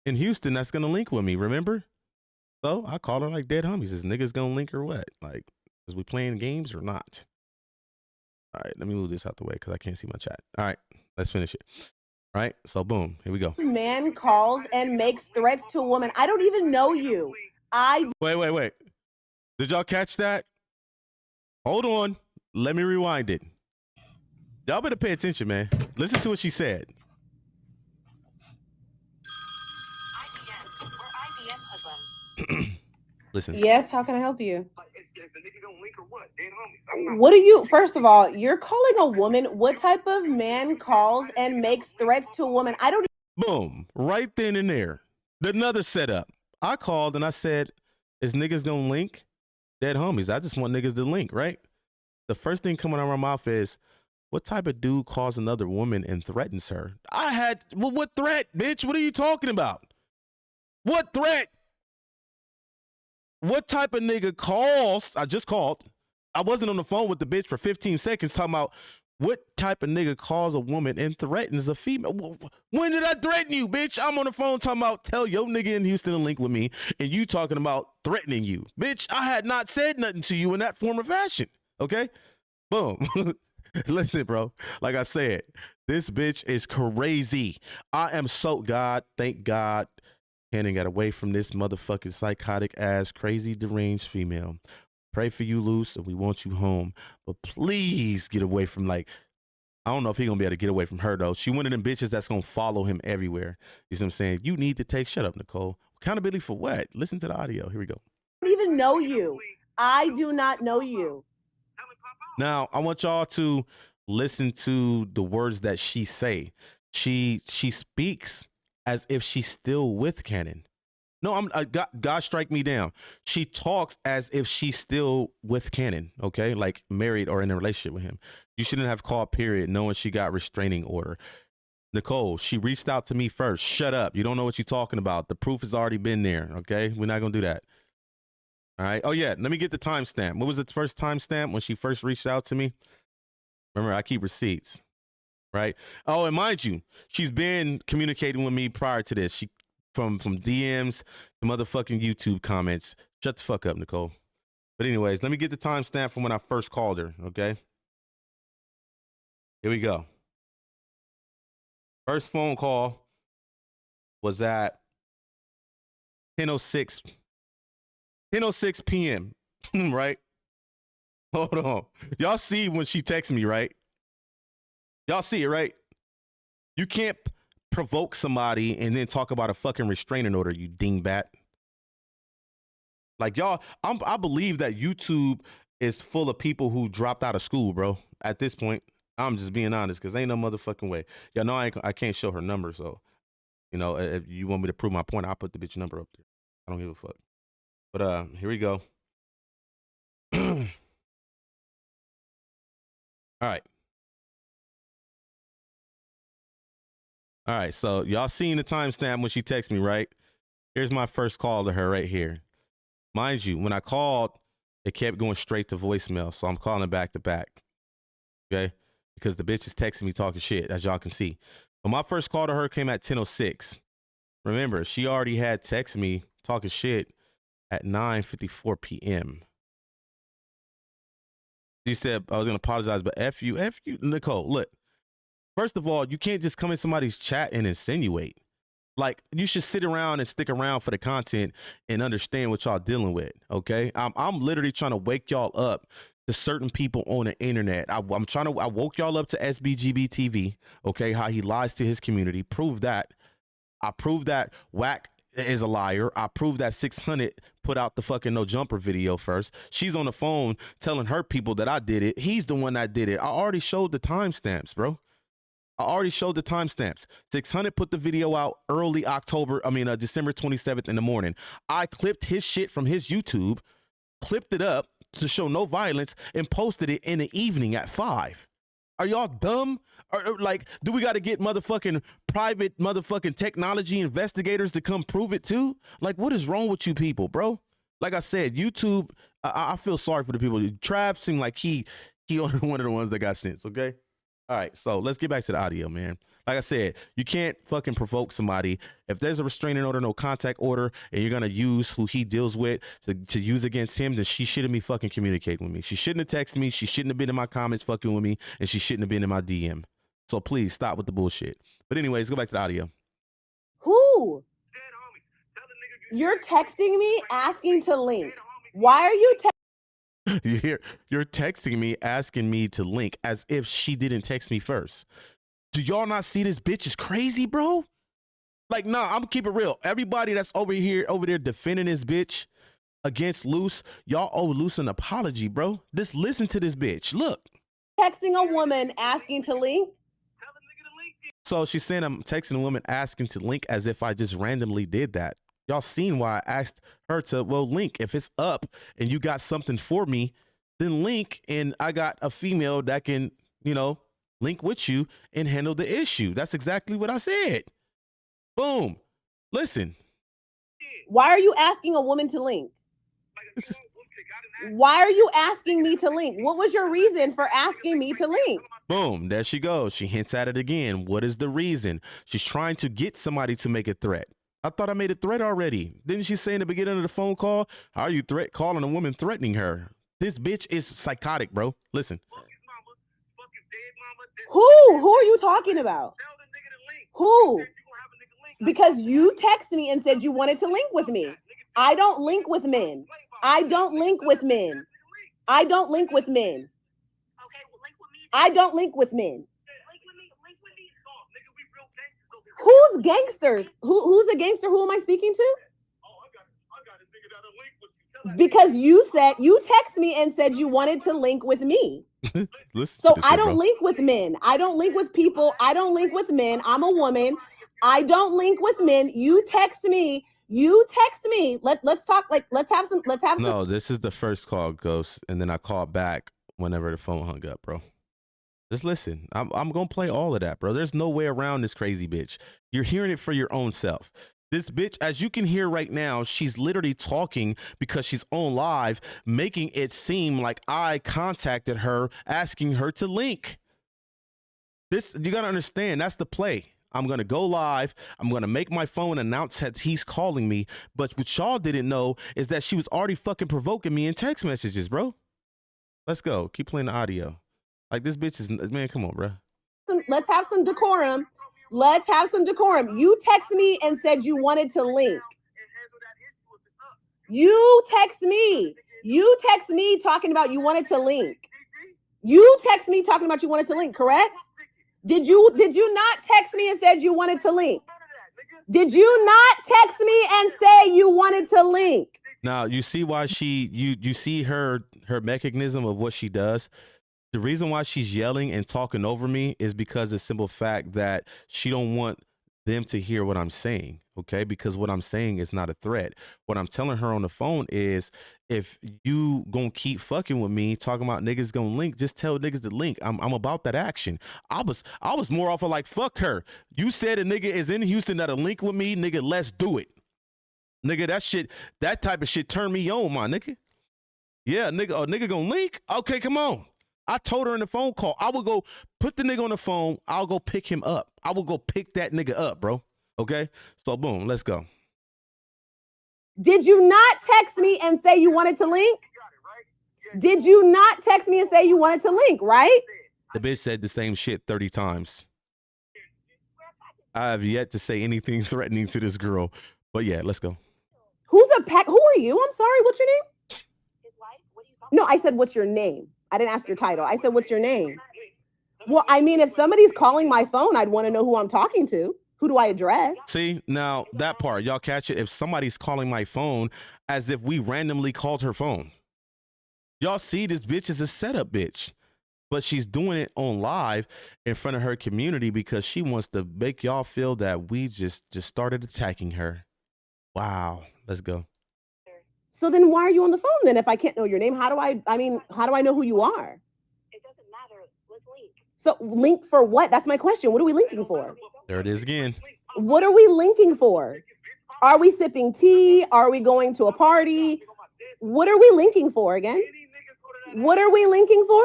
in Houston that's gonna link with me, remember? So I call her like dead homies. Is niggas gonna link or what? Like, is we playing games or not? All right, let me move this out the way because I can't see my chat. All right, let's finish it. All right, so boom, here we go. Man calls and makes threats to a woman. I don't even know you. Wait. Did y'all catch that? Hold on. Let me rewind it. Y'all better pay attention, man. Listen to what she said. Listen. Yes, how can I help you? What are you, first of all, you're calling a woman what type of man calls and makes threats to a woman? I don't... Boom. Right then and there. Another setup. I called and I said, is niggas gonna link? Dead homies. I just want niggas to link, right? The first thing coming out of my mouth is, what type of dude calls another woman and threatens her? I had, well, what threat, bitch? What are you talking about? What threat? What type of nigga calls? I just called. I wasn't on the phone with the bitch for 15 seconds talking about what type of nigga calls a woman and threatens a female. When did I threaten you, bitch? I'm on the phone talking about tell your nigga in Houston to link with me, and you talking about threatening you. Bitch, I had not said nothing to you in that form of fashion, okay? Boom. Listen, bro, like I said, this bitch is crazy. I am so, God, thank God, Cannon got away from this motherfucking psychotic ass, crazy, deranged female. Pray for you, Luce, and we want you home. But please get away from, like, I don't know if he gonna be able to get away from her, though. She one of them bitches that's gonna follow him everywhere. You see what I'm saying? You need to take, shut up, Nicole. Accountability for what? Listen to the audio. Here we go. I don't even know you. I do not know you. Now, I want y'all to listen to the words that she say. She speaks as if she's still with Cannon. No, God strike me down. She talks as if she's still with Cannon, okay? Like married or in a relationship with him. You shouldn't have called, period, knowing she got restraining order. Nicole, she reached out to me first. Shut up. You don't know what you're talking about. The proof has already been there, okay? We're not going to do that. All right. Oh, yeah. Let me get the timestamp. What was the first timestamp when she first reached out to me? Remember, I keep receipts, right? Oh, and mind you, she's been communicating with me prior to this. She from DMs to motherfucking YouTube comments. Shut the fuck up, Nicole. But anyways, let me get the timestamp from when I first called her, okay? Here we go. First phone call was at 10:06 p.m., right? Hold on. Y'all see when she texts me, right? Y'all see it, right? You can't provoke somebody and then talk about a fucking restraining order, you dingbat. Like, y'all, I believe that YouTube is full of people who dropped out of school, bro. At this point, I'm just being honest, because ain't no motherfucking way. Y'all know I can't show her number, so, you know, if you want me to prove my point, I'll put the bitch number up there. I don't give a fuck. But here we go. All right. All right, so y'all seen the timestamp when she texted me, right? Here's my first call to her right here. Mind you, when I called, it kept going straight to voicemail, so I'm calling back to back, okay? Because the bitch is texting me talking shit, as y'all can see. But my first call to her came at 10:06. Remember, she already had texted me talking shit at 9:54 p.m. She said I was gonna apologize, but F you, Nicole. Look, first of all, you can't just come in somebody's chat and insinuate. Like, you should sit around and stick around for the content and understand what y'all dealing with. Okay, I'm literally trying to wake y'all up to certain people on the internet. I woke y'all up to SBGB TV. Okay, how he lies to his community. Prove that. I proved that Wack is a liar. I proved that 600 put out the fucking no jumper video first. She's on the phone telling her people that I did it. He's the one that did it. I already showed the timestamps, bro. I already showed the timestamps. 600 put the video out early December 27th in the morning. I clipped his shit from his YouTube, clipped it up to show no violence, and posted it in the evening at 5. Are y'all dumb? Or like, do we got to get motherfucking private motherfucking technology investigators to come prove it too? Like, what is wrong with you people, bro? Like I said, YouTube, I feel sorry for the people. Trav seemed like he one of the ones that got sense, okay? All right, so let's get back to the audio, man. Like I said, you can't fucking provoke somebody. If there's a restraining order, no contact order, and you're gonna use who he deals with to use against him, then she shouldn't be fucking communicating with me. She shouldn't have texted me. She shouldn't have been in my comments fucking with me, and she shouldn't have been in my DM. So please stop with the bullshit. But anyways, go back to the audio. Who? You're texting me asking to link. Why are you You're texting me asking me to link as if she didn't text me first. Do y'all not see this bitch is crazy, bro? Like, nah, I'm gonna keep it real. Everybody that's over there defending this bitch against Luce, y'all owe Luce an apology, bro. Just listen to this bitch. Look. Texting a woman asking to link? So she's saying I'm texting a woman asking to link as if I just randomly did that. Y'all seen why I asked her to, well, link. If it's up and you got something for me, then link, and I got a female that can, link with you and handle the issue. That's exactly what I said. Boom. Listen. Why are you asking a woman to link? Why are you asking me to link? What was your reason for asking me to link? Boom. There she goes. She hints at it again. What is the reason? She's trying to get somebody to make a threat. I thought I made a threat already. Didn't she say in the beginning of the phone call, how are you calling a woman threatening her? This bitch is psychotic, bro. Listen. Who are you talking about? Who? Because you texted me and said you wanted to link with me. I don't link with men. I don't link with men. I don't link with men. I don't link with men. Who's gangsters? Who's a gangster? Who am I speaking to? Because you text me and said you wanted to link with me. So I don't link with men. I don't link with people. I don't link with men. I'm a woman. I don't link with men. You text me. Let's talk. Like, let's have some. No, this is the first call, Ghost, and then I called back whenever the phone hung up, bro. Just listen. I'm gonna play all of that, bro. There's no way around this crazy bitch. You're hearing it for your own self. This bitch, as you can hear right now, she's literally talking because she's on live, making it seem like I contacted her, asking her to link. This, you gotta understand, that's the play. I'm gonna go live. I'm gonna make my phone announce that he's calling me. But what y'all didn't know is that she was already fucking provoking me in text messages, bro. Let's go. Keep playing the audio. Like, this bitch is, man, come on, bro. Let's have some decorum. Let's have some decorum. You text me and said you wanted to link. You text me talking about you wanted to link. You text me talking about you wanted to link, correct? Did you not text me and said you wanted to link? Did you not text me and say you wanted to link? Now, you see why you see her mechanism of what she does. The reason why she's yelling and talking over me is because of the simple fact that she don't want them to hear what I'm saying, okay? Because what I'm saying is not a threat. What I'm telling her on the phone is, if you gonna keep fucking with me, talking about niggas gonna link, just tell niggas to link. I'm about that action. I was more off of like, fuck her. You said a nigga is in Houston that'll link with me, nigga, let's do it. Nigga, that type of shit turned me on, my nigga. Yeah, nigga gonna link? Okay, come on. I told her in the phone call, I will go put the nigga on the phone. I'll go pick him up. I will go pick that nigga up, bro. Okay, so boom, let's go. Did you not text me and say you wanted to link? Did you not text me and say you wanted to link, right? The bitch said the same shit 30 times. I have yet to say anything threatening to this girl. But yeah, let's go. Who's a peck? Who are you? I'm sorry, what's your name? No, I said, what's your name? I didn't ask your title. I said, what's your name? Well, I mean, if somebody's calling my phone, I'd want to know who I'm talking to. Who do I address? See, now that part, y'all catch it? If somebody's calling my phone as if we randomly called her phone. Y'all see this bitch is a setup bitch. But she's doing it on live in front of her community because she wants to make y'all feel that we just started attacking her. Wow. Let's go. So then why are you on the phone then if I can't know your name? How do I know who you are? It doesn't matter. Let's link. So link for what? That's my question. What are we linking for? There it is again. What are we linking for? Are we sipping tea? Are we going to a party? What are we linking for again? What are we linking for?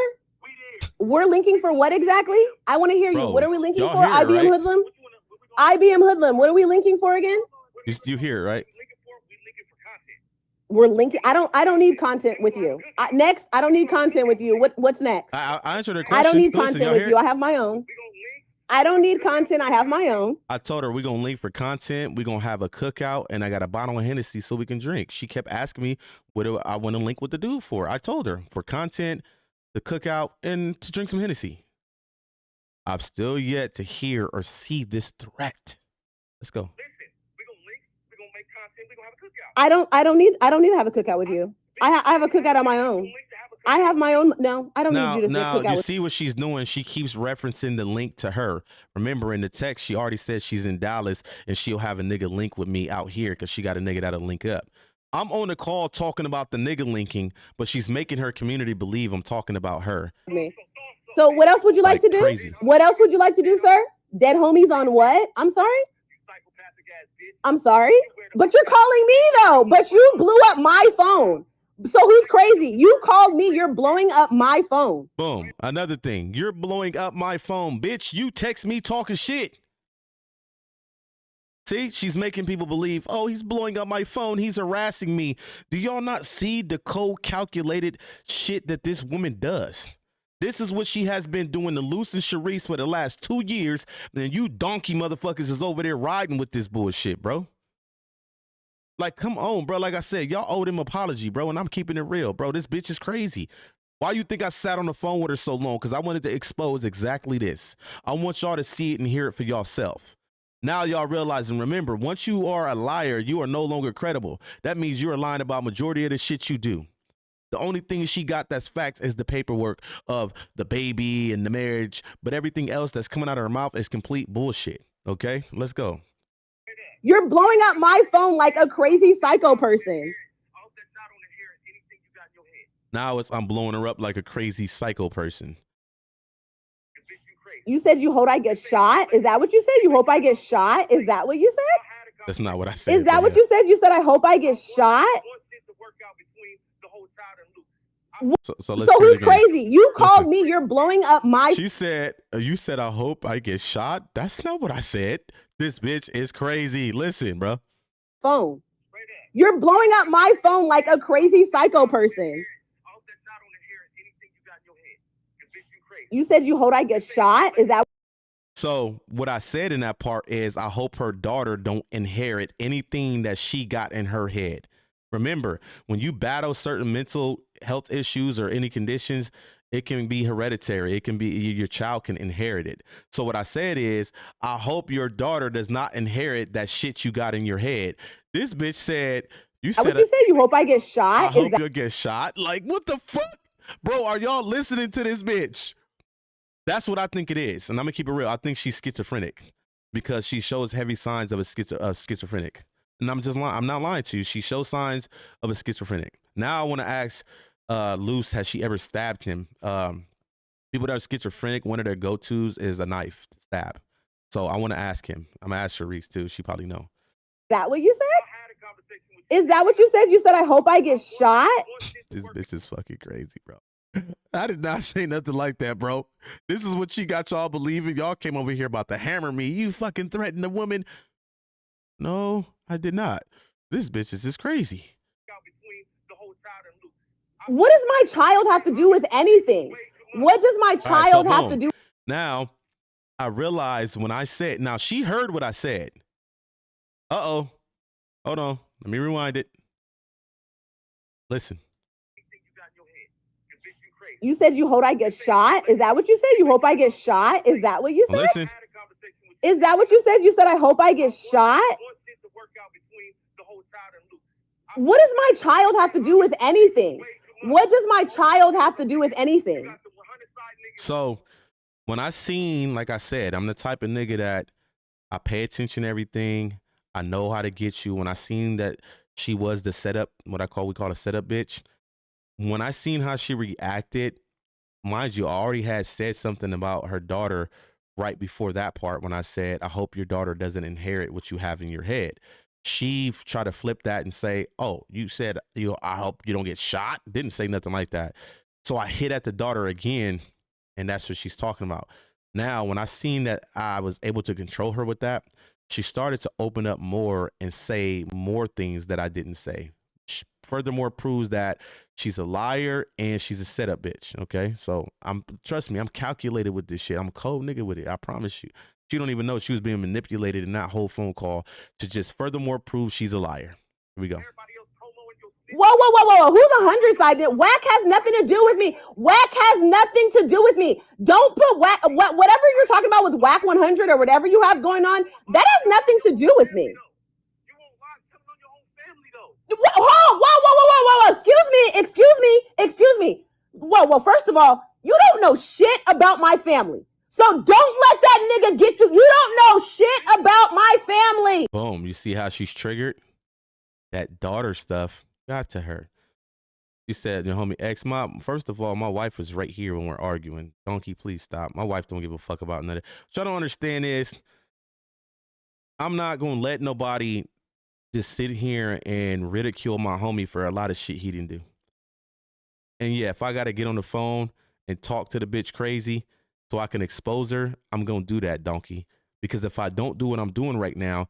We're linking for what exactly? I want to hear you. What are we linking for? IBM Hoodlum? IBM Hoodlum. What are we linking for again? You hear it, right? We're linking. I don't need content with you. Next, I don't need content with you. What's next? I answered her question. I don't need content with you. I have my own. I don't need content. I have my own. I told her we're going to link for content. We're going to have a cookout, and I got a bottle of Hennessy so we can drink. She kept asking me, what do I want to link with the dude for? I told her for content, the cookout, and to drink some Hennessy. I've still yet to hear or see this threat. Let's go. Listen, we're gonna link, we're gonna make content, we're gonna have a cookout. I don't need to have a cookout with you. I have a cookout on my own. I have my own. No, I don't need you to cook out. You see what she's doing? She keeps referencing the link to her. Remember in the text, she already said she's in Dallas and she'll have a nigga link with me out here because she got a nigga that'll link up. I'm on the call talking about the nigga linking, but she's making her community believe I'm talking about her. So what else would you like to do? Crazy. What else would you like to do, sir? Dead homies on what? I'm sorry? I'm sorry? But you're calling me though. But you blew up my phone. So who's crazy? You called me. You're blowing up my phone. Boom. Another thing. You're blowing up my phone. Bitch, you text me talking shit. See, she's making people believe, oh, he's blowing up my phone. He's harassing me. Do y'all not see the cold calculated shit that this woman does? This is what she has been doing to Luce and Sharice for the last 2 years. And you donkey motherfuckers is over there riding with this bullshit, bro. Like, come on, bro. Like I said, y'all owe them apology, bro. And I'm keeping it real, bro. This bitch is crazy. Why you think I sat on the phone with her so long? Because I wanted to expose exactly this. I want y'all to see it and hear it for yourself. Now y'all realize and remember, once you are a liar, you are no longer credible. That means you're lying about majority of the shit you do. The only thing she got that's facts is the paperwork of the baby and the marriage, but everything else that's coming out of her mouth is complete bullshit. Okay, let's go. You're blowing up my phone like a crazy psycho person. Now I'm blowing her up like a crazy psycho person. You said you hope I get shot? Is that what you said? You hope I get shot? Is that what you said? That's not what I said. Is that what you said? You said I hope I get shot? So who's crazy? You called me. You're blowing up my. She said, you said, I hope I get shot. That's not what I said. This bitch is crazy. Listen, bro. Phone. You're blowing up my phone like a crazy psycho person. You said you hope I get shot. Is that? So what I said in that part is I hope her daughter don't inherit anything that she got in her head. Remember, when you battle certain mental health issues or any conditions, it can be hereditary. It can be your child can inherit it. So what I said is, I hope your daughter does not inherit that shit you got in your head. This bitch said, you said, you hope I get shot. I hope you'll get shot. Like, what the fuck? Bro, are y'all listening to this bitch? That's what I think it is. And I'm gonna keep it real. I think she's schizophrenic because she shows heavy signs of a schizophrenic. And I'm not lying to you. She shows signs of a schizophrenic. Now I want to ask Luce, has she ever stabbed him? People that are schizophrenic, one of their go-tos is a knife to stab. So I want to ask him. I'm going to ask Sharice too. She probably know. Is that what you said? Is that what you said? You said, I hope I get shot? This bitch is fucking crazy, bro. I did not say nothing like that, bro. This is what she got y'all believing. Y'all came over here about to hammer me. You fucking threatened a woman. No, I did not. This bitch is just crazy. What does my child have to do with anything? What does my child have to do? Now, I realized when I said, now she heard what I said. Uh-oh. Hold on. Let me rewind it. Listen. You said you hope I get shot? Is that what you said? You hope I get shot? Is that what you said? Listen. Is that what you said? You said I hope I get shot? What does my child have to do with anything? What does my child have to do with anything? So when I seen, like I said, I'm the type of nigga that I pay attention to everything. I know how to get you. When I seen that she was the setup, we call a setup bitch. When I seen how she reacted, mind you, I already had said something about her daughter right before that part when I said, I hope your daughter doesn't inherit what you have in your head. She tried to flip that and say, oh, you said, I hope you don't get shot. Didn't say nothing like that. So I hit at the daughter again, and that's what she's talking about. Now, when I seen that I was able to control her with that, she started to open up more and say more things that I didn't say. Furthermore, proves that she's a liar and she's a setup bitch. Okay, so trust me, I'm calculated with this shit. I'm a cold nigga with it. I promise you. She don't even know she was being manipulated in that whole phone call to just furthermore prove she's a liar. Here we go. Whoa. Who's 100 sided? Wack has nothing to do with me. Wack has nothing to do with me. Don't put Wack, whatever you're talking about with Wack 100 or whatever you have going on, that has nothing to do with me. Whoa. Excuse me. Well, first of all, you don't know shit about my family. So don't let that nigga get you. You don't know shit about my family. Boom. You see how she's triggered? That daughter stuff got to her. You said, your homie X, first of all, my wife was right here when we're arguing. Donkey, please stop. My wife don't give a fuck about none of that. What I don't understand is I'm not going to let nobody just sit here and ridicule my homie for a lot of shit he didn't do. And yeah, if I got to get on the phone and talk to the bitch crazy so I can expose her, I'm going to do that, donkey. Because if I don't do what I'm doing right now,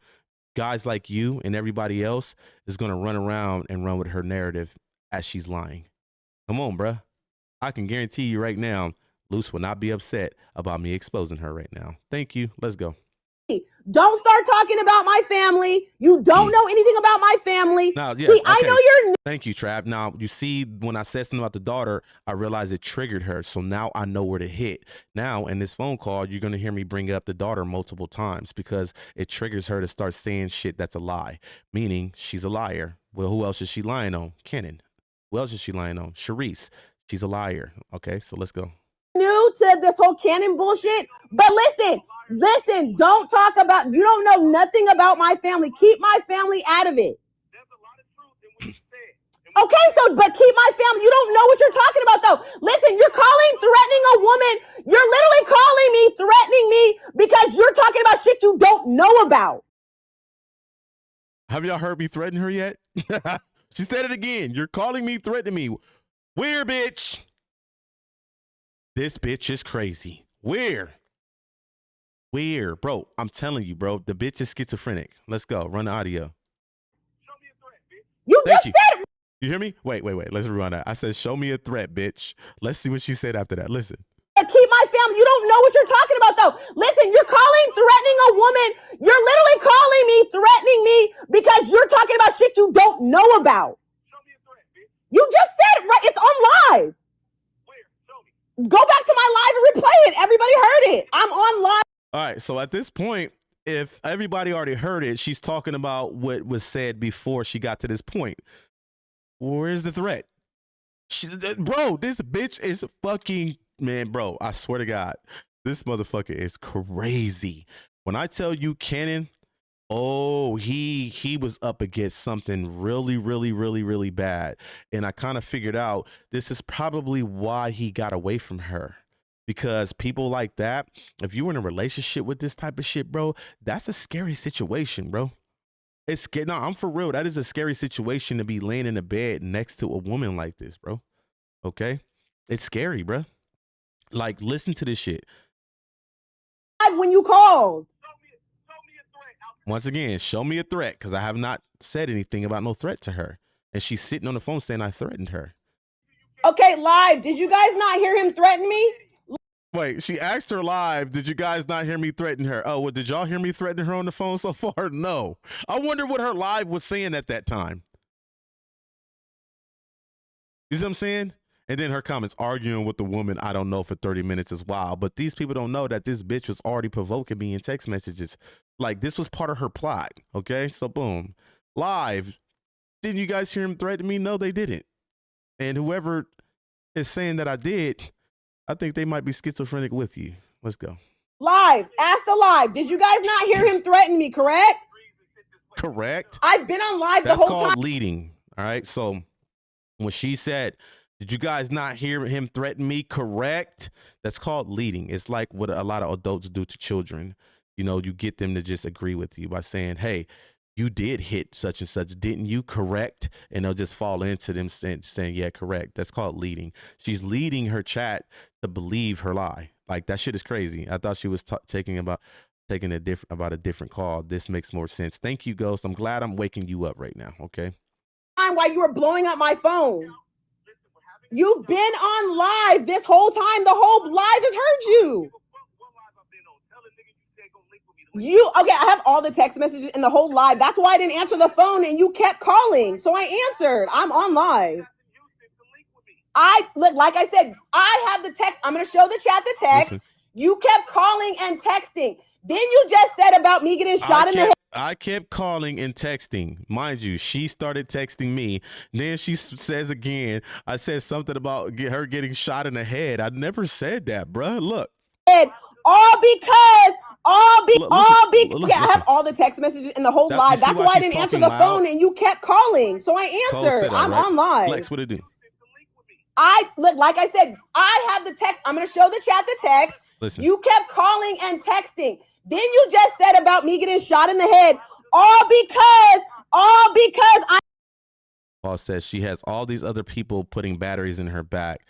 guys like you and everybody else is going to run around and run with her narrative as she's lying. Come on, bruh. I can guarantee you right now, Luce will not be upset about me exposing her right now. Thank you. Let's go. Don't start talking about my family. You don't know anything about my family. Now, yeah, see, okay. I know you're. Thank you, Trav. Now, you see, when I said something about the daughter, I realized it triggered her. So now I know where to hit. Now, in this phone call, you're going to hear me bring up the daughter multiple times because it triggers her to start saying shit that's a lie, meaning she's a liar. Well, who else is she lying on? Kenan. Who else is she lying on? Sharice. She's a liar. Okay, so let's go. New to this whole Canon bullshit, but listen, don't talk about, you don't know nothing about my family. Keep my family out of it. Okay, so, but keep my family, you don't know what you're talking about though. Listen, you're threatening a woman. You're literally calling me, threatening me because you're talking about shit you don't know about. Have y'all heard me threaten her yet? She said it again. You're calling me, threatening me. Where, bitch? This bitch is crazy. Where? Bro, I'm telling you, bro. The bitch is schizophrenic. Let's go. Run the audio. Show me a threat, bitch. You just said. You hear me? Wait. Let's rewind that. I said, show me a threat, bitch. Let's see what she said after that. Listen. Keep my family. You don't know what you're talking about, though. Listen, you're threatening a woman. You're literally calling me, threatening me because you're talking about shit you don't know about. Show me a threat, bitch. You just said it, right? It's on live. Go back to my live and replay it. Everybody heard it. I'm on live. All right. So at this point, if everybody already heard it, she's talking about what was said before she got to this point. Where's the threat? Bro, this bitch is fucking, man, bro, I swear to God, this motherfucker is crazy. When I tell you Kenan, oh, he was up against something really bad. And I kind of figured out this is probably why he got away from her. Because people like that, if you were in a relationship with this type of shit, bro, that's a scary situation, bro. It's scary. No, I'm for real. That is a scary situation to be laying in a bed next to a woman like this, bro. Okay? It's scary, bro. Like, listen to this shit. When you called. Show me a threat out Once again, show me a threat because I have not said anything about no threat to her. And she's sitting on the phone saying I threatened her. Okay, live. Did you guys not hear him threaten me? Wait, she asked her live, did you guys not hear me threaten her? Oh, well, did y'all hear me threaten her on the phone so far? No. I wonder what her live was saying at that time. You see what I'm saying? And then her comments, arguing with the woman, I don't know, for 30 minutes is wild. But these people don't know that this bitch was already provoking me in text messages. Like, this was part of her plot, okay? So, boom. Live. Didn't you guys hear him threaten me? No, they didn't. And whoever is saying that I did, I think they might be schizophrenic with you. Let's go. Live. Ask the live. Did you guys not hear him threaten me, correct? Correct. I've been on live the That's whole called time. leading, all right? So when she said, did you guys not hear him threaten me? Correct. That's called leading. It's like what a lot of adults do to children. You know, you get them to just agree with you by saying, hey, you did hit such and such, didn't you? Correct. And they'll just fall into them saying, yeah, correct. That's called leading. She's leading her chat to believe her lie. Like, that shit is crazy. I thought she was taking about a different call. This makes more sense. Thank you, Ghost. I'm glad I'm waking you up right now. Okay. While you were blowing up my phone. You've been on live this whole time. The whole live has heard you. Okay, I have all the text messages in the whole live. That's why I didn't answer the phone and you kept calling. So I answered. I'm on live. Like I said, I have the text. I'm going to show the chat the text. Listen. You kept calling and texting. Then you just said about me getting shot in the head. I kept calling and texting. Mind you, she started texting me. Then she says again, I said something about her getting shot in the head. I never said that, bruh. Look. All because okay, I have all the text messages in the whole live. That's why I didn't answer the phone and you kept calling. So I answered. I'm on live. Lex, what it do? Like I said, I have the text. I'm going to show the chat the text. Listen. You kept calling and texting. Then you just said about me getting shot in the head. All because Paul says she has all these other people putting batteries in her back.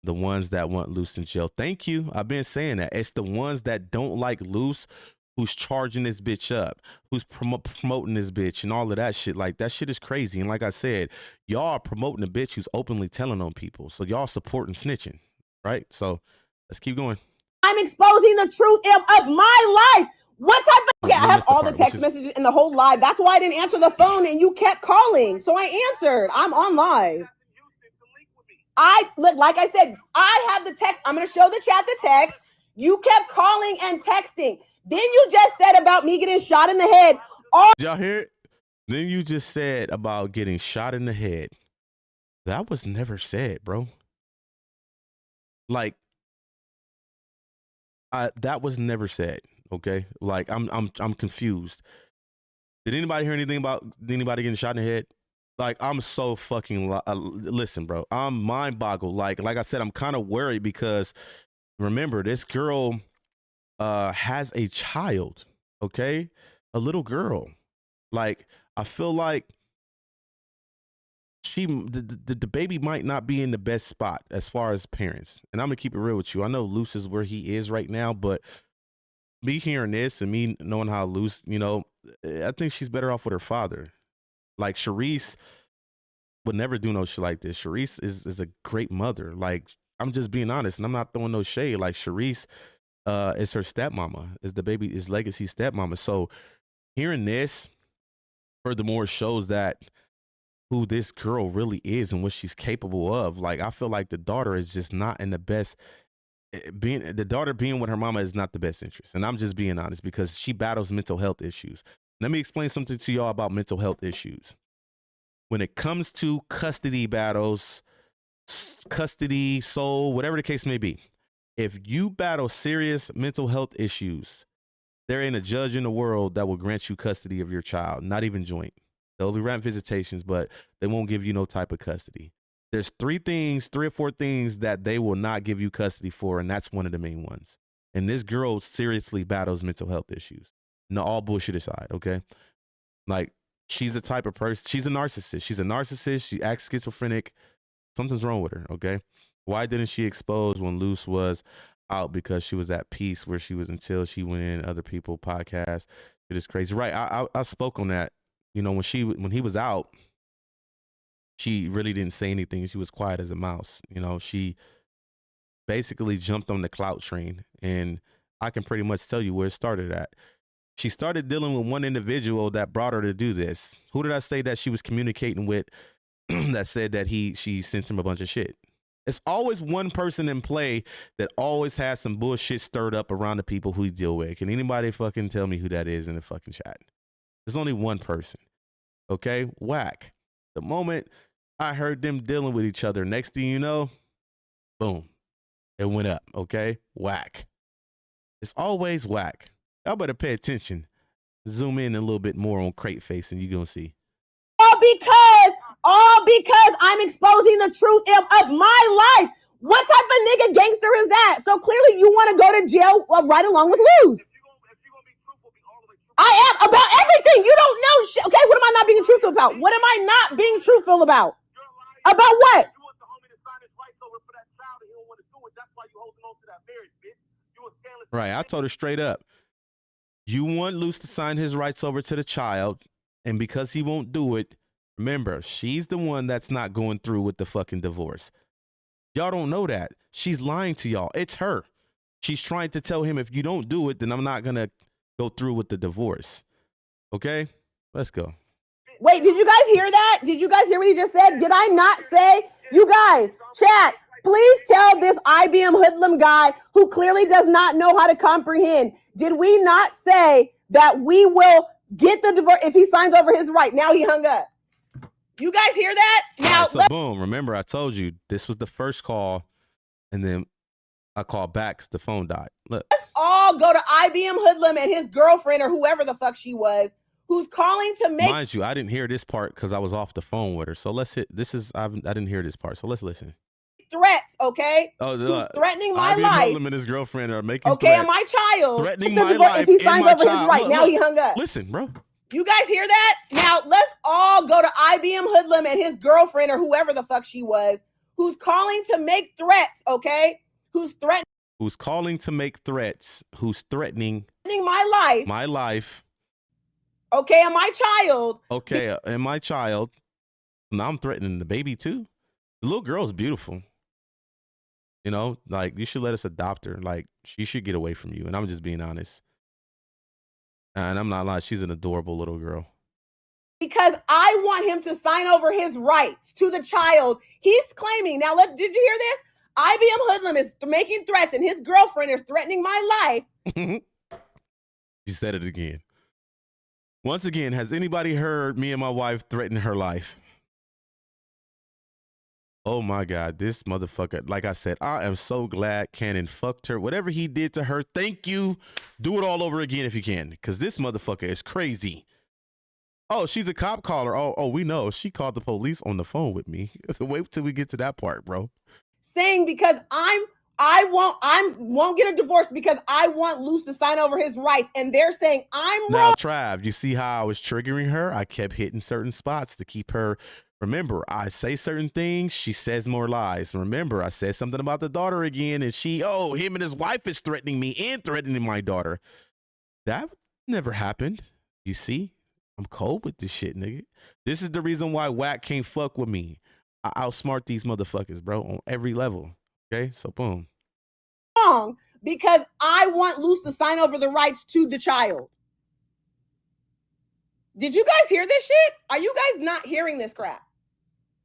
The ones that want Luce in jail. Thank you. I've been saying that. It's the ones that don't like Luce who's charging this bitch up, who's promoting this bitch and all of that shit. Like, that shit is crazy. And like I said, y'all are promoting a bitch who's openly telling on people. So y'all supporting snitching, right? So let's keep going. I'm exposing the truth of my life. What type of... Okay, I have all the text messages in the whole live. That's why I didn't answer the phone and you kept calling. So I answered. I'm on live. Like I said, I have the text. I'm going to show the chat the text. You kept calling and texting. Then you just said about me getting shot in the head. Y'all hear it? Then you just said about getting shot in the head. That was never said, bro. Like, that was never said. Okay, like I'm confused. Did anybody hear anything about anybody getting shot in the head? Like, I'm so fucking listen, bro. I'm mind boggled. Like I said, I'm kind of worried because remember, this girl has a child. Okay, a little girl. Like, I feel like the baby might not be in the best spot as far as parents. And I'm gonna keep it real with you. I know Luce is where he is right now, but me hearing this and me knowing how Luce, you know, I think she's better off with her father. Like, Sharice would never do no shit like this. Sharice is a great mother. Like, I'm just being honest, and I'm not throwing no shade. Like, Sharice is her stepmama, is Legacy's stepmama. So hearing this, furthermore, shows that who this girl really is and what she's capable of. Like, I feel like the daughter is just not in the best. The daughter being with her mama is not the best interest. And I'm just being honest because she battles mental health issues. Let me explain something to y'all about mental health issues. When it comes to custody battles, custody, soul, whatever the case may be, if you battle serious mental health issues, there ain't a judge in the world that will grant you custody of your child, not even joint. They'll grant visitations, but they won't give you no type of custody. There's three or four things that they will not give you custody for, and that's one of the main ones. And this girl seriously battles mental health issues. No, all bullshit aside, okay? Like, she's the type of person, she's a narcissist. She acts schizophrenic. Something's wrong with her, okay? Why didn't she expose when Luce was out? Because she was at peace where she was until she went in other people's podcasts. It is crazy, right? I spoke on that. You know, when he was out, she really didn't say anything. She was quiet as a mouse. You know, she basically jumped on the clout train, and I can pretty much tell you where it started at. She started dealing with one individual that brought her to do this. Who did I say that she was communicating with that said that she sent him a bunch of shit? It's always one person in play that always has some bullshit stirred up around the people who he deal with. Can anybody fucking tell me who that is in the fucking chat? There's only one person. Okay? Wack. The moment I heard them dealing with each other, next thing you know, boom. It went up. Okay? Wack. It's always Wack. Y'all better pay attention. Zoom in a little bit more on Crate Face and you're going to see. All because I'm exposing the truth of my life. What type of nigga gangster is that? So clearly you want to go to jail right along with Luce. I am about everything. You don't know shit. Okay, what am I not being truthful about? What am I not being truthful about? About what? Right, I told her straight up. You want Luce to sign his rights over to the child, and because he won't do it, remember, she's the one that's not going through with the fucking divorce. Y'all don't know that. She's lying to y'all. It's her. She's trying to tell him, if you don't do it, then I'm not going to go through with the divorce. Okay? Let's go. Wait, did you guys hear that? Did you guys hear what he just said? Did I not say, you guys, chat, please tell this IBM hoodlum guy who clearly does not know how to comprehend. Did we not say that we will get the divorce if he signs over his right? Now he hung up. You guys hear that? Now, right, so boom. Remember, I told you this was the first call, and then I called back because the phone died. Look. Let's all go to IBM hoodlum and his girlfriend or whoever the fuck she was, who's calling to make. Mind you, I didn't hear this part because I was off the phone with her. So let's hit. I didn't hear this part. So let's listen. Threats, okay? Who's threatening my IBM life. Hoodlum and his girlfriend are making okay, threats. And my child. Threatening my life. If he signs over his right, look, now he hung up. Listen, bro. You guys hear that? Now let's all go to IBM hoodlum and his girlfriend or whoever the fuck she was, who's calling to make threats, okay? Who's calling to make threats? Who's threatening my life? My life. Okay, and my child. Okay, and my child. Now I'm threatening the baby too. The little girl's beautiful. You know, like, you should let us adopt her. Like, she should get away from you. And I'm just being honest. And I'm not lying. She's an adorable little girl. Because I want him to sign over his rights to the child. He's claiming. Now, did you hear this? IBM hoodlum is making threats and his girlfriend is threatening my life. She said it again. Once again, has anybody heard me and my wife threaten her life? Oh my God, this motherfucker. Like I said, I am so glad Cannon fucked her. Whatever he did to her, thank you. Do it all over again if you can, because this motherfucker is crazy. Oh, she's a cop caller. Oh, we know. She called the police on the phone with me. Wait till we get to that part, bro. Saying because I won't get a divorce because I want Luce to sign over his rights. And they're saying I'm wrong. Now, Trav, you see how I was triggering her? I kept hitting certain spots to keep her. Remember, I say certain things, she says more lies. Remember, I said something about the daughter again, and him and his wife is threatening me and threatening my daughter. That never happened. You see? I'm cold with this shit, nigga. This is the reason why Wack can't fuck with me. I outsmart these motherfuckers, bro, on every level. Okay? So, boom. Wrong, because I want Luce to sign over the rights to the child. Did you guys hear this shit? Are you guys not hearing this crap?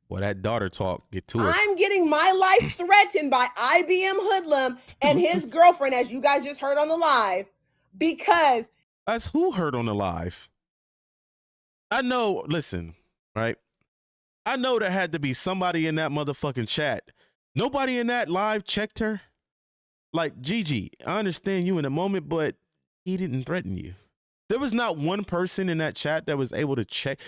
Well, that daughter talk, get to it. I'm getting my life threatened by IBM hoodlum and his girlfriend, as you guys just heard on the live, because... That's who heard on the live? I know, listen, right? I know there had to be somebody in that motherfucking chat. Nobody in that live checked her. Like, Gigi, I understand you in a moment, but he didn't threaten you. There was not one person in that chat that was able to check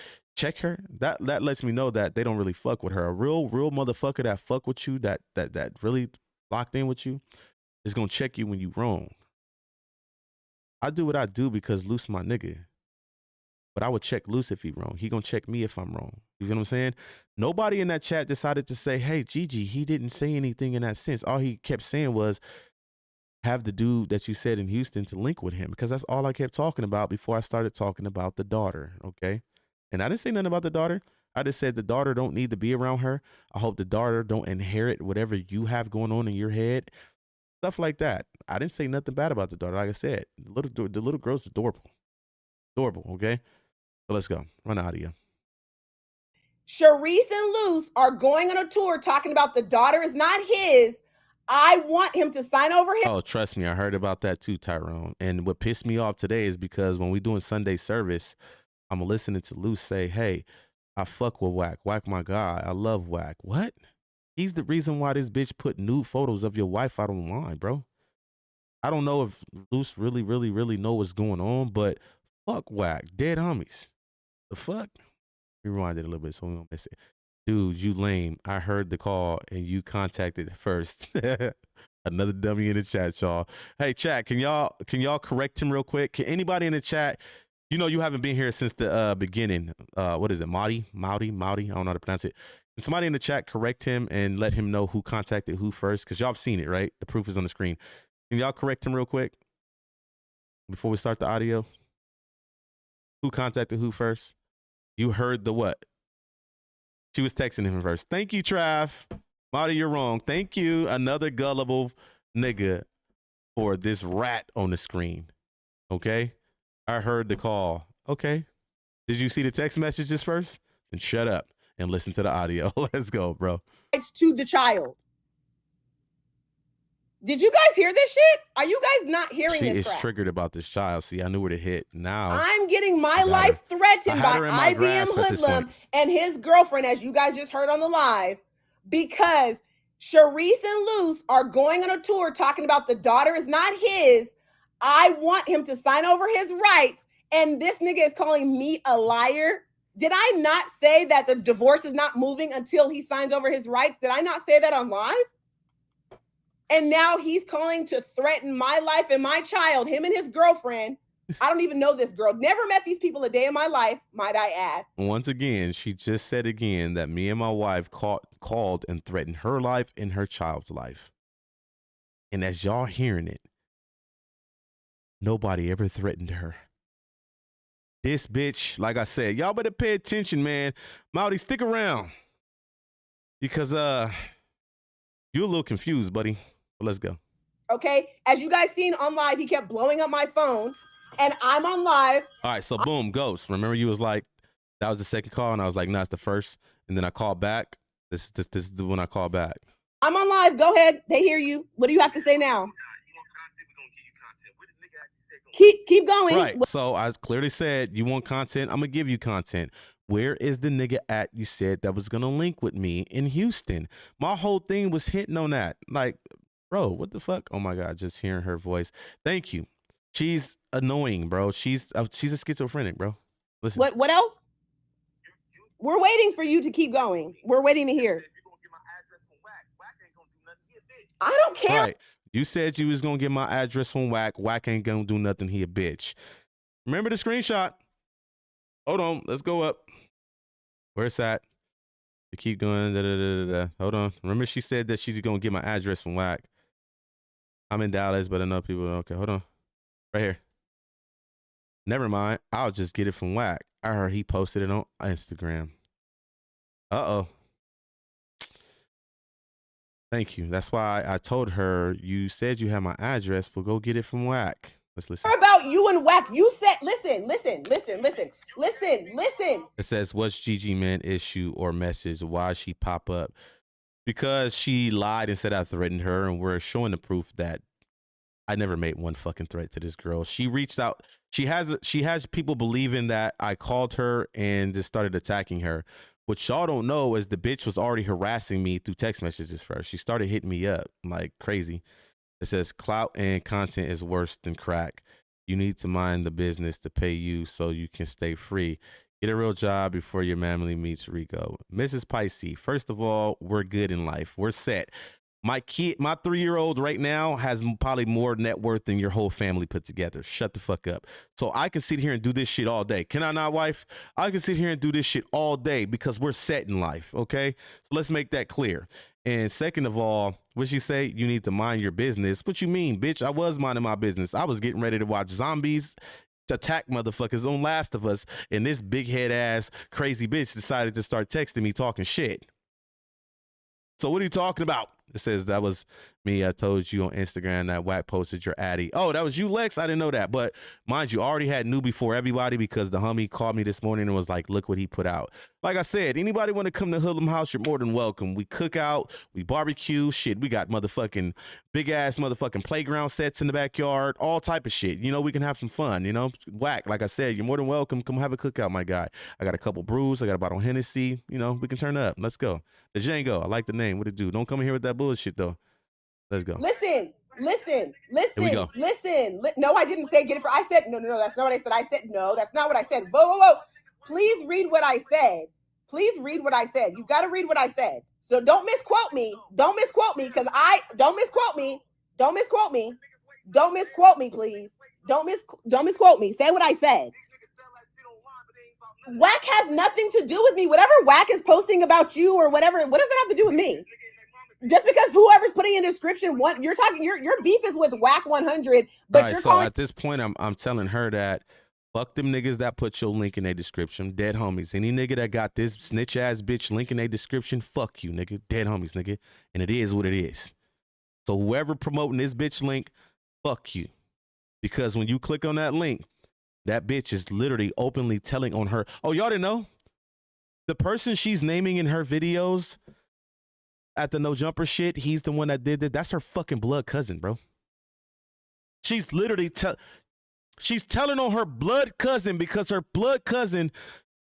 her. That lets me know that they don't really fuck with her. A real motherfucker that fuck with you, that really locked in with you, is gonna check you when you wrong. I do what I do because Luce my nigga. But I would check Luce if he wrong. He gonna check me if I'm wrong. You know what I'm saying? Nobody in that chat decided to say, hey, Gigi, he didn't say anything in that sense. All he kept saying was, have the dude that you said in Houston to link with him, because that's all I kept talking about before I started talking about the daughter. Okay. And I didn't say nothing about the daughter. I just said the daughter don't need to be around her. I hope the daughter don't inherit whatever you have going on in your head. Stuff like that. I didn't say nothing bad about the daughter. Like I said, the little girl's adorable. Adorable, okay? So let's go. Run the audio. Sharice and Luce are going on a tour talking about the daughter is not his. I want him to sign over his. Oh, trust me, I heard about that too, Tyrone. And what pissed me off today is because when we doing Sunday service, I'm listening to Luce say, hey, I fuck with Wack. Wack, my guy. I love Wack. What? He's the reason why this bitch put nude photos of your wife out online, bro. I don't know if Luce really know what's going on, but fuck Wack. Dead homies. The fuck? Rewind it a little bit so we don't miss it. Dude, you lame. I heard the call and you contacted first. Another dummy in the chat, y'all. Hey, chat, can y'all correct him real quick? Can anybody in the chat, you know you haven't been here since the beginning. What is it? Maudie? I don't know how to pronounce it. Can somebody in the chat correct him and let him know who contacted who first? Because y'all have seen it, right? The proof is on the screen. Can y'all correct him real quick before we start the audio? Who contacted who first? You heard the what? She was texting him first. Thank you, Trav. Maudie, you're wrong. Thank you. Another gullible nigga for this rat on the screen. Okay? I heard the call. Okay. Did you see the text messages first? Then shut up and listen to the audio. Let's go, bro. It's to the child. Did you guys hear this shit? Are you guys not hearing this? She is crap? Triggered about this child. See, I knew where to hit. Now I'm getting my life threatened by IBMH004LUM and his girlfriend, as you guys just heard on the live, because Sharice and Luce are going on a tour talking about the daughter is not his. I want him to sign over his rights, and this nigga is calling me a liar. Did I not say that the divorce is not moving until he signs over his rights? Did I not say that on live? And now he's calling to threaten my life and my child, him and his girlfriend. I don't even know this girl. Never met these people a day in my life, might I add. Once again, she just said again that me and my wife called and threatened her life and her child's life. And as y'all hearing it, nobody ever threatened her. This bitch, like I said, y'all better pay attention, man. Maudie, stick around. Because you're a little confused, buddy. But let's go. Okay, as you guys seen on live, he kept blowing up my phone, and I'm on live. All right, so boom, Ghost. Remember you was like, that was the second call, and I was like, no, it's the first. And then I called back. This is the one I called back. I'm on live. Go ahead. They hear you. What do you have to say now? Keep going. Right. So I clearly said, you want content? I'm going to give you content. Where is the nigga at you said that was going to link with me in Houston? My whole thing was hitting on that. Like, bro, what the fuck? Oh my God, just hearing her voice. Thank you. She's annoying, bro. She's a schizophrenic, bro. Listen. What else? We're waiting for you to keep going. We're waiting to hear. I don't care. Right. You said you was going to get my address from Wack. Wack ain't going to do nothing. He a bitch. Remember the screenshot? Hold on. Let's go up. Where's that? You keep going. Da, da, da, da, da. Hold on. Remember she said that she's going to get my address from Wack. I'm in Dallas, but I know people. Okay, hold on. Right here. Never mind. I'll just get it from Wack. I heard he posted it on Instagram. Uh-oh. Thank you. That's why I told her, you said you have my address, but go get it from Wack. Let's listen. What about you and Wack? You said, listen. It says, what's Gigi Man issue or message? Why she pop up? Because she lied and said I threatened her, and we're showing the proof that I never made one fucking threat to this girl. She reached out. She has people believing that I called her and just started attacking her. What y'all don't know is the bitch was already harassing me through text messages first. She started hitting me up like crazy. It says clout and content is worse than crack. You need to mind the business to pay you so you can stay free. Get a real job before your family meets Rico. Mrs. Pisces, first of all, we're good in life. We're set. My 3-year-old right now has probably more net worth than your whole family put together. Shut the fuck up. So I can sit here and do this shit all day. Can I not, wife? I can sit here and do this shit all day because we're set in life, okay? So let's make that clear. And second of all, what she say? You need to mind your business. What you mean, bitch? I was minding my business. I was getting ready to watch zombies attack motherfuckers on Last of Us, and this big head ass crazy bitch decided to start texting me talking shit. So what are you talking about? It says that was me. I told you on Instagram that Wack posted your addy. Oh, that was you, Lex? I didn't know that. But mind you, already had knew before everybody because the homie called me this morning and was like, look what he put out. Like I said, anybody want to come to Hoodlum House, you're more than welcome. We cook out, we barbecue, shit. We got motherfucking big ass motherfucking playground sets in the backyard, all type of shit. You know, we can have some fun, you know. Wack, like I said, you're more than welcome. Come have a cookout, my guy. I got a couple brews. I got a bottle of Hennessy. You know, we can turn up. Let's go. The Django, I like the name. What it do? Don't come in here with that bullshit, though. Let's go. Listen. No, I didn't say get it for. I said no. That's not what I said. I said no. That's not what I said. Whoa. Please read what I said. You got to read what I said. So don't misquote me. Don't misquote me, please. Don't misquote me. Say what I said. Wack has nothing to do with me. Whatever Wack is posting about you or whatever, what does that have to do with me? Just because whoever's putting in description, your beef is with Wack 100, but right, so at this point, I'm telling her that fuck them niggas that put your link in their description, dead homies. Any nigga that got this snitch ass bitch link in their description, fuck you, nigga, dead homies, nigga, and it is what it is. So whoever promoting this bitch link, fuck you, because when you click on that link, that bitch is literally openly telling on her. Oh, y'all didn't know? The person she's naming in her videos at the no jumper shit, he's the one that did this. That's her fucking blood cousin, bro. She's literally she's telling on her blood cousin because her blood cousin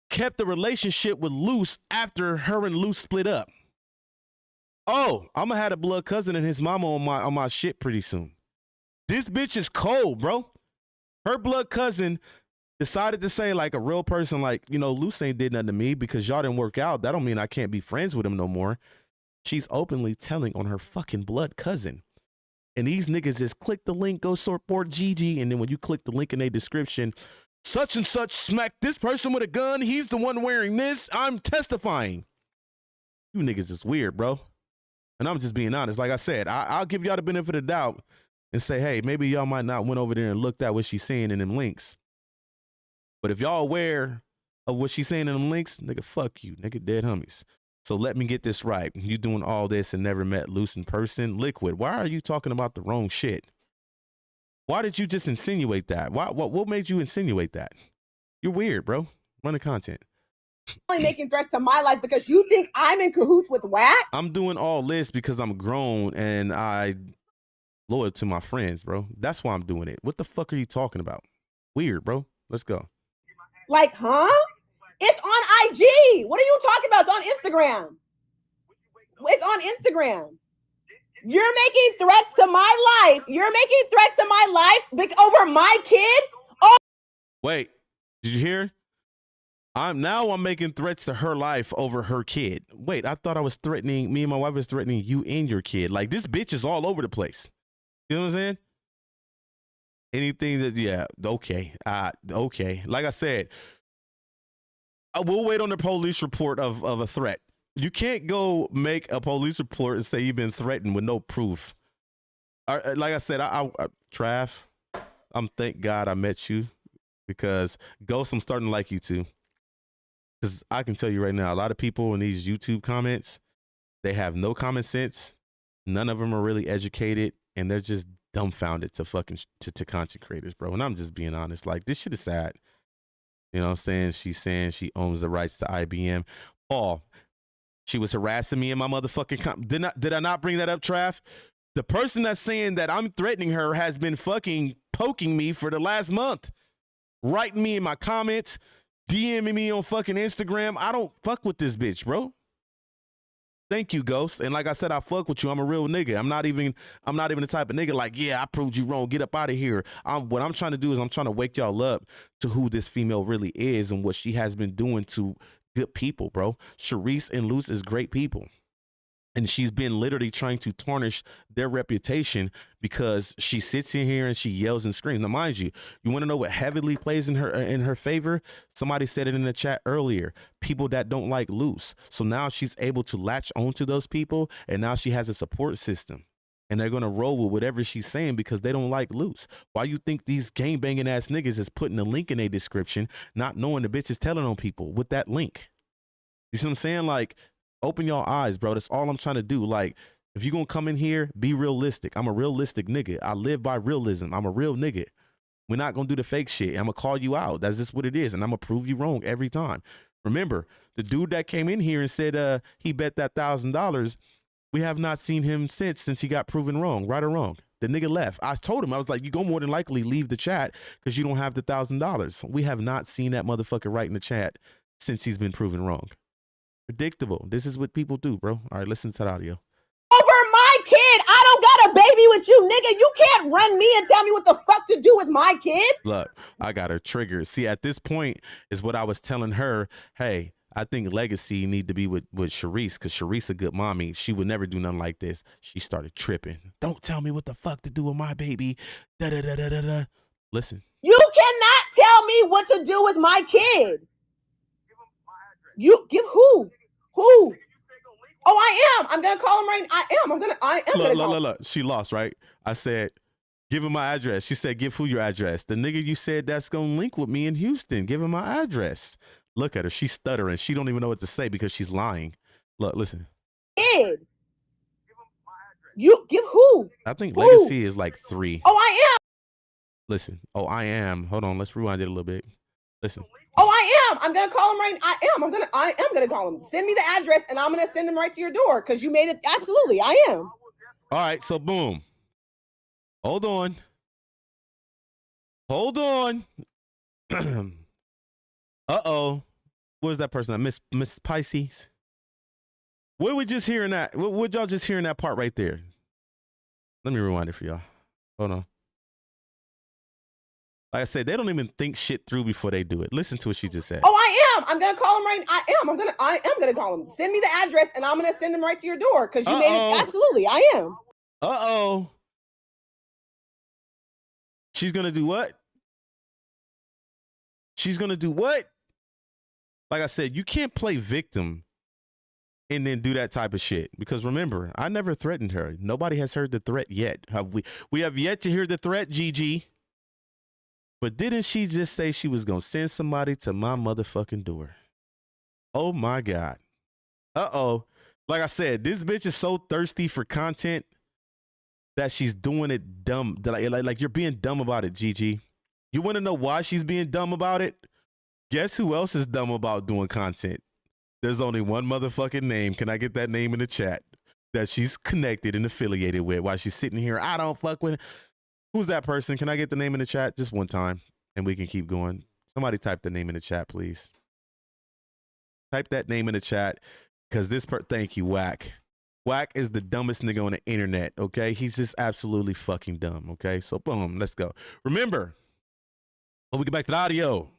kept the relationship with Luce after her and Luce split up. Oh, I'm gonna have a blood cousin and his mama on my shit pretty soon. This bitch is cold, bro. Her blood cousin decided to say, like a real person, like, you know, Luce ain't did nothing to me because y'all didn't work out. That don't mean I can't be friends with him no more. She's openly telling on her fucking blood cousin. And these niggas is click the link, go support Gigi. And then when you click the link in their description, such and such smacked this person with a gun. He's the one wearing this. I'm testifying. You niggas is weird, bro. And I'm just being honest. Like I said, I'll give y'all the benefit of the doubt and say, hey, maybe y'all might not went over there and looked at what she's saying in them links. But if y'all aware of what she's saying in them links, nigga, fuck you, nigga, dead homies. So let me get this right. You doing all this and never met Luce in person? Liquid, why are you talking about the wrong shit? Why did you just insinuate that? What made you insinuate that? You're weird, bro. Run the content. Only making threats to my life because you think I'm in cahoots with Wack? I'm doing all this because I'm grown and I loyal to my friends, bro. That's why I'm doing it. What the fuck are you talking about? Weird, bro. Let's go. Like, huh? It's on IG. What are you talking about? It's on Instagram. It's on Instagram. You're making threats to my life. You're making threats to my life over my kid? Oh. Wait, did you hear? I'm making threats to her life over her kid. Wait, I thought I was threatening, me and my wife was threatening you and your kid. Like, this bitch is all over the place. You know what I'm saying? Anything that, yeah, okay. Okay. Like I said, I will wait on the police report of a threat. You can't go make a police report and say you've been threatened with no proof. Like I said, Trav, thank God I met you because Ghost, I'm starting to like you too. Because I can tell you right now, a lot of people in these YouTube comments, they have no common sense. None of them are really educated, and they're just dumbfounded to fucking to content creators, bro. And I'm just being honest. Like, this shit is sad. You know what I'm saying? She's saying she owns the rights to IBM. Paul, she was harassing me in my motherfucking did I not bring that up, Trav? The person that's saying that I'm threatening her has been fucking poking me for the last month. Writing me in my comments, DMing me on fucking Instagram. I don't fuck with this bitch, bro. Thank you, Ghost. And like I said, I fuck with you. I'm a real nigga. I'm not even the type of nigga like, yeah, I proved you wrong. Get up out of here. What I'm trying to do is I'm trying to wake y'all up to who this female really is and what she has been doing to good people, bro. Sharice and Luce is great people. And she's been literally trying to tarnish their reputation because she sits in here and she yells and screams. Now, mind you want to know what heavily plays in her favor? Somebody said it in the chat earlier. People that don't like Luce. So now she's able to latch onto those people, and now she has a support system. And they're gonna roll with whatever she's saying because they don't like Luce. Why you think these gang banging ass niggas is putting a link in a description, not knowing the bitch is telling on people with that link? You see what I'm saying? Like, open your eyes, bro. That's all I'm trying to do. Like, if you're going to come in here, be realistic. I'm a realistic nigga. I live by realism. I'm a real nigga. We're not going to do the fake shit. I'm going to call you out. That's just what it is. And I'm going to prove you wrong every time. Remember, the dude that came in here and said he bet that $1,000, we have not seen him since he got proven wrong, right or wrong. The nigga left. I told him, I was like, you go more than likely leave the chat because you don't have the $1,000. We have not seen that motherfucker right in the chat since he's been proven wrong. Predictable. This is what people do, bro. All right, listen to the audio. Over my kid. I don't got a baby with you, nigga. You can't run me and tell me what the fuck to do with my kid. Look, I got her triggered. See, at this point is what I was telling her. Hey, I think Legacy need to be with Sharice because Sharice a good mommy. She would never do nothing like this. She started tripping. Don't tell me what the fuck to do with my baby. Da da da da da da. Listen. You cannot tell me what to do with my kid. You give who? Who? Oh, I am. I'm gonna call him right now. I am gonna call him. Look. She lost, right? I said, give him my address. She said, give who your address? The nigga you said that's gonna link with me in Houston. Give him my address. Look at her. She's stuttering. She don't even know what to say because she's lying. Look, listen. Kid. You give who? I think Legacy is like 3. Oh, I am. Listen. Oh, I am. Hold on. Let's rewind it a little bit. Listen. Oh, I am. I'm gonna call him right now. I am gonna call him. Send me the address and I'm gonna send him right to your door because you made it. Absolutely, I am. All right, so boom. Hold on. Uh-oh. What was that person? Miss Pisces? What we just hearing that? What y'all just hearing that part right there? Let me rewind it for y'all. Hold on. Like I said, they don't even think shit through before they do it. Listen to what she just said. Oh, I am. I'm gonna call him right now. I am gonna call him. Send me the address and I'm gonna send him right to your door because you made it. Absolutely, I am. Uh-oh. She's gonna do what? She's gonna do what? Like I said, you can't play victim and then do that type of shit. Because remember, I never threatened her. Nobody has heard the threat yet. Have we? We have yet to hear the threat, Gigi. But didn't she just say she was going to send somebody to my motherfucking door? Oh, my God. Uh-oh. Like I said, this bitch is so thirsty for content that she's doing it dumb. Like you're being dumb about it, Gigi. You want to know why she's being dumb about it? Guess who else is dumb about doing content? There's only one motherfucking name. Can I get that name in the chat that she's connected and affiliated with while she's sitting here? I don't fuck with... Who's that person? Can I get the name in the chat just one time and we can keep going? Somebody type the name in the chat, please. Type that name in the chat because thank you, Wack. Wack is the dumbest nigga on the internet, okay? He's just absolutely fucking dumb, okay? So boom, let's go. Remember, when we get back to the audio,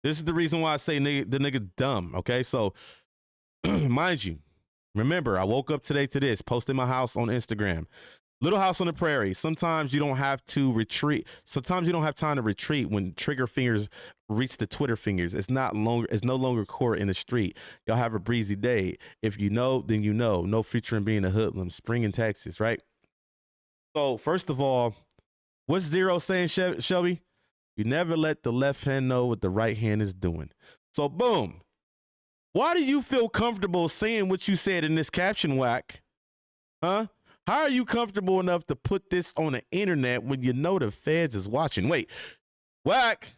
this is the reason why I say the nigga dumb, okay? So mind you, remember, I woke up today to this, posted my house on Instagram. Little House on the Prairie. Sometimes you don't have to retreat. Sometimes you don't have time to retreat when trigger fingers reach the Twitter fingers. It's no longer court in the street. Y'all have a breezy day. If you know, then you know. No future in being a hoodlum. Spring in Texas, right? So first of all, what's Zero saying, Shelby? You never let the left hand know what the right hand is doing. So boom. Why do you feel comfortable saying what you said in this caption, Wack? Huh? How are you comfortable enough to put this on the internet when you know the feds is watching? Wait, Wack,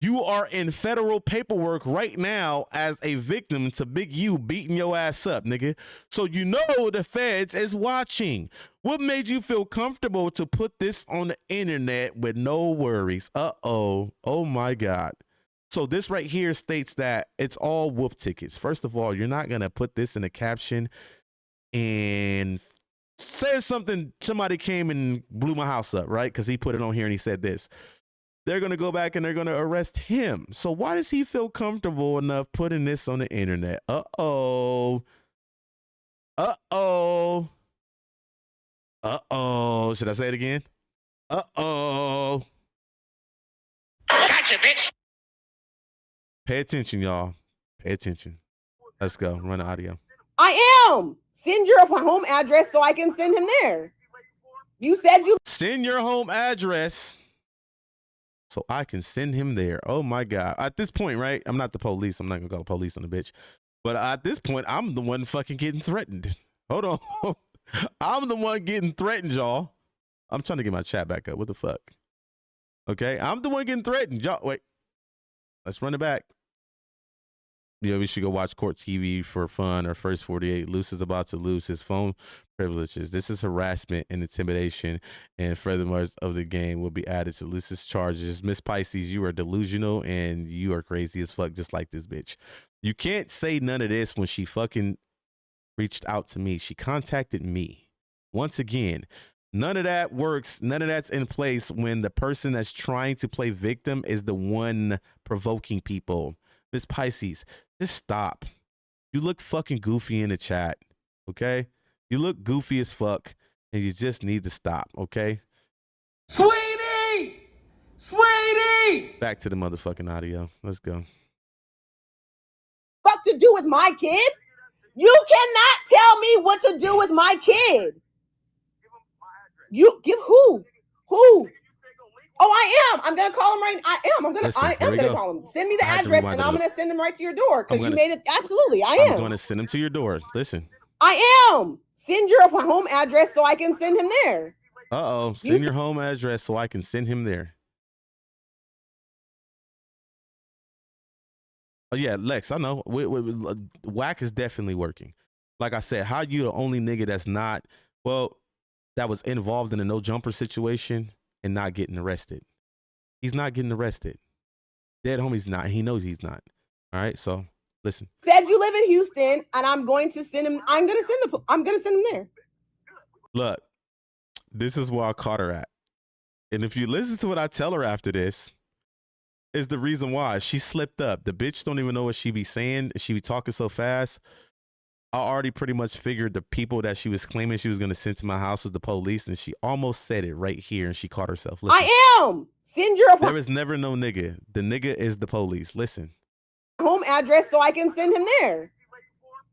you are in federal paperwork right now as a victim to Big U beating your ass up, nigga. So you know the feds is watching. What made you feel comfortable to put this on the internet with no worries? Uh-oh. Oh, my God. So this right here states that it's all whoop tickets. First of all, you're not going to put this in a caption and say something, somebody came and blew my house up, right? Because he put it on here and he said this. They're going to go back and they're going to arrest him. So why does he feel comfortable enough putting this on the internet? Uh-oh. Uh-oh. Uh-oh. Should I say it again? Uh-oh. Gotcha, bitch. Pay attention, y'all. Pay attention. Let's go. Run the audio. I am. Send your home address so I can send him there. You said you send your home address so I can send him there. Oh my God. At this point, right? I'm not the police. I'm not gonna call the police on the bitch. But at this point, I'm the one fucking getting threatened. Hold on. I'm the one getting threatened, y'all. I'm trying to get my chat back up. What the fuck? Okay, I'm the one getting threatened. Y'all, wait. Let's run it back. Yeah, we should go watch court TV for fun. Or first 48. Luce is about to lose his phone privileges. This is harassment and intimidation, and furthermore of the game will be added to Luce's charges. Miss Pisces, you are delusional and you are crazy as fuck, just like this bitch. You can't say none of this when she fucking reached out to me. She contacted me. Once again, none of that works. None of that's in place when the person that's trying to play victim is the one provoking people. Miss Pisces, just stop. You look fucking goofy in the chat, okay? You look goofy as fuck, and you just need to stop, okay? Sweetie! Sweetie! Back to the motherfucking audio. Let's go. fuck to do with my kid? You cannot tell me what to do with my kid. You give who? Who? Oh, I am. I'm gonna call him right. I am gonna call him. Send me the address, and I'm gonna send him right to your door because you made it. Absolutely, I'm gonna send him to your door. Listen. I am. Send your home address so I can send him there. Uh-oh. Send your home address so I can send him there. Oh yeah, Lex. I know. Wack is definitely working. Like I said, how you the only nigga that's not that was involved in a no jumper situation and not getting arrested? He's not getting arrested. Dead homie's not. He knows he's not. All right. So listen. Said you live in Houston, and I'm going to send him. I'm gonna send him there. Look, this is where I caught her at, and if you listen to what I tell her after this, is the reason why she slipped up. The bitch don't even know what she be saying. She be talking so fast. I already pretty much figured the people that she was claiming she was going to send to my house was the police, and she almost said it right here, and she caught herself. Listen, I am. Send your there is never no nigga. The nigga is the police. Listen. Home address so I can send him there.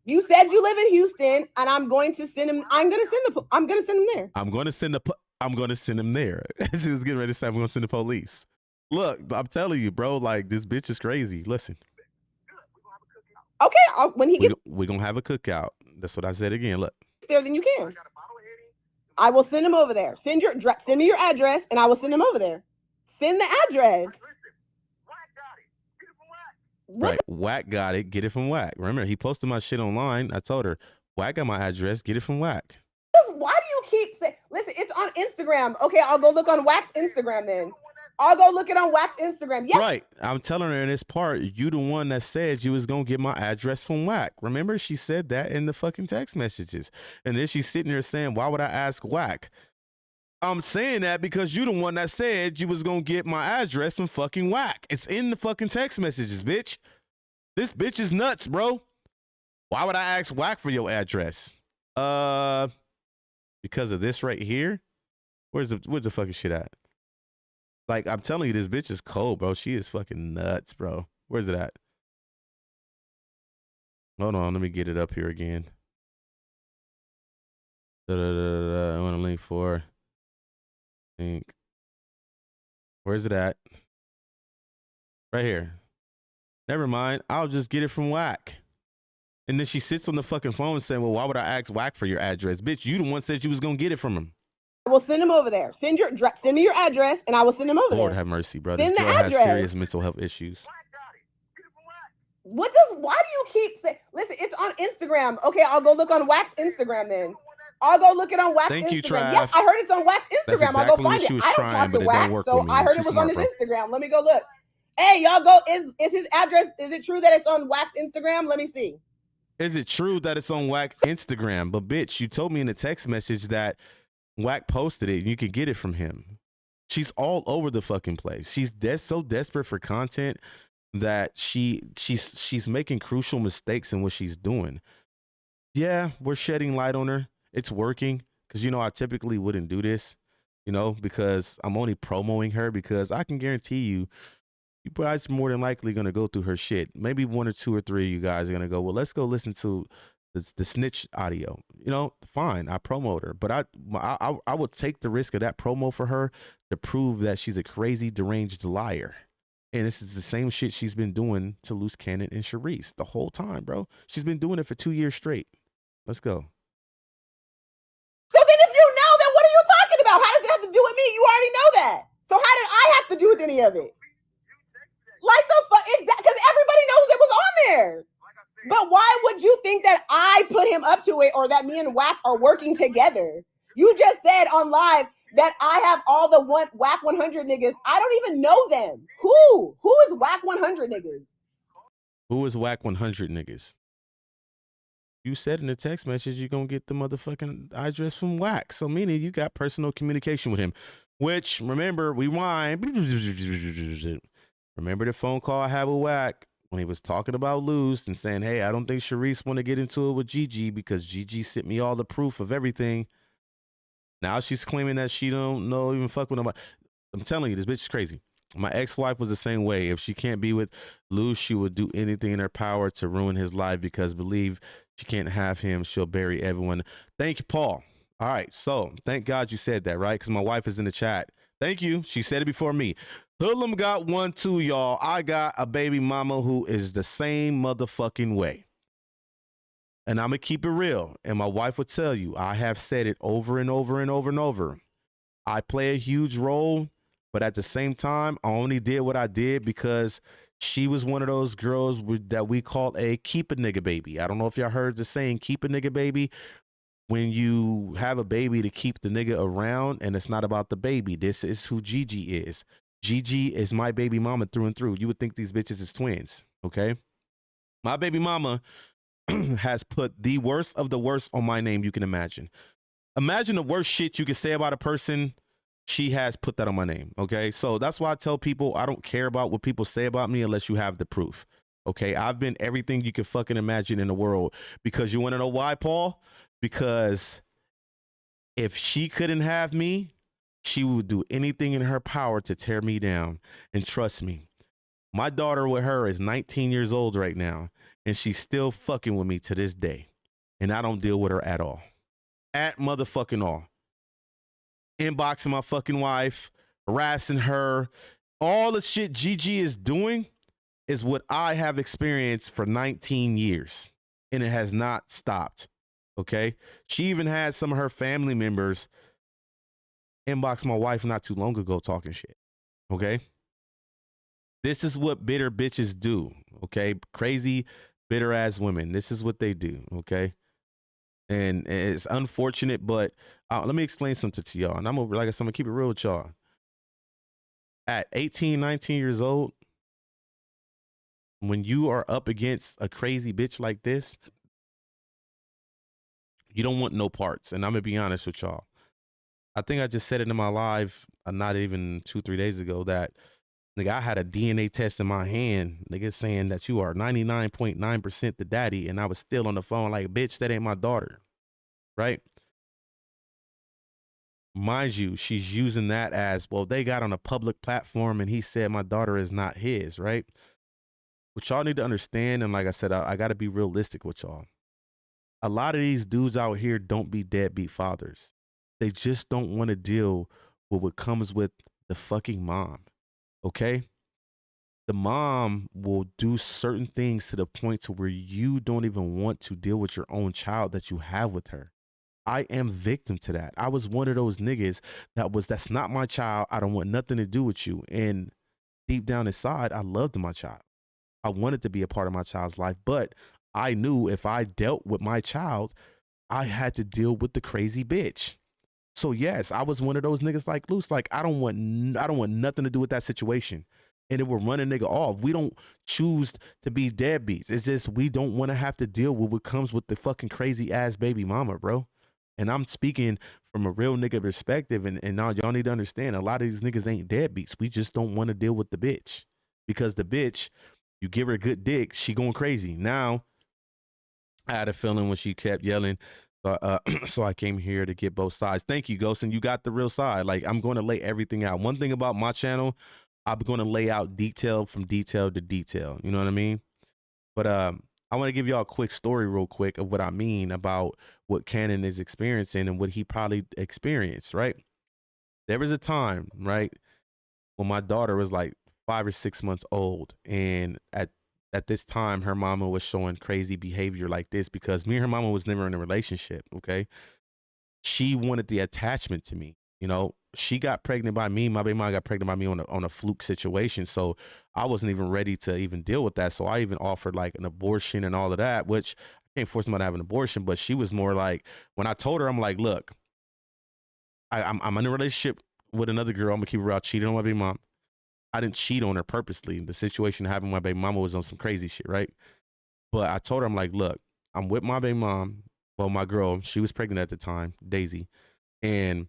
You said you live in Houston, and I'm going to send him. I'm going to send him there. I'm going to send him there. She was getting ready to say I'm going to send the police. Look, I'm telling you, bro, like this bitch is crazy. Listen. Okay, when he gets we're going to have a cookout. That's what I said again. Look. There, then you can. I will send him over there. Send me your address, and I will send him over there. Send the address. Right. Wack got it. Get it from Wack. Remember, he posted my shit online. I told her, Wack got my address. Get it from Wack. Why do you keep saying, listen, it's on Instagram. Okay, I'll go look on Wack's Instagram then. I'll go look it on Wack's Instagram. Yes. Right. I'm telling her in this part, you the one that said you was going to get my address from Wack. Remember, she said that in the fucking text messages. And then she's sitting there saying, why would I ask Wack? I'm saying that because you the one that said you was going to get my address from fucking Wack. It's in the fucking text messages, bitch. This bitch is nuts, bro. Why would I ask Wack for your address? Because of this right here? Where's the fucking shit at? Like, I'm telling you, this bitch is cold, bro. She is fucking nuts, bro. Where's it at? Hold on, let me get it up here again. I want to link for. Think. Where's it at? Right here. Never mind. I'll just get it from Wack. And then she sits on the fucking phone saying, well, why would I ask Wack for your address? Bitch, you the one said you was going to get it from him. I will send him over there. Send me your address, and I will send him over there. Lord have mercy, bro. This girl has serious mental health issues. Why do you keep saying, listen, it's on Instagram. Okay, I'll go look on Wack's Instagram then. I'll go look it on Wack's Instagram. Thank you, Trav. Yes, I heard it's on Wack's Instagram. Exactly I'll go find it. I don't talk to Wack, so I heard it was on his Instagram. Let me go look. Hey, y'all go. Is his address, is it true that it's on Wack's Instagram? Let me see. Is it true that it's on Wack Instagram? But bitch, you told me in the text message that Wack posted it and you could get it from him. She's all over the fucking place. She's so desperate for content that she's making crucial mistakes in what she's doing. yeah, we're shedding light on her. It's working because, you know, I typically wouldn't do this, you know, because I'm only promoting her because I can guarantee you, you guys are more than likely going to go through her shit. Maybe one or two or three of you guys are going to go, well, let's go listen to the snitch audio. You know, fine, I promote her, but I would take the risk of that promo for her to prove that she's a crazy, deranged liar. And this is the same shit she's been doing to Luce Cannon and Sharice the whole time, bro. She's been doing it for 2 years straight. Let's go. So then if you know, then what are you talking about? How does it have to do with me? You already know that. So how did I have to do with any of it? Like the fuck? Because everybody knows it was on there. But why would you think that I put him up to it or that me and Wack are working together? You just said on live that I have all the Wack 100 niggas. I don't even know them. Who is Wack 100 niggas? Who is Wack 100 niggas? You said in the text message you're going to get the motherfucking address from Wack. So meaning you got personal communication with him. Which, remember, rewind. Remember the phone call I had with Wack when he was talking about Luce and saying, hey, I don't think Sharice want to get into it with Gigi because Gigi sent me all the proof of everything. Now she's claiming that she don't know even fuck with nobody. I'm telling you, this bitch is crazy. My ex-wife was the same way. If she can't be with Luce, she would do anything in her power to ruin his life because believe she can't have him. She'll bury everyone. Thank you, Paul. All right. So thank God you said that, right? Because my wife is in the chat. Thank you. She said it before me. Hoodlum got one too, y'all. I got a baby mama who is the same motherfucking way. And I'm going to keep it real. And my wife would tell you, I have said it over and over and over and over. I play a huge role, but at the same time, I only did what I did because she was one of those girls that we call a keep a nigga baby. I don't know if y'all heard the saying keep a nigga baby. When you have a baby to keep the nigga around and it's not about the baby. This is who Gigi is. Gigi is my baby mama through and through. You would think these bitches is twins, okay? My baby mama has put the worst of the worst on my name you can imagine. Imagine the worst shit you can say about a person. She has put that on my name, okay? So that's why I tell people I don't care about what people say about me unless you have the proof, okay? I've been everything you can fucking imagine in the world because you want to know why, Paul? Because if she couldn't have me, she would do anything in her power to tear me down. And trust me, my daughter with her is 19 years old right now, and she's still fucking with me to this day. And I don't deal with her at all. At motherfucking all. Inboxing my fucking wife, harassing her. All the shit Gigi is doing is what I have experienced for 19 years. And it has not stopped. Okay? She even had some of her family members inbox my wife not too long ago talking shit. Okay? This is what bitter bitches do. Okay? Crazy, bitter ass women. This is what they do. Okay? And it's unfortunate, but let me explain something to y'all. And I'm gonna, like I said, I'm gonna keep it real with y'all. At 18, 19 years old, when you are up against a crazy bitch like this, you don't want no parts. And I'm gonna be honest with y'all. I think I just said it in my live, not even 2-3 days ago, that nigga, I had a DNA test in my hand, nigga, saying that you are 99.9% the daddy, and I was still on the phone like, bitch, that ain't my daughter, right? Mind you, she's using that as, well, they got on a public platform and he said my daughter is not his, right? What y'all need to understand, and like I said, I got to be realistic with y'all. A lot of these dudes out here don't be deadbeat fathers. They just don't want to deal with what comes with the fucking mom, okay? The mom will do certain things to the point to where you don't even want to deal with your own child that you have with her. I am victim to that. I was one of those niggas that's not my child. I don't want nothing to do with you. And deep down inside, I loved my child. I wanted to be a part of my child's life, but I knew if I dealt with my child, I had to deal with the crazy bitch. So yes, I was one of those niggas like Luce. Like I don't want nothing to do with that situation. And it will run a nigga off. We don't choose to be deadbeats. It's just we don't want to have to deal with what comes with the fucking crazy ass baby mama, bro. And I'm speaking from a real nigga perspective. And now y'all need to understand, a lot of these niggas ain't deadbeats. We just don't want to deal with the bitch. Because the bitch, you give her a good dick, she going crazy. Now, I had a feeling when she kept yelling. So I came here to get both sides. Thank you, Ghost, and you got the real side. Like, I'm going to lay everything out. One thing about my channel, I'm going to lay out detail from detail to detail. You know what I mean? But I want to give y'all a quick story real quick of what I mean about what Cannon is experiencing and what he probably experienced, right? There was a time, right, when my daughter was like 5 or 6 months old, and at this time her mama was showing crazy behavior like this because me and her mama was never in a relationship. Okay, she wanted the attachment to me. You know, she got pregnant by me. My baby mama got pregnant by me on a fluke situation, so I wasn't even ready to even deal with that. So I even offered like an abortion and all of that, which I can't force somebody to have an abortion, but she was more like, when I told her, I'm like, look, I'm in a relationship with another girl. I'm gonna keep it real. I cheated on my baby mom. I didn't cheat on her purposely. The situation that happened with my baby mama was on some crazy shit, right? But I told her, I'm like, look, I'm with my baby mom. Well, my girl, she was pregnant at the time, Daisy. And,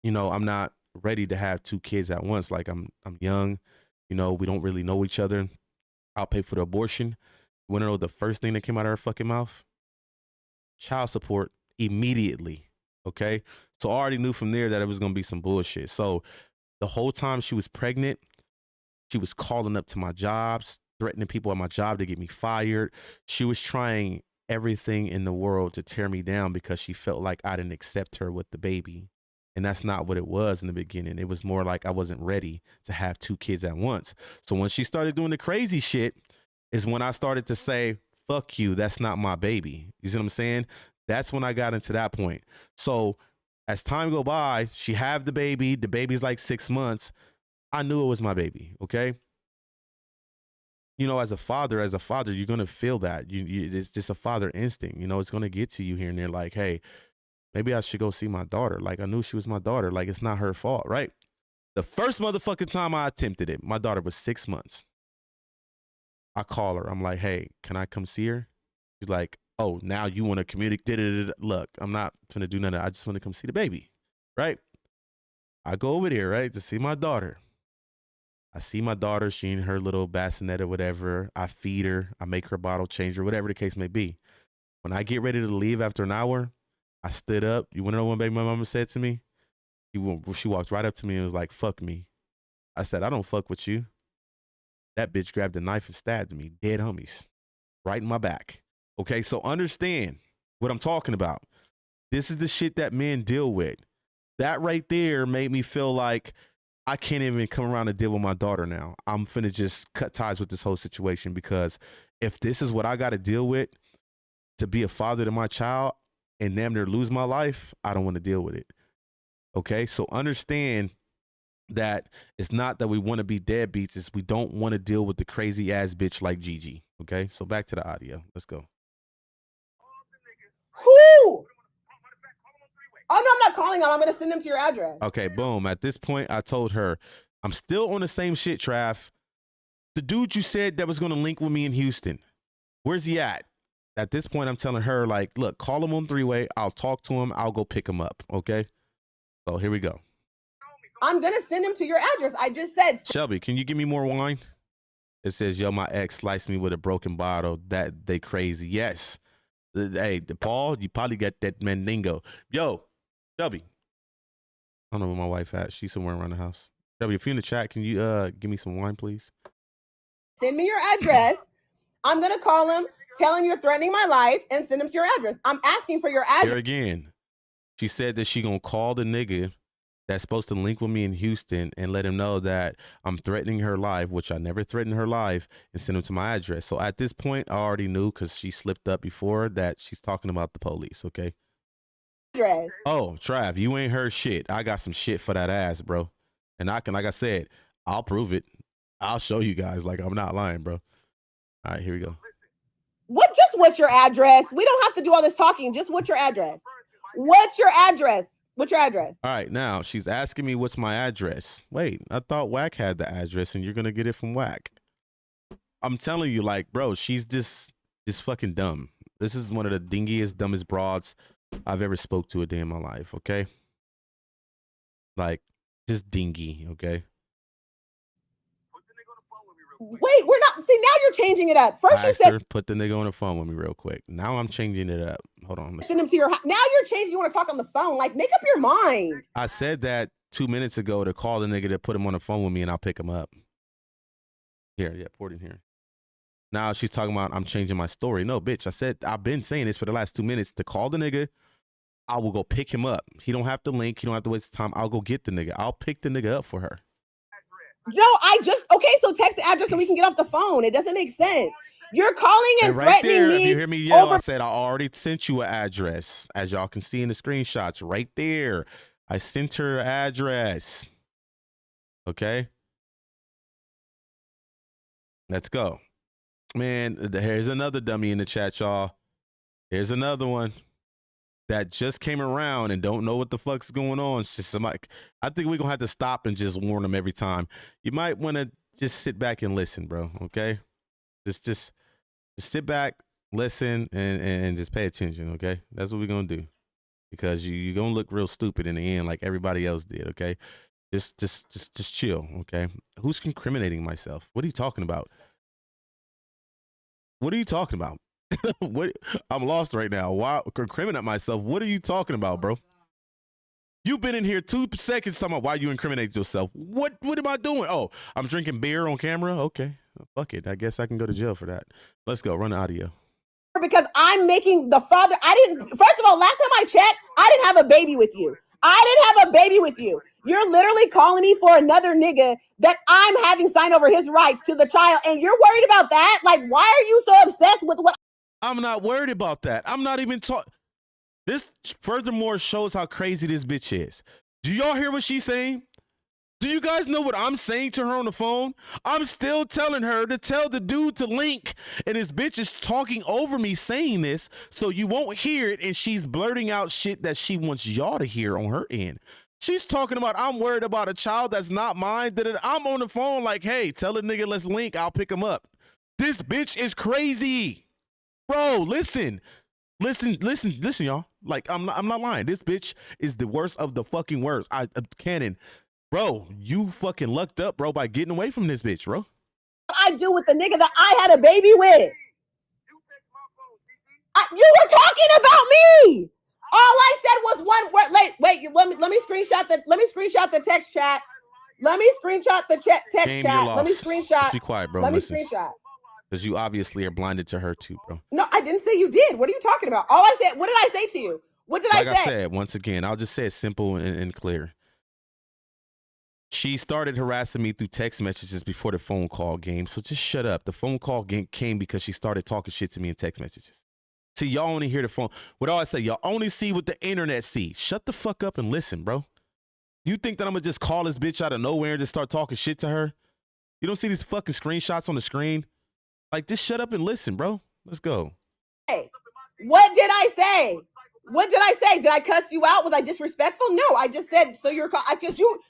you know, I'm not ready to have 2 kids at once. Like, I'm young, you know, we don't really know each other. I'll pay for the abortion. You wanna know the first thing that came out of her fucking mouth? Child support immediately. Okay. So I already knew from there that it was gonna be some bullshit. So the whole time she was pregnant, she was calling up to my jobs, threatening people at my job to get me fired. She was trying everything in the world to tear me down because she felt like I didn't accept her with the baby. And that's not what it was in the beginning. It was more like I wasn't ready to have 2 kids at once. So when she started doing the crazy shit is when I started to say, fuck you, that's not my baby. You see what I'm saying? That's when I got into that point. So as time go by, she had the baby's like 6 months. I knew it was my baby, okay? You know, as a father, you're gonna feel that. It's just a father instinct. You know, it's gonna get to you here and there. Like, hey, maybe I should go see my daughter. Like, I knew she was my daughter. Like, it's not her fault, right? The first motherfucking time I attempted it, my daughter was 6 months. I call her. I'm like, hey, can I come see her? She's like, oh, now you want to communicate? Look, I'm not gonna do nothing. I just want to come see the baby, right? I go over there, right, to see my daughter. I see my daughter, she in her little bassinet or whatever. I feed her, I make her bottle change her, whatever the case may be. When I get ready to leave after an hour, I stood up. You want to know what baby my mama said to me? She walked right up to me and was like, fuck me. I said, I don't fuck with you. That bitch grabbed a knife and stabbed me, dead homies, right in my back. Okay, so understand what I'm talking about. This is the shit that men deal with. That right there made me feel like I can't even come around and deal with my daughter now. I'm finna just cut ties with this whole situation, because if this is what I got to deal with to be a father to my child and damn near lose my life, I don't want to deal with it. Okay, so understand that it's not that we want to be deadbeats, it's we don't want to deal with the crazy ass bitch like Gigi. Okay, so back to the audio. Let's go. Who? Oh, no, I'm not calling him. I'm going to send him to your address. Okay, boom. At this point, I told her, I'm still on the same shit, Trav. The dude you said that was going to link with me in Houston, where's he at? At this point, I'm telling her, like, look, call him on 3-way. I'll talk to him. I'll go pick him up. Okay? So here we go. I'm going to send him to your address. I just said. Shelby, can you give me more wine? It says, yo, my ex sliced me with a broken bottle. That they crazy. Yes. Hey, Paul, you probably got that mandingo. Yo, Shelby. I don't know where my wife at. She's somewhere around the house. Shelby, if you're in the chat, can you give me some wine, please? Send me your address. I'm going to call him, tell him you're threatening my life, and send him to your address. I'm asking for your address. Here again. She said that she going to call the nigga that's supposed to link with me in Houston and let him know that I'm threatening her life, which I never threatened her life, and send him to my address. So at this point, I already knew, because she slipped up before, that she's talking about the police, okay? Address. Oh, Trav, you ain't heard shit. I got some shit for that ass, bro. And I can, like I said, I'll prove it. I'll show you guys. Like, I'm not lying, bro. All right, here we go. What's your address? We don't have to do all this talking. Just what's your address? What's your address? What's your address? All right, now she's asking me what's my address. Wait, I thought Wack had the address and you're going to get it from Wack. I'm telling you, like, bro, she's just fucking dumb. This is one of the dingiest, dumbest broads I've ever spoke to a day in my life, okay? Like, just dingy, okay? Wait, we're not. See, now you're changing it up. First you said put the nigga on the phone with me real quick. Now I'm changing it up. Hold on. Send him to your house. Now you're changing. You want to talk on the phone? Like, make up your mind. I said that 2 minutes ago to call the nigga to put him on the phone with me, and I'll pick him up. Here, yeah, pour it in here. Now she's talking about I'm changing my story. No, bitch. I said I've been saying this for the last 2 minutes to call the nigga. I will go pick him up. He don't have to link. He don't have to waste time. I'll go get the nigga. I'll pick the nigga up for her. Joe, okay, so text the address so we can get off the phone. It doesn't make sense. You're calling and right threatening there, me. If you hear me yell, I said I already sent you an address. As y'all can see in the screenshots right there. I sent her an address. Okay? Let's go. Man, here's another dummy in the chat, y'all. Here's another one that just came around and don't know what the fuck's going on. It's just somebody. I think we're going to have to stop and just warn them every time. You might want to just sit back and listen, bro, okay? Just sit back, listen, and just pay attention, okay? That's what we're going to do. Because you're going to look real stupid in the end like everybody else did, okay? Just chill, okay? Who's incriminating myself? What are you talking about? What are you talking about? What? I'm lost right now. Why incriminate myself? What are you talking about, bro? You've been in here 2 seconds talking about why you incriminate yourself. What am I doing? Oh, I'm drinking beer on camera? Okay. Fuck it. I guess I can go to jail for that. Let's go. Run the audio. Because I'm making the father. First of all, last time I checked, I didn't have a baby with you. You're literally calling me for another nigga that I'm having signed over his rights to the child. And you're worried about that? Like, why are you so obsessed with what? I'm not worried about that. I'm not even talking. This furthermore shows how crazy this bitch is. Do y'all hear what she's saying? Do you guys know what I'm saying to her on the phone? I'm still telling her to tell the dude to link. And this bitch is talking over me saying this so you won't hear it. And she's blurting out shit that she wants y'all to hear on her end. She's talking about, I'm worried about a child that's not mine. I'm on the phone like, hey, tell a nigga let's link. I'll pick him up. This bitch is crazy. Bro, listen, y'all. Like, I'm not lying. This bitch is the worst of the fucking worst. Cannon, bro, you fucking lucked up, bro, by getting away from this bitch, bro. I do with the nigga that I had a baby with. You were talking about me. All I said was one word. Wait. Let me screenshot the text chat. Let me screenshot the text chat. Let me screenshot. Just be quiet, bro. Let me screenshot. Because you obviously are blinded to her too, bro. No, I didn't say you did. What are you talking about? All I said, what did I say to you? What did I say? Like I said, once again, I'll just say it simple and clear. She started harassing me through text messages before the phone call game. So just shut up. The phone call game came because she started talking shit to me in text messages. See, y'all only hear the phone. What all I say, y'all only see what the internet see. Shut the fuck up and listen, bro. You think that I'm going to just call this bitch out of nowhere and just start talking shit to her? You don't see these fucking screenshots on the screen? Like, just shut up and listen, bro. Let's go. Hey, what did I say? What did I say? Did I cuss you out? Was I disrespectful? No, I just said, so you're, I guess you.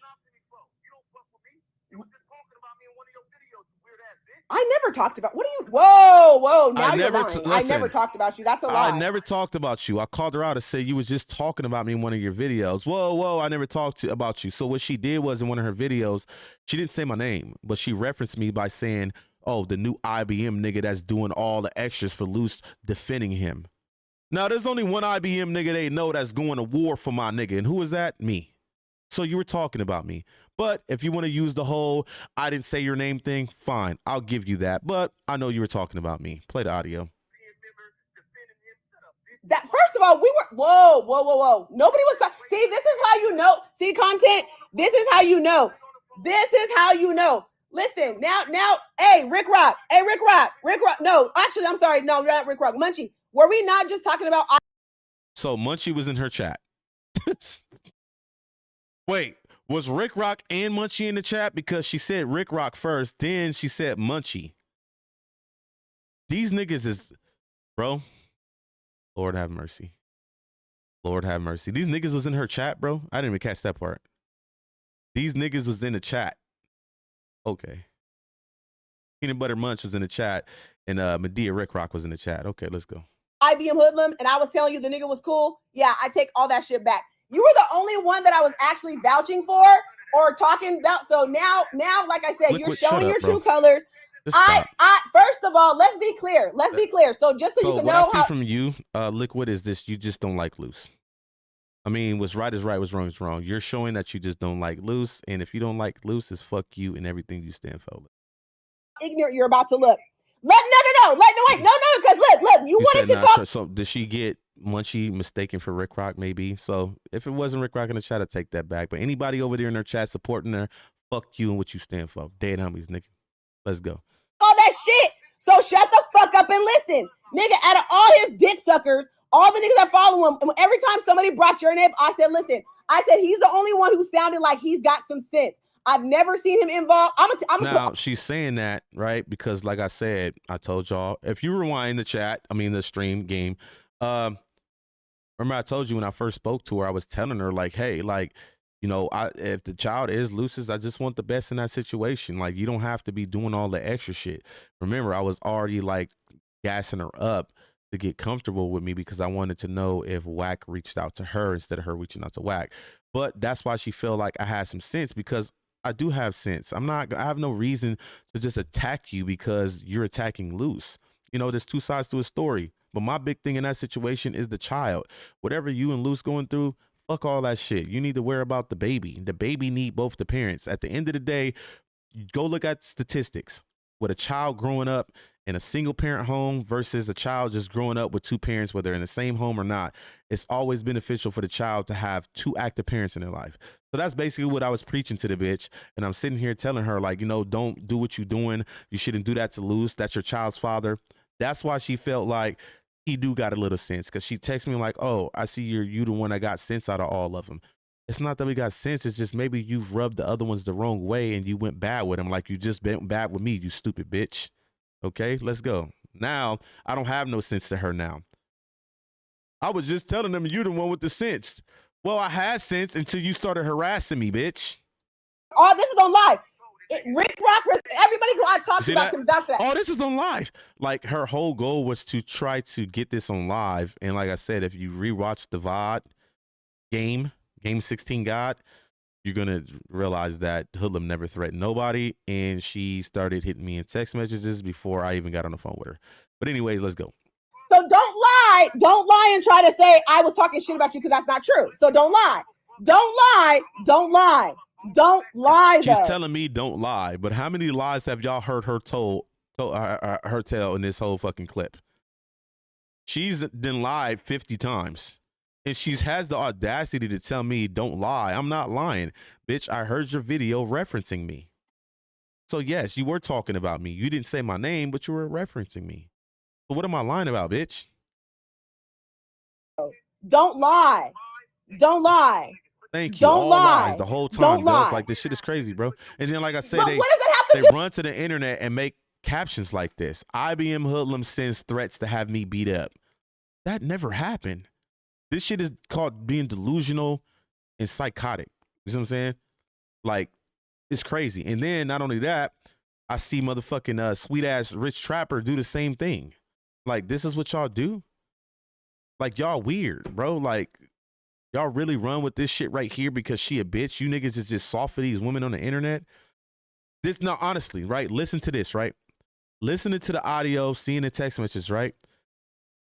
I never talked about, what are you, whoa, now you're lying. I never talked about you. That's a lie. I never talked about you. I called her out and said you was just talking about me in one of your videos. Whoa, I never talked about you. So what she did was in one of her videos, she didn't say my name, but she referenced me by saying, oh, the new IBM nigga that's doing all the extras for Luce defending him. Now, there's only one IBM nigga they know that's going to war for my nigga. And who is that? Me. So you were talking about me. But if you want to use the whole I didn't say your name thing, fine. I'll give you that. But I know you were talking about me. Play the audio. That first of all, we were whoa. Nobody was talking. See, this is how you know. See, content. This is how you know. Listen, now, hey, Rick Rock. No, actually, I'm sorry. No, not Rick Rock. Munchie. Were we not just talking about? So Munchie was in her chat. Wait, was Rick Rock and Munchie in the chat? Because she said Rick Rock first, then she said Munchie. These niggas is, bro. Lord have mercy. Lord have mercy. These niggas was in her chat, bro. I didn't even catch that part. These niggas was in the chat. Okay. Peanut Butter Munch was in the chat, and Medea Rick Rock was in the chat. Okay, let's go. IBM004LUM, and I was telling you the nigga was cool. Yeah, I take all that shit back. You were the only one that I was actually vouching for or talking about. So now, like I said, you're showing your true colors. First of all, let's be clear. Let's be clear. So just so you can what know I see from you, Liquid, is this: you just don't like Luce. I mean, what's right is right, what's wrong is wrong. You're showing that you just don't like Luce, and if you don't like Luce, it's fuck you and everything you stand for. Ignorant, you're about to look. No, because look, you wanted to talk. So did she get Munchie mistaken for Rick Rock? Maybe. So if it wasn't Rick Rock in the chat, I'd take that back. But anybody over there in their chat supporting her, fuck you and what you stand for. Dead homies, nigga. Let's go. All that shit. So shut the fuck up and listen. Nigga, out of all his dick suckers, all the niggas that follow him, every time somebody brought your name, I said, listen, he's the only one who sounded like he's got some sense. I've never seen him involved. Now, she's saying that, right? Because like I said, I told y'all, if you rewind the stream game, remember I told you when I first spoke to her, I was telling her like, hey, like, you know, if the child is Luce's, I just want the best in that situation. Like, you don't have to be doing all the extra shit. Remember, I was already like gassing her up to get comfortable with me because I wanted to know if Wack reached out to her instead of her reaching out to Wack. But that's why she felt like I had some sense, because I do have sense. I have no reason to just attack you because you're attacking Luce. You know, there's two sides to a story. But my big thing in that situation is the child. Whatever you and Luce going through, fuck all that shit. You need to worry about the baby. The baby need both the parents. At the end of the day, go look at statistics. With a child growing up in a single parent home versus a child just growing up with two parents, whether in the same home or not, it's always beneficial for the child to have two active parents in their life. So that's basically what I was preaching to the bitch. And I'm sitting here telling her, like, you know, don't do what you're doing. You shouldn't do that to Luce. That's your child's father. That's why she felt like he do got a little sense, because she texted me like, oh, I see you the one that got sense out of all of them. It's not that we got sense. It's just maybe you've rubbed the other ones the wrong way and you went bad with them like you just went bad with me, you stupid bitch. Okay, let's go. Now, I don't have no sense to her now. I was just telling them you're the one with the sense. Well, I had sense until you started harassing me, bitch. Oh, this is on live. Rick Rock, everybody who I talked about can vouch for that. Oh, this is on live. Like, her whole goal was to try to get this on live. And like I said, if you rewatch the VOD Game 16 God, you're going to realize that Hoodlum never threatened nobody. And she started hitting me in text messages before I even got on the phone with her. But anyways, let's go. So don't lie. Don't lie and try to say I was talking shit about you, because that's not true. So don't lie. Don't lie. Don't lie. Don't lie, though. She's telling me don't lie. But how many lies have y'all heard her tell in this whole fucking clip? She's been lied 50 times. And she has the audacity to tell me, don't lie. I'm not lying. Bitch, I heard your video referencing me. So, yes, you were talking about me. You didn't say my name, but you were referencing me. So what am I lying about, bitch? Don't lie. Don't lie. Thank you. Don't lie. Lies the whole time. Don't lie. Like, this shit is crazy, bro. And then, like I said, what does that have to they run to the internet and make captions like this. IBMH004LUM sends threats to have me beat up. That never happened. This shit is called being delusional and psychotic. You know what I'm saying? Like, it's crazy. And then not only that, I see motherfucking sweet ass Rich Trapper do the same thing. Like, this is what y'all do? Like, y'all weird, bro. Like, y'all really run with this shit right here because she a bitch? You niggas is just soft for these women on the internet? No, honestly, right? Listen to this, right? Listening to the audio, seeing the text messages, right?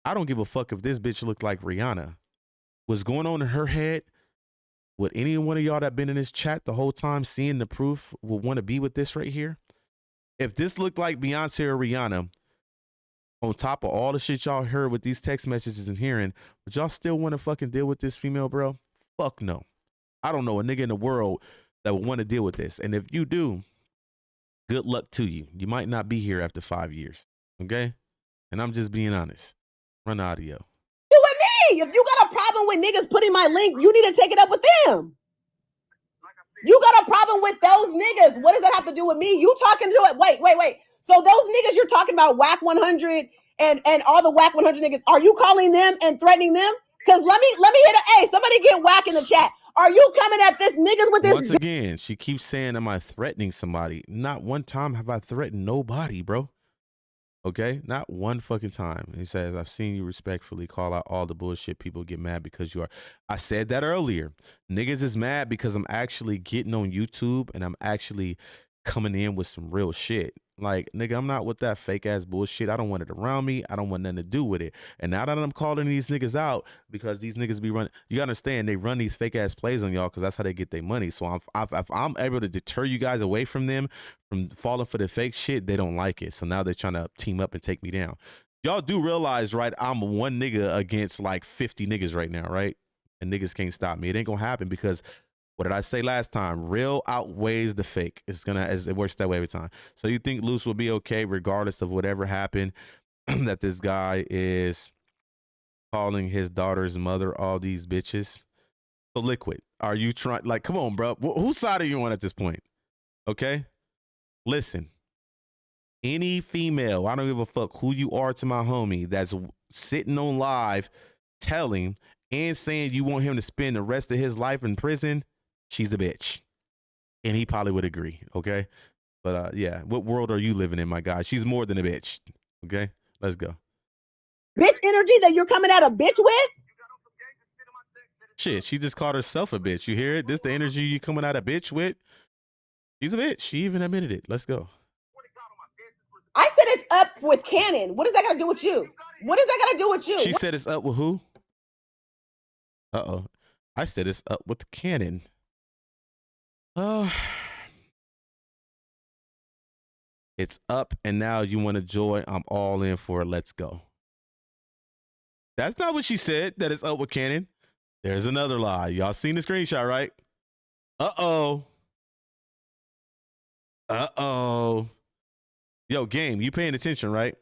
I don't give a fuck if this bitch looked like Rihanna. What's going on in her head? Would any one of y'all that been in this chat the whole time seeing the proof would want to be with this right here? If this looked like Beyonce or Rihanna, on top of all the shit y'all heard with these text messages and hearing, would y'all still want to fucking deal with this female, bro? Fuck no. I don't know a nigga in the world that would want to deal with this. And if you do, good luck to you. You might not be here after 5 years. Okay? And I'm just being honest. Run the audio. If you got a problem with niggas putting my link, you need to take it up with them. You got a problem with those niggas. What does that have to do with me? You talking to it? Wait. So those niggas you're talking about, Wack 100 and all the Wack 100 niggas, are you calling them and threatening them? Because let me hit a somebody get Wack in the chat. Are you coming at this niggas with this? Once again, she keeps saying, am I threatening somebody? Not one time have I threatened nobody, bro. Okay, not one fucking time. He says, I've seen you respectfully call out all the bullshit. People get mad because you are. I said that earlier. Niggas is mad because I'm actually getting on YouTube and I'm actually coming in with some real shit. Like, nigga, I'm not with that fake ass bullshit. I don't want it around me. I don't want nothing to do with it. And now that I'm calling these niggas out because these niggas be running, you gotta understand they run these fake ass plays on y'all because that's how they get their money. So if I'm able to deter you guys away from them from falling for the fake shit, they don't like it. So now they're trying to team up and take me down. Y'all do realize, right? I'm one nigga against like 50 niggas right now, right? And niggas can't stop me. It ain't gonna happen because what did I say last time? Real outweighs the fake. It works that way every time. So you think Luce will be okay regardless of whatever happened? That this guy is calling his daughter's mother all these bitches. So Liquid, are you trying? Like, come on, bro. Whose side are you on at this point? Okay, listen. Any female, I don't give a fuck who you are to my homie that's sitting on live, telling and saying you want him to spend the rest of his life in prison. She's a bitch. And he probably would agree, okay? But yeah, what world are you living in, my guy? She's more than a bitch, okay? Let's go. Bitch energy that you're coming at a bitch with? Shit, she just called herself a bitch. You hear it? This the energy you coming at a bitch with? She's a bitch. She even admitted it. Let's go. I said it's up with Cannon. What does that got to do with you? What does that got to do with you? She said it's up with who? Uh-oh. I said it's up with Cannon. It's up and now you want to join. I'm all in for it. Let's go. That's not what she said, that it's up with Cannon. There's another lie. Y'all seen the screenshot, right? Uh-oh. Uh-oh. Yo, game, you paying attention, right?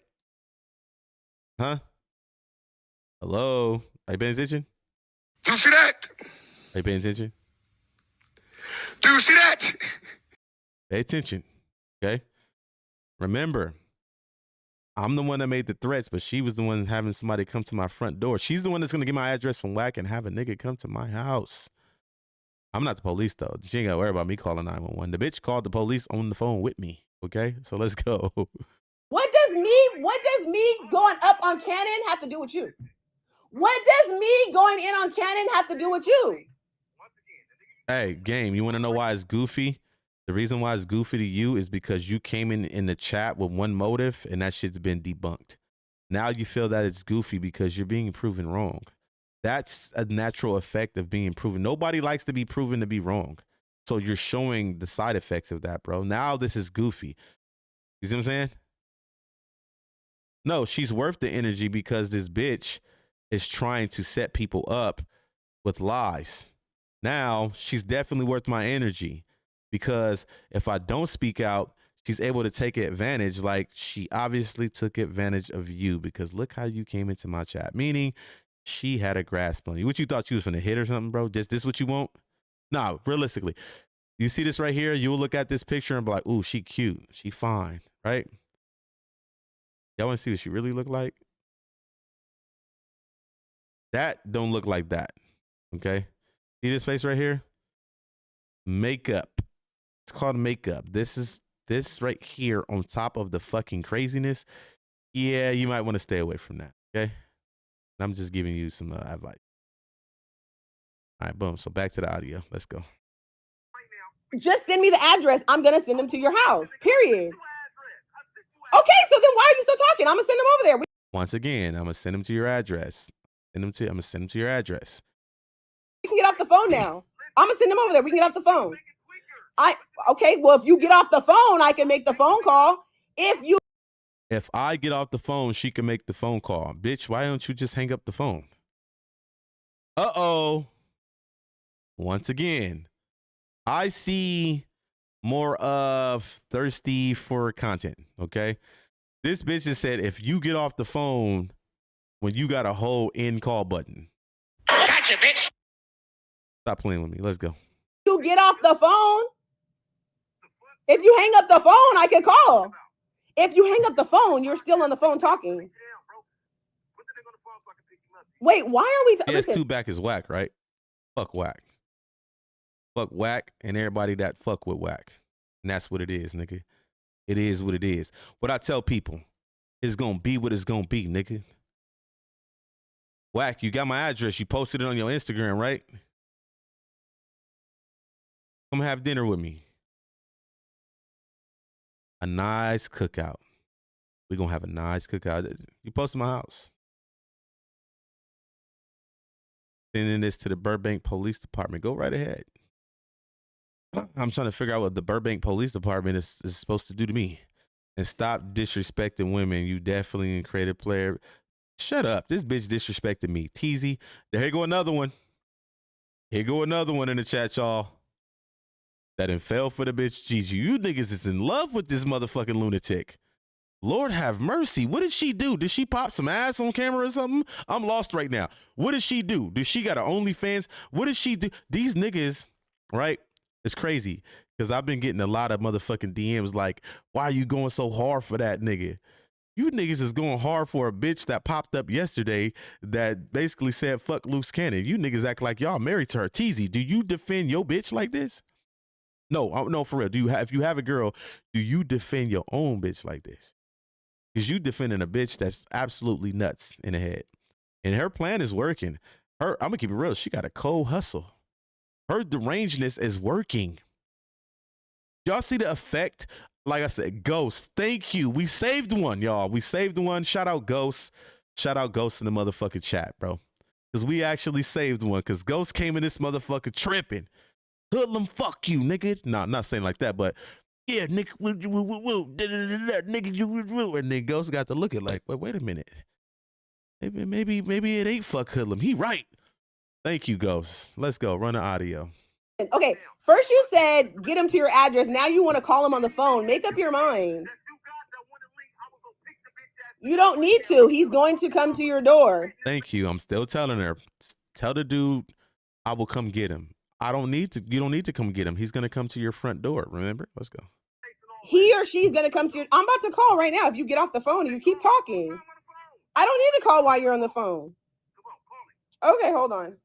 Huh? Hello? Are you paying attention? Do you see that? Are you paying attention? Do you see that? Pay attention, okay? Remember, I'm the one that made the threats, but she was the one having somebody come to my front door. She's the one that's going to get my address from Wack and have a nigga come to my house. I'm not the police, though. She ain't got to worry about me calling 911. The bitch called the police on the phone with me, okay? So let's go. What does me going up on Cannon have to do with you? What does me going in on Cannon have to do with you? Hey, game, you want to know why it's goofy? The reason why it's goofy to you is because you came in the chat with one motive and that shit's been debunked. Now you feel that it's goofy because you're being proven wrong. That's a natural effect of being proven. Nobody likes to be proven to be wrong. So you're showing the side effects of that, bro. Now this is goofy. You see what I'm saying? No, she's worth the energy because this bitch is trying to set people up with lies. Now she's definitely worth my energy because if I don't speak out, she's able to take advantage. Like she obviously took advantage of you because look how you came into my chat. Meaning she had a grasp on you. What you thought she was finna hit or something, bro? This what you want? No, realistically. You see this right here? You'll look at this picture and be like, ooh, she cute. She fine, right? Y'all want to see what she really look like? That don't look like that, okay? See this face right here? Makeup. It's called makeup. This right here on top of the fucking craziness. Yeah, you might want to stay away from that, okay? I'm just giving you some advice. All right, boom. So back to the audio. Let's go. Just send me the address. I'm going to send them to your house, period. Okay, so then why are you still talking? I'm going to send them over there. Once again, I'm going to send them to your address. I'm going to send them to your address. We can get off the phone now. I'm going to send them over there. We can get off the phone. Okay, well, if you get off the phone, I can make the phone call. If I get off the phone, she can make the phone call. Bitch, why don't you just hang up the phone? Uh-oh. Once again, I see more of thirsty for content, okay? This bitch just said, if you get off the phone when you got a whole end call button. Gotcha, bitch. Stop playing with me. Let's go. You get off the phone. If you hang up the phone, I can call. If you hang up the phone, you're still on the phone talking. Wait, why are we? Yeah, it's two back is Wack, right? Fuck Wack. Fuck Wack and everybody that fuck with Wack. And that's what it is, nigga. It is what it is. What I tell people is gonna be what it's gonna be, nigga. Wack, you got my address. You posted it on your Instagram, right? Come have dinner with me. a nice cookout. We're going to have a nice cookout. You post in my house. Sending this to the Burbank Police Department. Go right ahead. I'm trying to figure out what the Burbank Police Department is supposed to do to me. And stop disrespecting women. You definitely a creative player. Shut up. This bitch disrespected me. Teasy. There go another one. Here go another one in the chat, y'all. That done fell for the bitch Gigi. You niggas is in love with this motherfucking lunatic. Lord have mercy. What did she do? Did she pop some ass on camera or something? I'm lost right now. What did she do? Does she got an OnlyFans? What did she do? These niggas, right? It's crazy because I've been getting a lot of motherfucking DMs like, why are you going so hard for that nigga? You niggas is going hard for a bitch that popped up yesterday that basically said, fuck Luce Cannon. You niggas act like y'all married to her. Teasy, do you defend your bitch like this? No, no, for real. If you have a girl, do you defend your own bitch like this? Because you defending a bitch that's absolutely nuts in the head. And her plan is working. I'm going to keep it real. She got a cold hustle. Her derangedness is working. Y'all see the effect? Like I said, Ghost, thank you. We saved one, y'all. We saved one. Shout out Ghost. Shout out Ghost in the motherfucking chat, bro. Because we actually saved one. Because Ghost came in this motherfucker tripping. Hoodlum, fuck you, nigga. Nah, I'm not saying like that, but yeah, nigga, nigga, and then Ghost got to look at like, wait a minute. Maybe it ain't fuck Hoodlum. He right. Thank you, Ghost. Let's go. Run the audio. Okay, first you said get him to your address. Now you want to call him on the phone. Make up your mind. You don't need to. He's going to come to your door. Thank you. I'm still telling her. Tell the dude I will come get him. I don't need to. You don't need to come get him. He's going to come to your front door. Remember? Let's go. He or she's going to come to your... I'm about to call right now. If you get off the phone and you keep talking. I don't need to call while you're on the phone. Okay, hold on.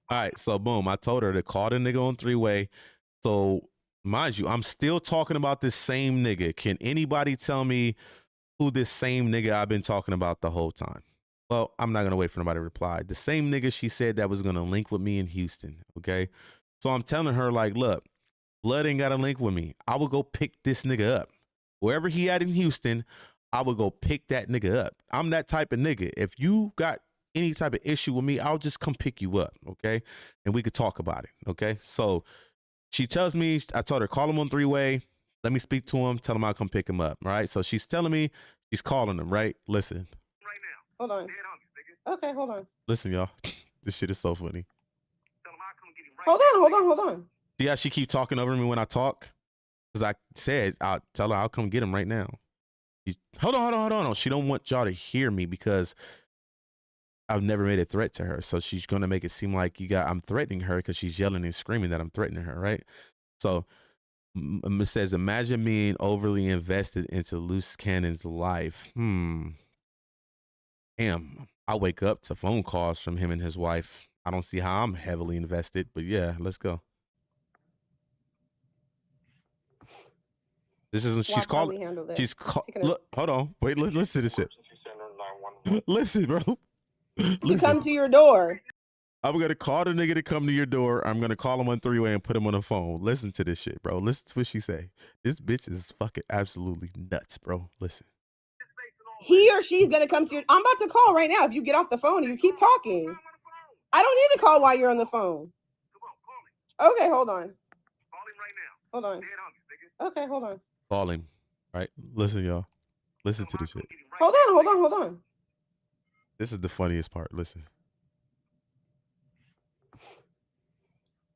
All right, so boom, I told her to call the nigga on three-way. So mind you, I'm still talking about this same nigga. Can anybody tell me who this same nigga I've been talking about the whole time? Well, I'm not going to wait for nobody to reply. The same nigga she said that was going to link with me in Houston, okay? So I'm telling her, like, look, Blood ain't got to link with me. I will go pick this nigga up. Wherever he at in Houston, I will go pick that nigga up. I'm that type of nigga. If you got any type of issue with me, I'll just come pick you up, okay? And we could talk about it, okay? So she tells me, I told her, call him on three-way. Let me speak to him. Tell him I'll come pick him up, right? So she's telling me she's calling him, right? Listen. Hold on. Okay, hold on. Listen, y'all. This shit is so funny. Hold on. See how she keep talking over me when I talk? Because I said, I'll tell her I'll come get him right now. Hold on. She don't want y'all to hear me because I've never made a threat to her. So she's going to make it seem like I'm threatening her because she's yelling and screaming that I'm threatening her, right? So it says, imagine being overly invested into Luce Cannon's life. Damn, I wake up to phone calls from him and his wife. I don't see how I'm heavily invested, but yeah, let's go. This is when she's calling. Look, hold on. Wait, listen to this shit. Listen, bro. To come to your door. I'm going to call the nigga to come to your door. I'm going to call him on three-way and put him on the phone. Listen to this shit, bro. Listen to what she say. This bitch is fucking absolutely nuts, bro. Listen. He or she's going to come to your... I'm about to call right now. If you get off the phone and you keep talking. I don't need to call while you're on the phone. Okay, hold on. Hold on. Okay, hold on. Call him. All right. Listen, y'all. Listen to this shit. Hold on. This is the funniest part. Listen.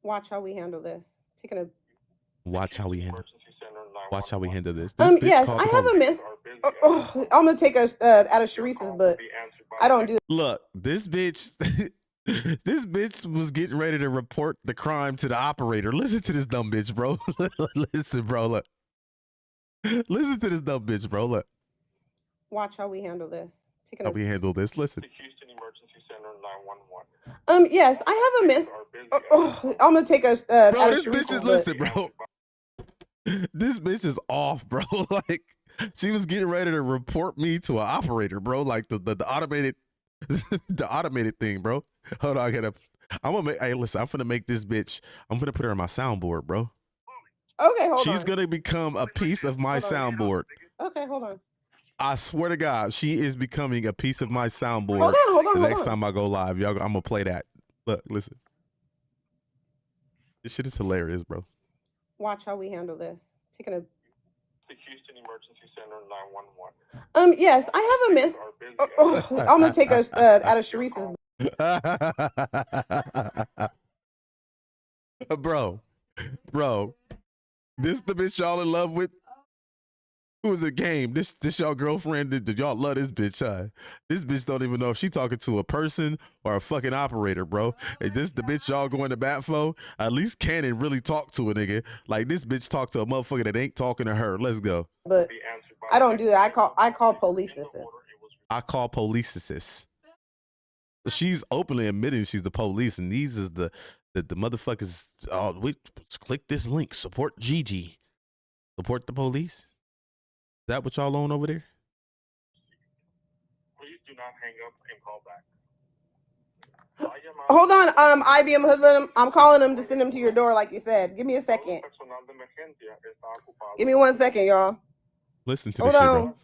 Watch how we handle this. Watch how we handle this. Yes, I have a myth. I'm gonna take a out of Sharice's, but I don't do that. Look, this bitch this bitch was getting ready to report the crime to the operator. Listen to this dumb bitch, bro. Listen, bro. Look. Listen to this dumb bitch, bro. Look. Watch how we handle this. We handle this. Listen. Houston Emergency Center 911. Yes, I have a myth. I'm gonna take a bro, out this of bitch is listen, bro. This bitch is off, bro. Like she was getting ready to report me to an operator, bro. Like the automated the automated thing, bro. Hold on, I'm gonna make. Hey, listen, I'm gonna make this bitch. I'm gonna put her on my soundboard, bro. Okay, hold on. She's gonna become a piece of my soundboard. Okay, hold on. I swear to God, she is becoming a piece of my soundboard. Hold on. The next time I go live, y'all, I'm gonna play that. Look, listen. This shit is hilarious, bro. Watch how we handle this. Taking a. The Houston Emergency Center 911. Yes, I have a minute. I'm gonna take us out of Sharice's. Bro, this the bitch y'all in love with? Who was a game? This y'all girlfriend? Did y'all love this bitch? This bitch don't even know if she talking to a person or a fucking operator, bro. Hey, this the bitch y'all going to bat for? At least Cannon really talk to a nigga. Like this bitch talk to a motherfucker that ain't talking to her. Let's go. But I don't do that. I call police. I call police. She's openly admitting she's the police, and these is the motherfuckers. Oh, we click this link. Support Gigi. Support the police. Is that what y'all on over there? Please do not hang up and call back. Hold on, IBM004LUM. I'm calling them to send them to your door, like you said. Give me a second. Give me 1 second, y'all. Listen to this shit, bro.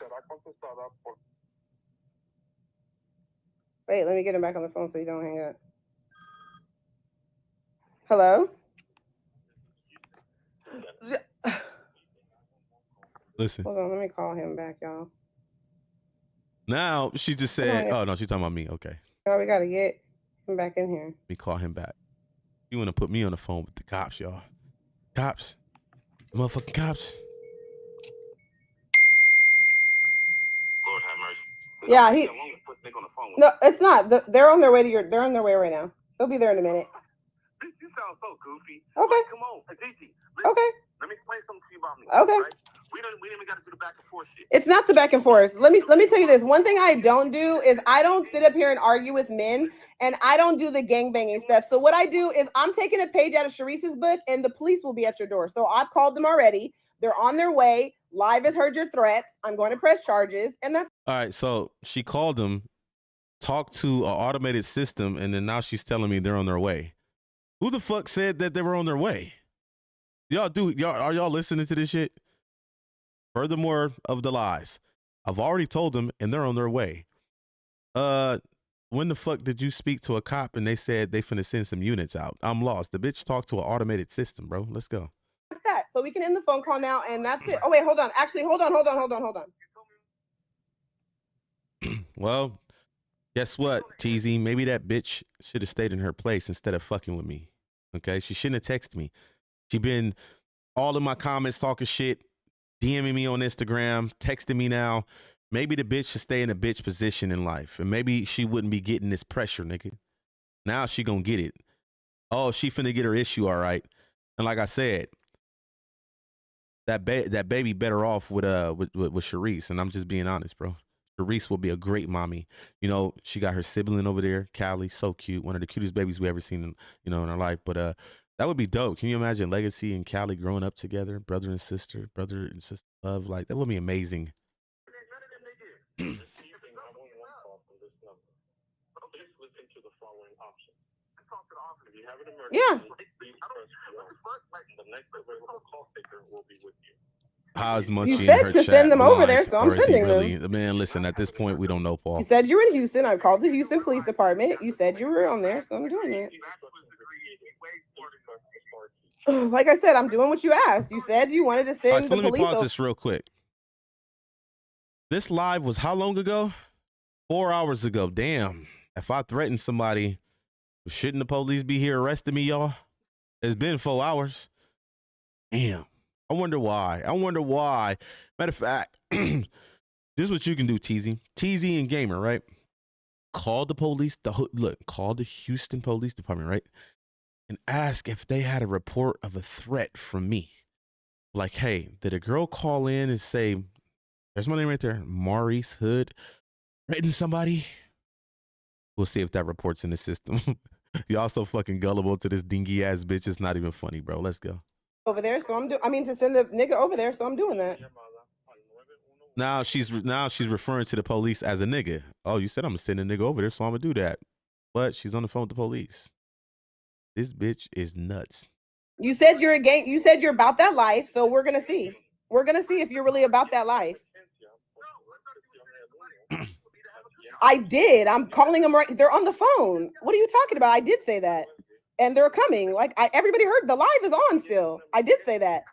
Wait, let me get him back on the phone so you don't hang up. Hello? Listen. Hold on, let me call him back, y'all. Now she just said, "Oh no, she's talking about me." Okay. Oh, we gotta get him back in here. Let me call him back. You want to put me on the phone with the cops, y'all? Cops, motherfucking cops. Lord have mercy. Yeah, no, it's not. They're on their way to your. They're on their way right now. They'll be there in a minute. You sound so goofy. Okay. Come on, Aditi. Okay. Let me explain something to you about me. Okay. Right? We don't even got to do the back and forth shit. It's not the back and forth. Let me tell you this. One thing I don't do is I don't sit up here and argue with men, and I don't do the gangbanging stuff. So what I do is I'm taking a page out of Sharice's book, and the police will be at your door. So I've called them already. They're on their way. Live has heard your threats. I'm going to press charges, and that's all right. So she called them, talked to an automated system, and then now she's telling me they're on their way. Who the fuck said that they were on their way? Are y'all listening to this shit? Furthermore of the lies, I've already told them, and they're on their way. When the fuck did you speak to a cop and they said they finna send some units out? I'm lost. The bitch talked to an automated system, bro. Let's go. that's that. So we can end the phone call now, and that's it. Oh wait, hold on. Actually, hold on. Well, guess what, TZ? Maybe that bitch should have stayed in her place instead of fucking with me. Okay, she shouldn't have texted me. She been all in my comments talking shit, DMing me on Instagram, texting me now. Maybe the bitch should stay in a bitch position in life, and maybe she wouldn't be getting this pressure, nigga. Now she gonna get it. Oh, she finna get her issue, all right. And like I said, that baby better off with Sharice, and I'm just being honest, bro. Sharice will be a great mommy. You know, she got her sibling over there, Callie, so cute, one of the cutest babies we ever seen in our life. But that would be dope. Can you imagine Legacy and Callie growing up together, brother and sister love? Like, that would be amazing. Yeah. How's Munchie You said in her to chat send them over live, there, so I'm or is he sending really, them. Man, listen, at this point, we don't know, Paul. You said you were in Houston. I called the Houston Police Department. You said you were on there, so I'm doing it. Like I said, I'm doing what you asked. You said you wanted to send All right, so the let me police. pause this real quick. This live was how long ago? 4 hours ago. Damn. If I threatened somebody, shouldn't the police be here arresting me, y'all? It's been 4 hours. Damn. I wonder why. Matter of fact, this is what you can do, TZ and Gamer, right? Call the police. Call the Houston Police Department, right? And ask if they had a report of a threat from me. Like, hey, did a girl call in and say, there's my name right there, Maurice Hood, threatening somebody? We'll see if that report's in the system. Y'all so fucking gullible to this dingy ass bitch. It's not even funny, bro. Let's go. Over there, so to send the nigga over there, so I'm doing that. Now she's referring to the police as a nigga. Oh, you said I'm gonna send a nigga over there, so I'm gonna do that. But she's on the phone with the police. This bitch is nuts. You said you're about that life, so we're gonna see. We're gonna see if you're really about that life. I did. I'm calling them right. They're on the phone. What are you talking about? I did say that, and they're coming. Like everybody heard the live is on still. I did say that.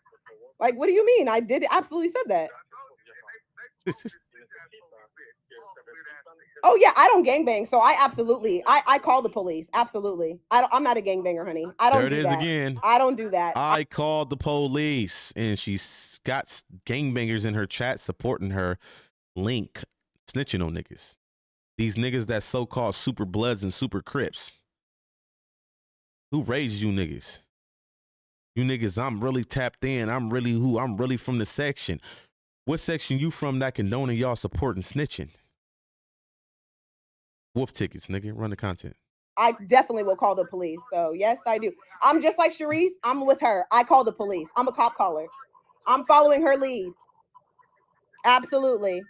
Like, what do you mean? I did absolutely said that. Oh yeah, I don't gangbang, so I call the police. Absolutely, I'm not a gangbanger, honey. I don't do that. There it is again. I don't do that. I called the police, and she's got gangbangers in her chat supporting her. Link snitching on niggas. These niggas that so-called super bloods and super crips. Who raised you niggas? You niggas, I'm really tapped in. I'm really from the section. What section you from that condoning y'all supporting snitching? Wolf tickets, nigga. Run the content. I definitely will call the police. So yes, I do. I'm just like Sharice. I'm with her. I call the police. I'm a cop caller. I'm following her lead. Absolutely.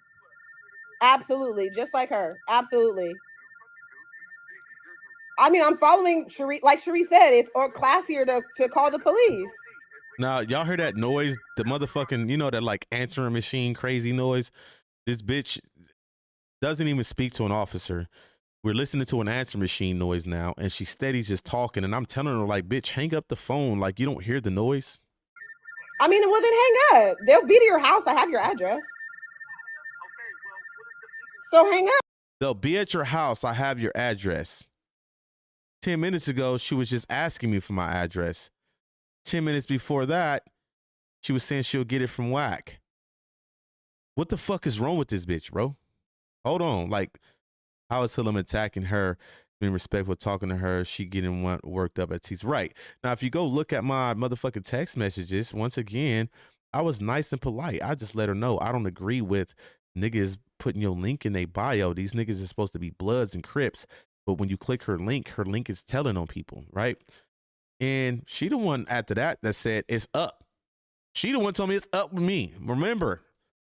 Absolutely. Just like her. Absolutely. I mean, I'm following Sharice. Like Sharice said, it's classier to call the police. Now, y'all hear that noise? The motherfucking, you know, that like answering machine crazy noise? This bitch doesn't even speak to an officer. We're listening to an answer machine noise now, and she's steady just talking, and I'm telling her, like, bitch, hang up the phone. Like, you don't hear the noise? I mean, well, then hang up. They'll be to your house. I have your address. So hang up. They'll be at your house. I have your address. 10 minutes ago, she was just asking me for my address. 10 minutes before that, she was saying she'll get it from Wack. What the fuck is wrong with this bitch, bro? Hold on. Like, how is Hillum attacking her, being respectful, talking to her, she getting worked up at T's? Right. Now, if you go look at my motherfucking text messages, once again, I was nice and polite. I just let her know I don't agree with niggas putting your link in their bio. These niggas are supposed to be Bloods and Crips. But when you click her link is telling on people, right? And she the one after that said, it's up. She the one told me it's up with me. Remember,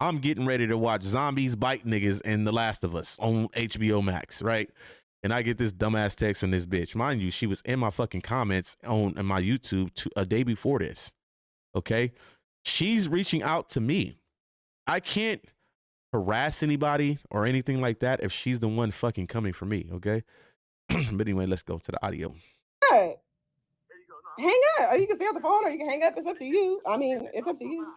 I'm getting ready to watch zombies bite niggas and The Last of Us on HBO Max, right? And I get this dumbass text from this bitch. Mind you, she was in my fucking comments on my YouTube a day before this, okay? She's reaching out to me. I can't harass anybody or anything like that if she's the one fucking coming for me, okay? But anyway, let's go to the audio. Right. Hang up. Or you can stay on the phone or you can hang up. It's up to you. I mean, it's up to you.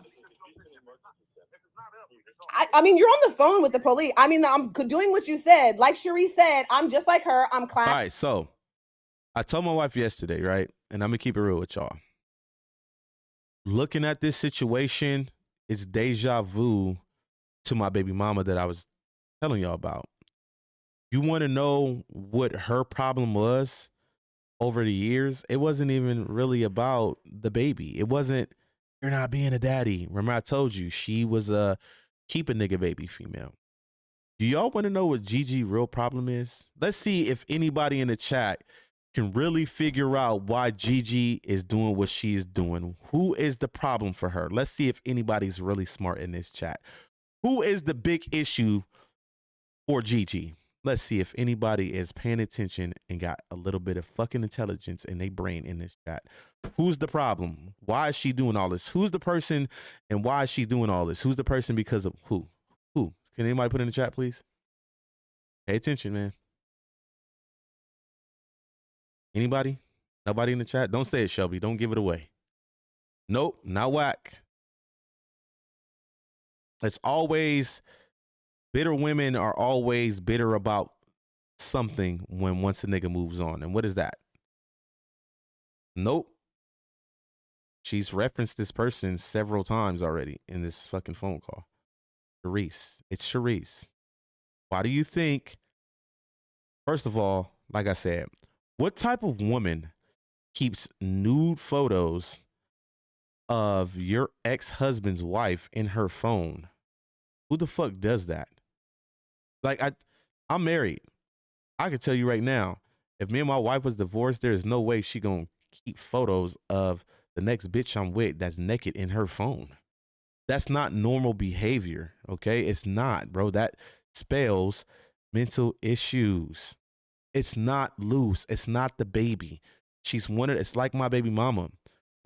I mean, you're on the phone with the police. I mean, I'm doing what you said. Like Cherie said, I'm just like her. I'm class. All right, so I told my wife yesterday, right? And I'm going to keep it real with y'all. Looking at this situation, it's deja vu to my baby mama that I was telling y'all about. You want to know what her problem was over the years? It wasn't even really about the baby. It wasn't, you're not being a daddy. Remember I told you she was a keep a nigga baby female. Do y'all want to know what Gigi real problem is? Let's see if anybody in the chat can really figure out why Gigi is doing what she is doing. Who is the problem for her? Let's see if anybody's really smart in this chat. Who is the big issue for Gigi? Let's see if anybody is paying attention and got a little bit of fucking intelligence in their brain in this chat. Who's the problem? Why is she doing all this? Who's the person and why is she doing all this? Who's the person because of who? Who? Can anybody put in the chat, please? Pay attention, man. Anybody? Nobody in the chat? Don't say it, Shelby. Don't give it away. Nope, not Wack. It's always... Bitter women are always bitter about something once a nigga moves on. And what is that? Nope. She's referenced this person several times already in this fucking phone call. Sharice. It's Sharice. Why do you think, first of all, like I said, what type of woman keeps nude photos of your ex-husband's wife in her phone? Who the fuck does that? Like, I'm married. I can tell you right now, if me and my wife was divorced, there is no way she gonna keep photos of the next bitch I'm with that's naked in her phone. That's not normal behavior, okay? It's not, bro. That spells mental issues. It's not Luce. It's not the baby. It's like my baby mama.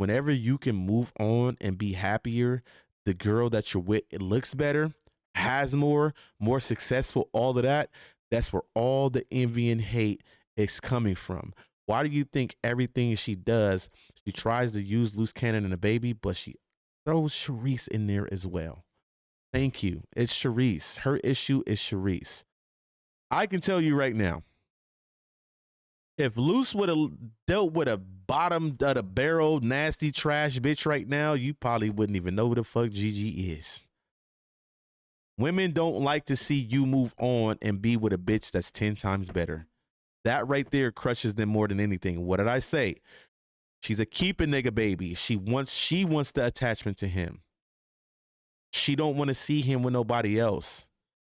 whenever you can move on and be happier, the girl that you're with, it looks better, has more successful, all of that. That's where all the envy and hate is coming from. Why do you think everything she does, she tries to use loose cannon and a baby, but she throws Sharice in there as well? Thank you. It's Sharice. Her issue is Sharice. I can tell you right now, if Luce would have dealt with a bottom of the barrel, nasty trash bitch right now, you probably wouldn't even know who the fuck Gigi is. Women don't like to see you move on and be with a bitch that's 10 times better. That right there crushes them more than anything. What did I say? She's a keep a nigga baby. She wants the attachment to him. She don't want to see him with nobody else.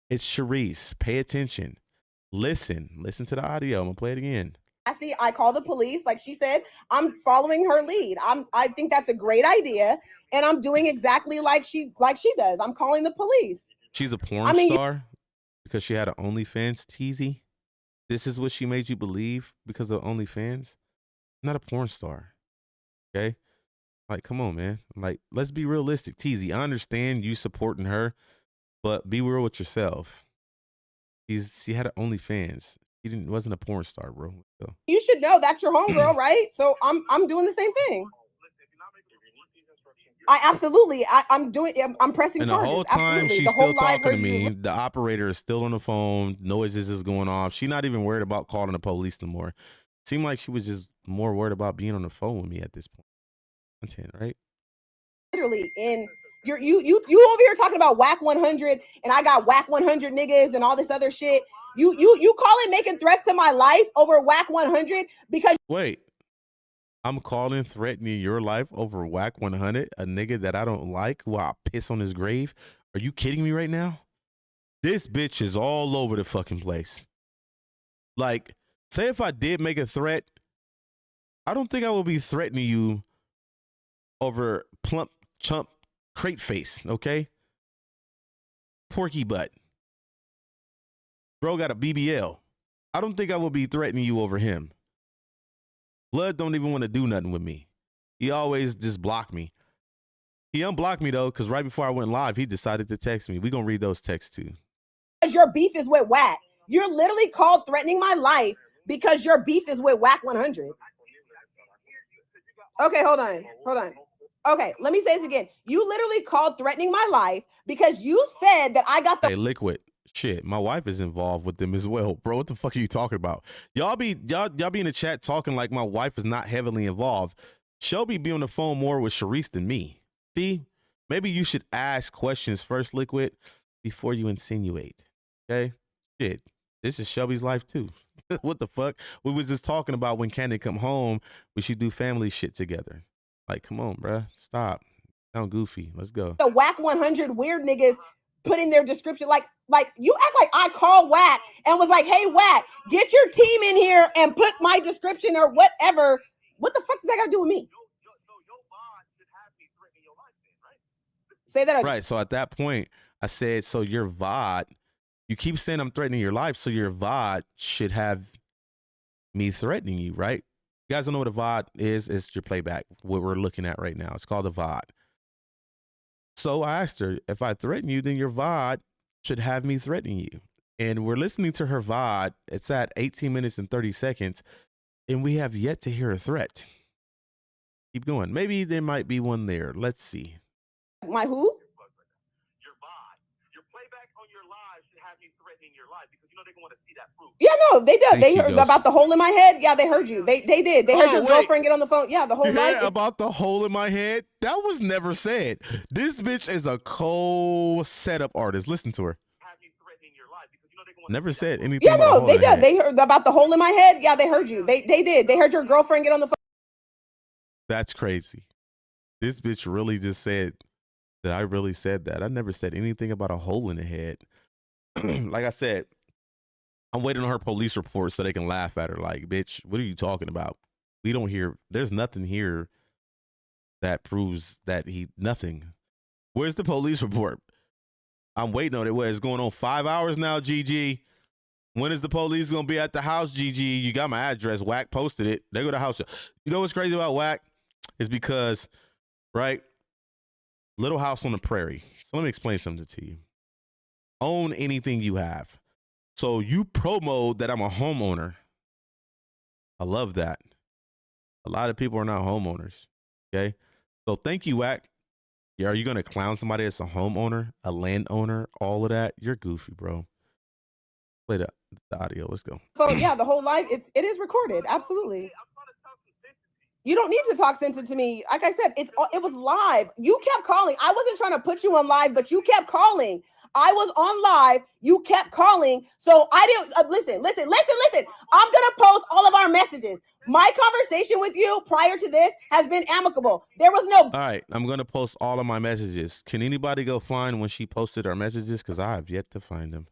It's Sharice. Pay attention. Listen to the audio. I'm gonna play it again. I call the police. Like she said, I'm following her lead. I think that's a great idea, and I'm doing exactly like she does. I'm calling the police. She's a porn star because she had an OnlyFans teasy. This is what she made you believe because of OnlyFans. Not a porn star. Okay? Like, come on, man. Like, let's be realistic. Teasy, I understand you supporting her, but be real with yourself. She had an OnlyFans. She wasn't a porn star, bro. So. You should know that's your homegirl, right? So I'm doing the same thing. I'm pressing and charges. The whole time absolutely. she's still talking to me. The operator is still on the phone. Noises is going off. She's not even worried about calling the police no more. Seemed like she was just more worried about being on the phone with me at this point. Content, right? Literally, and you over here talking about Wack 100, and I got Wack 100 niggas and all this other shit. You call it making threats to my life over Wack 100 because wait. I'm calling, threatening your life over Wack 100, a nigga that I don't like, who I piss on his grave. Are you kidding me right now? This bitch is all over the fucking place. Like, say if I did make a threat, I don't think I would be threatening you over plump, chump, crate face, okay? Porky butt. Bro got a BBL. I don't think I would be threatening you over him. Blood don't even want to do nothing with me. He always just blocked me. He unblocked me, though, because right before I went live, he decided to text me. We're going to read those texts, too. Because your beef is with Wack. You're literally called threatening my life because your beef is with Wack 100. Okay, hold on. Okay, let me say this again. You literally called threatening my life because you said that I got the... Hey, Liquid. Shit, my wife is involved with them as well, bro. What the fuck are you talking about? Y'all be in the chat talking like my wife is not heavily involved. Shelby be on the phone more with Sharice than me. See, maybe you should ask questions first, Liquid, before you insinuate. Okay, shit, this is Shelby's life too. What the fuck? We was just talking about when Candy come home, we should do family shit together. Like, come on, bruh, stop. Sound goofy. Let's go. The Wack 100 weird niggas put in their description like you act like I called Wack and was like, hey Wack, get your team in here and put my description or whatever. What the fuck does that got to do with me? Say that again. Right. So at that point, I said, so your VOD, you keep saying I'm threatening your life, so your VOD should have me threatening you, right? You guys don't know what a VOD is? It's your playback, what we're looking at right now. It's called a VOD. So I asked her, if I threaten you, then your VOD should have me threatening you. And we're listening to her VOD. It's at 18 minutes and 30 seconds, and we have yet to hear a threat. Keep going. Maybe there might be one there. Let's see. My who? Your VOD. Your playback on your live should have you threatening your life because you know they're going to see that proof. Yeah, no, they did. Thank They you, heard Ghost. about the hole in my head. Yeah, they heard you. They did. They heard your wait. girlfriend get on the phone. Yeah, the whole You night. heard about the hole in my head? That was never said. This bitch is a co-setup artist. Listen to her. Have you threatening your life because you know they're going to Never said anything Yeah, about a no, hole they in the did. head. They heard about the hole in my head. Yeah, they heard you. They did. They heard your girlfriend get on the phone. That's crazy. This bitch really just said that I really said that. I never said anything about a hole in the head. Like I said, I'm waiting on her police report so they can laugh at her. Like, bitch, what are you talking about? We don't hear. There's nothing here that proves that nothing. Where's the police report? I'm waiting on it. What is going on? 5 hours now, GG. When is the police going to be at the house, GG? You got my address. Wack posted it. They go to the house. You know what's crazy about Wack? is because, right, Little House on the Prairie. So let me explain something to you. Own anything you have. So you promote that I'm a homeowner. I love that. A lot of people are not homeowners. Okay. So thank you, Wack. Yeah, are you going to clown somebody that's a homeowner, a landowner, all of that? You're goofy, bro. Play the audio. Let's go. So yeah, the whole live, it is recorded. Absolutely. You don't need to talk sense to me. Like I said, it was live. You kept calling. I wasn't trying to put you on live, but you kept calling. I was on live. You kept calling. So I didn't listen. I'm going to post all of our messages. My conversation with you prior to this has been amicable. There was no. All right. I'm going to post all of my messages. Can anybody go find when she posted our messages? Because I have yet to find them.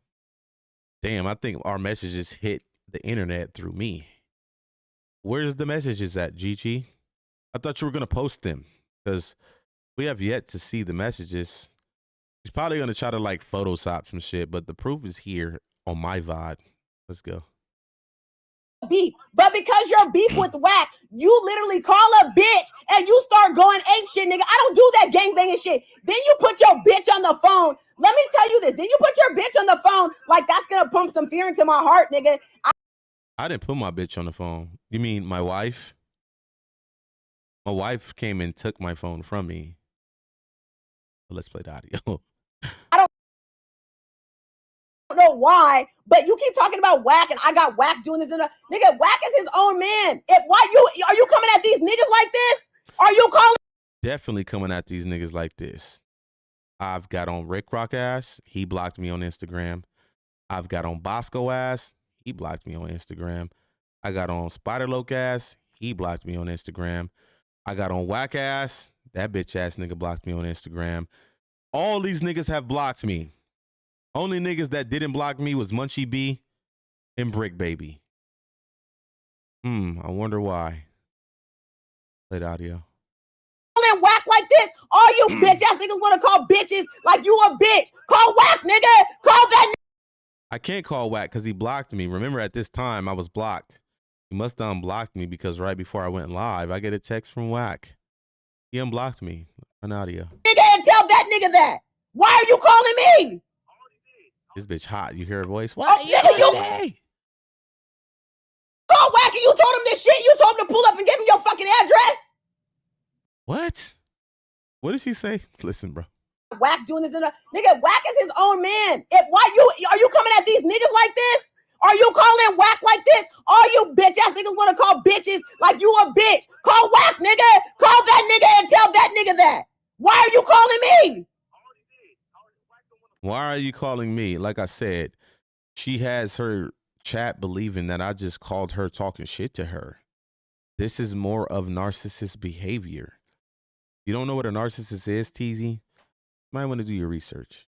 Damn, I think our messages hit the internet through me. Where's the messages at, Gigi? I thought you were going to post them because we have yet to see the messages. He's probably going to try to like Photoshop some shit, but the proof is here on my VOD. Let's go. Beef, but because you're beef with Wack, you literally call a bitch and you start going ape shit, nigga. I don't do that gangbanging shit. Then you put your bitch on the phone. Let me tell you this. Then you put your bitch on the phone like that's going to pump some fear into my heart, nigga. I didn't put my bitch on the phone. You mean my wife? My wife came and took my phone from me. But let's play the audio. I don't know why, but you keep talking about Wack and I got Wack doing this. And nigga, Wack is his own man. Are you coming at these niggas like this? Are you calling? Definitely coming at these niggas like this. I've got on Rick Rock ass. He blocked me on Instagram. I've got on Bosco ass. He blocked me on Instagram. I got on Spider Loke ass. He blocked me on Instagram. I got on Wack ass. That bitch ass nigga blocked me on Instagram. All these niggas have blocked me. Only niggas that didn't block me was Munchie B and Brick Baby. I wonder why. Play the audio. Wack like this. All you bitch ass niggas want to call bitches like you a bitch. Call Wack, nigga. Call that. I can't call Wack because he blocked me. Remember, at this time, I was blocked. He must have unblocked me because right before I went live, I get a text from Wack. He unblocked me. An audio. Nigga, and tell that nigga that. Why are you calling me? This bitch hot. You hear her voice? What? Oh, nigga, you call Wack and you told him this shit. You told him to pull up and give him your fucking address. What? What did she say? Listen, bro. Wack doing this. Nigga, Wack is his own man. Are you coming at these niggas like this? Are you calling Wack like this? All you bitch ass niggas want to call bitches like you a bitch. Call Wack, nigga. Call that nigga and tell that nigga that. Why are you calling me? Why are you calling me? Like I said, she has her chat believing that I just called her talking shit to her. This is more of narcissist behavior. You don't know what a narcissist is, TZ? Might want to do your research.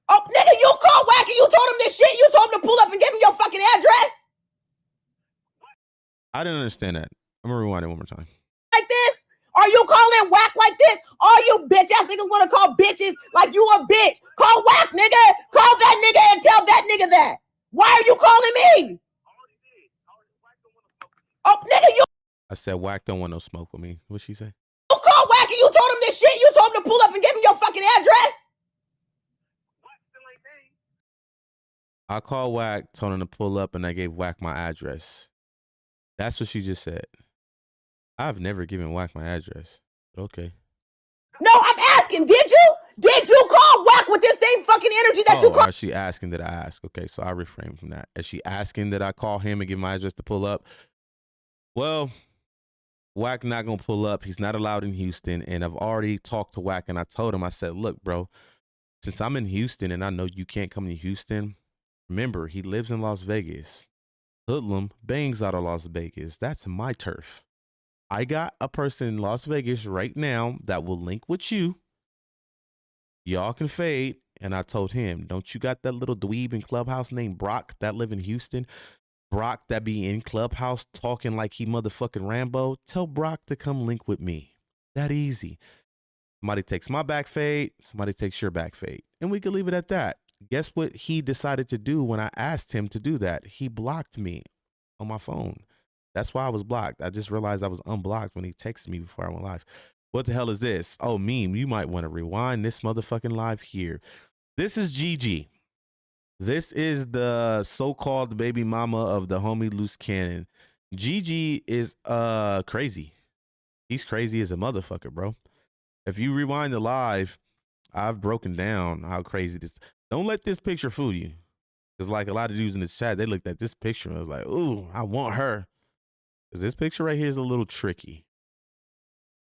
Oh, nigga, you called Wack and you told him this shit. You told him to pull up and give him your fucking address. I didn't understand that. I'm going to rewind it one more time. Like this? Are you calling Wack like this? All you bitch ass niggas want to call bitches like you a bitch. Call Wack, nigga. Call that nigga and tell that nigga that. Why are you calling me? Oh, nigga, you. I said Wack don't want no smoke with me. What'd she say? You called Wack and you told him this shit. You told him to pull up and give him your fucking address. I called Wack, told him to pull up, and I gave Wack my address. That's what she just said. I've never given Wack my address. Okay. No, I'm asking. Did you? Did you call Wack with this same fucking energy that you called? Is she asking that I ask? Okay, so I refrain from that. Is she asking that I call him and give my address to pull up? Well, Wack not going to pull up. He's not allowed in Houston. And I've already talked to Wack, and I told him, I said, look, bro, since I'm in Houston and I know you can't come to Houston, remember, he lives in Las Vegas. Hoodlum bangs out of Las Vegas. That's my turf. I got a person in Las Vegas right now that will link with you. Y'all can fade. And I told him, don't you got that little dweeb in Clubhouse named Brock that live in Houston? Brock that be in Clubhouse talking like he motherfucking Rambo? Tell Brock to come link with me. That easy. Somebody takes my back fade. Somebody takes your back fade. And we can leave it at that. Guess what he decided to do when I asked him to do that? He blocked me on my phone. That's why I was blocked. I just realized I was unblocked when he texted me before I went live. What the hell is this? Oh, meme. You might want to rewind this motherfucking live here. This is Gigi. This is the so-called baby mama of the homie Luce Cannon. Gigi is crazy. He's crazy as a motherfucker, bro. If you rewind the live, I've broken down how crazy this. Don't let this picture fool you. Because like a lot of dudes in the chat, they looked at this picture and was like, ooh, I want her. Because this picture right here is a little tricky.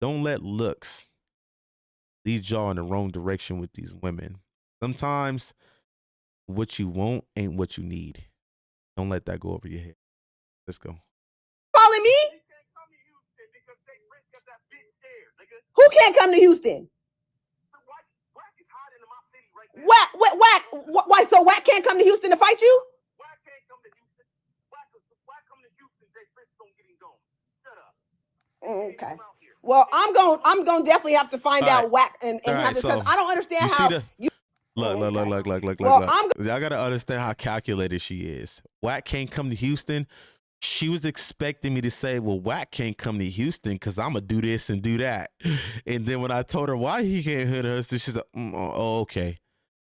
Don't let looks lead y'all in the wrong direction with these women. Sometimes what you want ain't what you need. Don't let that go over your head. Let's go. Calling me? Who can't come to Houston? Wack, why? So Wack can't come to Houston to fight you? Wack can't come to Houston. Wack come to Houston, Jay Prince gonna get him going. Shut up. Okay. Well, I'm going to definitely have to find out Wack and have this, because I don't understand how you. Look. Well, y'all gotta understand how calculated she is. Wack can't come to Houston. She was expecting me to say, well, Wack can't come to Houston because I'm going to do this and do that. And then when I told her why he can't hit her, she's like, oh, okay.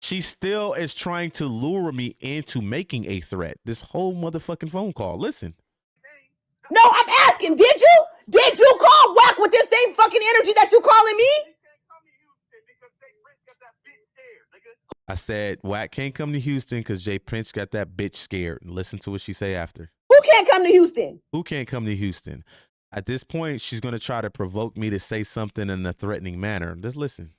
She still is trying to lure me into making a threat. This whole motherfucking phone call. Listen. No, I'm asking, did you? Did you call Wack with this same fucking energy that you calling me? I said, Wack can't come to Houston because Jay Prince got that bitch scared. Listen to what she say after. Who can't come to Houston? Who can't come to Houston? At this point, she's going to try to provoke me to say something in a threatening manner. Just listen.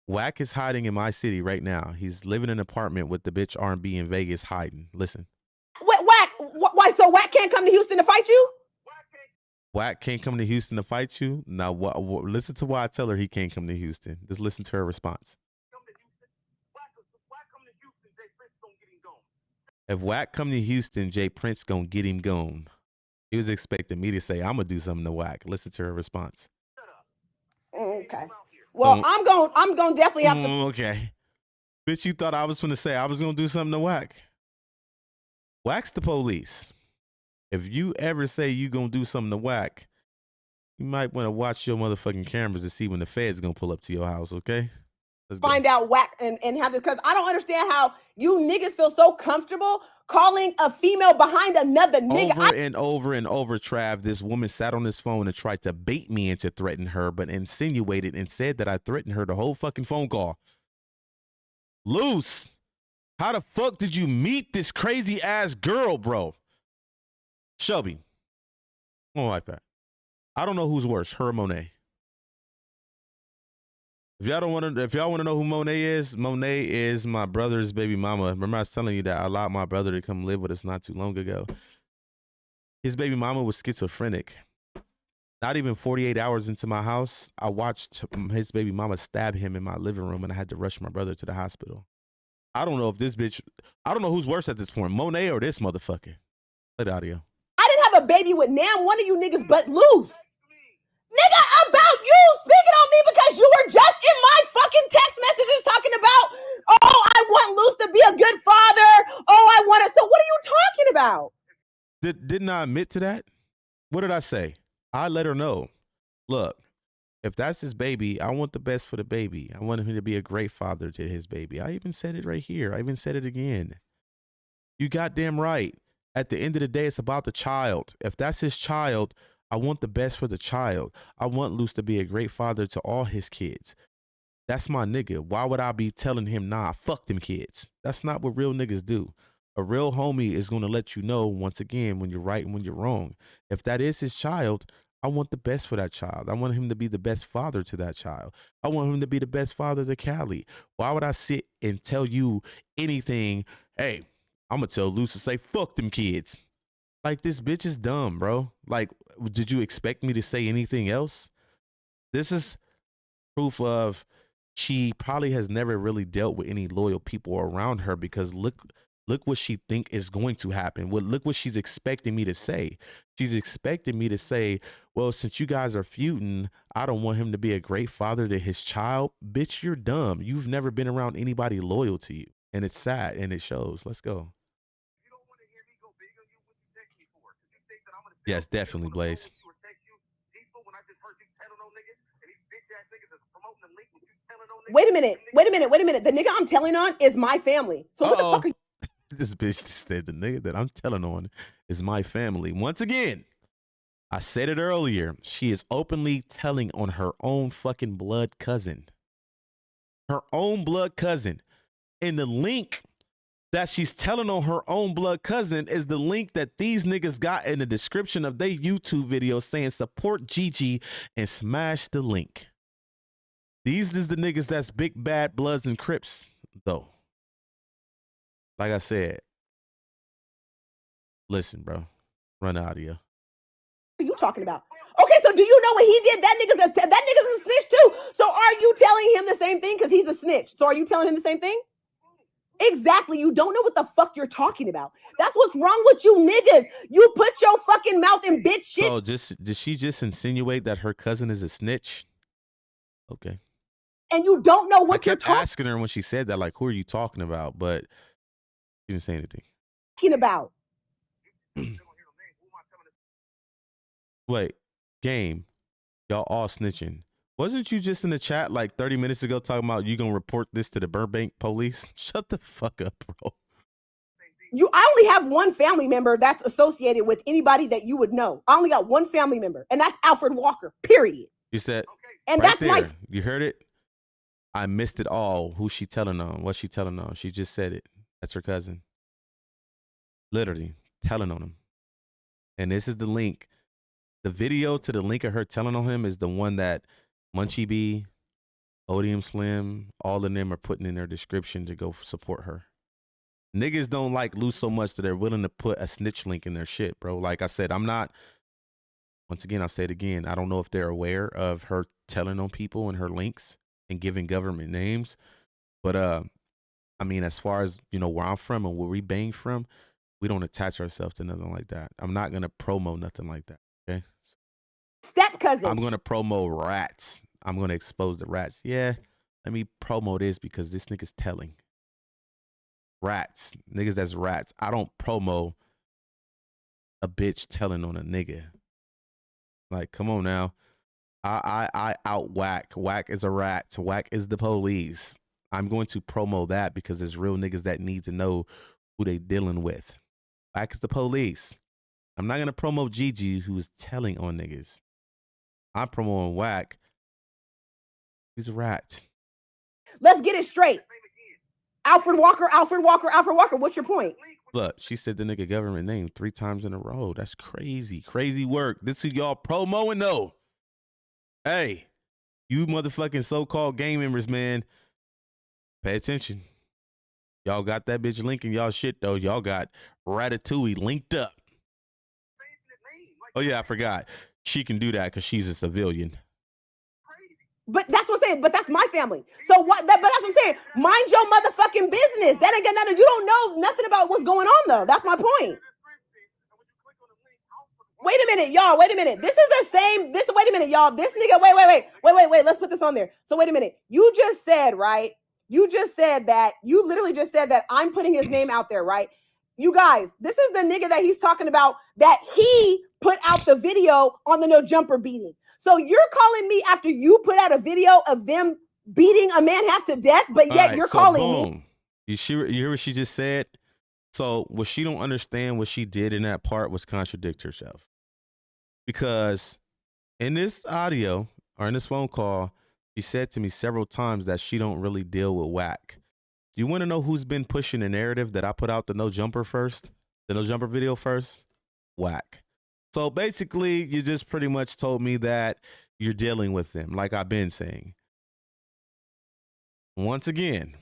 Wack is hiding in my city right now. He's living in an apartment with the bitch R&B in Vegas hiding. Listen. Wack, why? So Wack can't come to Houston to fight you? Wack can't come to Houston to fight you? Now, listen to why I tell her he can't come to Houston. Just listen to her response. If Wack come to Houston, Jay Prince gonna get him gone. He was expecting me to say, I'm gonna do something to Wack. Listen to her response. Okay. Well, I'm going to definitely have to. Okay. Bitch, you thought I was gonna say I was gonna do something to Wack. Wack's the police. If you ever say you gonna do something to Wack, you might want to watch your motherfucking cameras to see when the feds gonna pull up to your house, okay? Find out Wack and have this, because I don't understand how you niggas feel so comfortable calling a female behind another nigga. Over and over, Trav, this woman sat on this phone and tried to bait me into threatening her, but insinuated and said that I threatened her the whole fucking phone call. Luce, how the fuck did you meet this crazy ass girl, bro? Shelby, I'm like that. I don't know who's worse, her or Monet. If y'all want to know who Monet is my brother's baby mama. Remember I was telling you that I allowed my brother to come live with us not too long ago. His baby mama was schizophrenic. Not even 48 hours into my house, I watched his baby mama stab him in my living room, and I had to rush my brother to the hospital. I don't know if this bitch, I don't know who's worse at this point, Monet or this motherfucker. Play the audio. I didn't have a baby with one of you niggas but Luce. Nigga, about you speaking on me because you were just in my fucking text messages talking about, oh, I want Luce to be a good father. Oh, I want it. So what are you talking about? Didn't I admit to that? What did I say? I let her know. Look, if that's his baby, I want the best for the baby. I want him to be a great father to his baby. I even said it right here. I even said it again. You goddamn right. At the end of the day, it's about the child. If that's his child, I want the best for the child. I want Luce to be a great father to all his kids. That's my nigga. Why would I be telling him, nah, fuck them kids? That's not what real niggas do. A real homie is going to let you know, once again, when you're right and when you're wrong. If that is his child, I want the best for that child. I want him to be the best father to that child. I want him to be the best father to Callie. Why would I sit and tell you anything? Hey, I'm going to tell Luce to say, fuck them kids. Like, this bitch is dumb, bro. Like, did you expect me to say anything else? This is proof of she probably has never really dealt with any loyal people around her, because look what she think is going to happen. Look what she's expecting me to say. She's expecting me to say, well, since you guys are feuding, I don't want him to be a great father to his child. Bitch, you're dumb. You've never been around anybody loyal to you. And it's sad and it shows. Let's go. Yes, definitely, Blaze. Wait a minute. The nigga I'm telling on is my family. So what the fuck are you? This bitch said the nigga that I'm telling on is my family. Once again, I said it earlier. She is openly telling on her own fucking blood cousin. Her own blood cousin. And the link that she's telling on her own blood cousin is the link that these niggas got in the description of their YouTube video saying support Gigi and smash the link. These is the niggas that's big bad Bloods and Crips, though. Like I said, listen, bro, run out of here. What are you talking about? Okay, so do you know what he did? That nigga's a snitch too. So are you telling him the same thing? Because he's a snitch. So are you telling him the same thing? Exactly. You don't know what the fuck you're talking about. That's what's wrong with you niggas. You put your fucking mouth in bitch shit. So did she just insinuate that her cousin is a snitch? Okay. And you don't know what you're asking her when she said that, like, who are you talking about? But she didn't say anything. Talking about. Wait, game. Y'all all snitching. Wasn't you just in the chat like 30 minutes ago talking about you gonna report this to the Burbank police? Shut the fuck up, bro. I only have one family member that's associated with anybody that you would know. I only got one family member, and that's Alfred Walker, period. You said, and right that's there. You heard it? I missed it all. Who's she telling on? What's she telling on? She just said it. That's her cousin. Literally telling on him. And this is the link. The video to the link of her telling on him is the one that Munchie B, Odium Slim, all of them are putting in their description to go support her. Niggas don't like Luce so much that they're willing to put a snitch link in their shit, bro. Like I said, I'm not, once again, I'll say it again. I don't know if they're aware of her telling on people and her links and giving government names. But, I mean, as far as, you know, where I'm from and where we bang from, we don't attach ourselves to nothing like that. I'm not going to promo nothing like that, okay? Step cousin. I'm going to promo rats. I'm going to expose the rats. Yeah, let me promo this because this nigga's telling. Rats. Niggas that's rats. I don't promo a bitch telling on a nigga. Like, come on now. I out Wack. Wack is a rat. Wack is the police. I'm going to promo that because there's real niggas that need to know who they dealing with. Wack is the police. I'm not going to promo Gigi who is telling on niggas. I'm promoting Wack. He's a rat. Let's get it straight. Alfred Walker. What's your point? Look, she said the nigga government name 3 times in a row. That's crazy. Crazy work. This is y'all promoing though. Hey, you motherfucking so-called gang members, man. Pay attention. Y'all got that bitch linking y'all shit though. Y'all got Ratatouille linked up. Oh yeah, I forgot. She can do that because she's a civilian. But that's what I'm saying. But that's my family. So what? But that's what I'm saying. Mind your motherfucking business. That ain't got nothing. You don't know nothing about what's going on though. That's my point. Wait a minute, y'all. Wait a minute. This is the same. Wait a minute, y'all. This nigga. Wait. Let's put this on there. So wait a minute. You just said, right? You just said that. You literally just said that I'm putting his name out there, right? You guys, this is the nigga that he's talking about that he put out the video on the no jumper beating. So you're calling me after you put out a video of them beating a man half to death, but yet you're calling me. You hear what she just said? So what she don't understand what she did in that part was contradict herself. Because in this audio or in this phone call, she said to me several times that she don't really deal with Wack. Do you want to know who's been pushing the narrative that I put out the no jumper video first? Wack. So basically, you just pretty much told me that you're dealing with them, like I've been saying. Once again,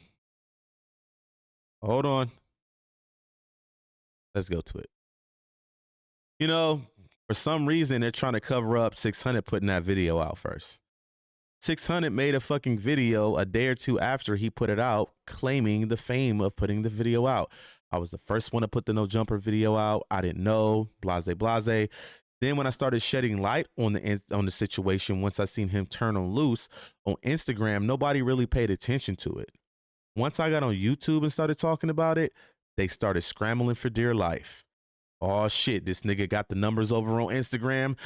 hold on. Let's go to it. You know, for some reason, they're trying to cover up 600 putting that video out first. 600 made a fucking video a day or two after he put it out, claiming the fame of putting the video out. I was the first one to put the no jumper video out. I didn't know, blase. Then when I started shedding light on the situation, once I seen him turn on Luce on Instagram, nobody really paid attention to it. Once I got on YouTube and started talking about it, they started scrambling for dear life. Oh shit, this nigga got the numbers over on Instagram.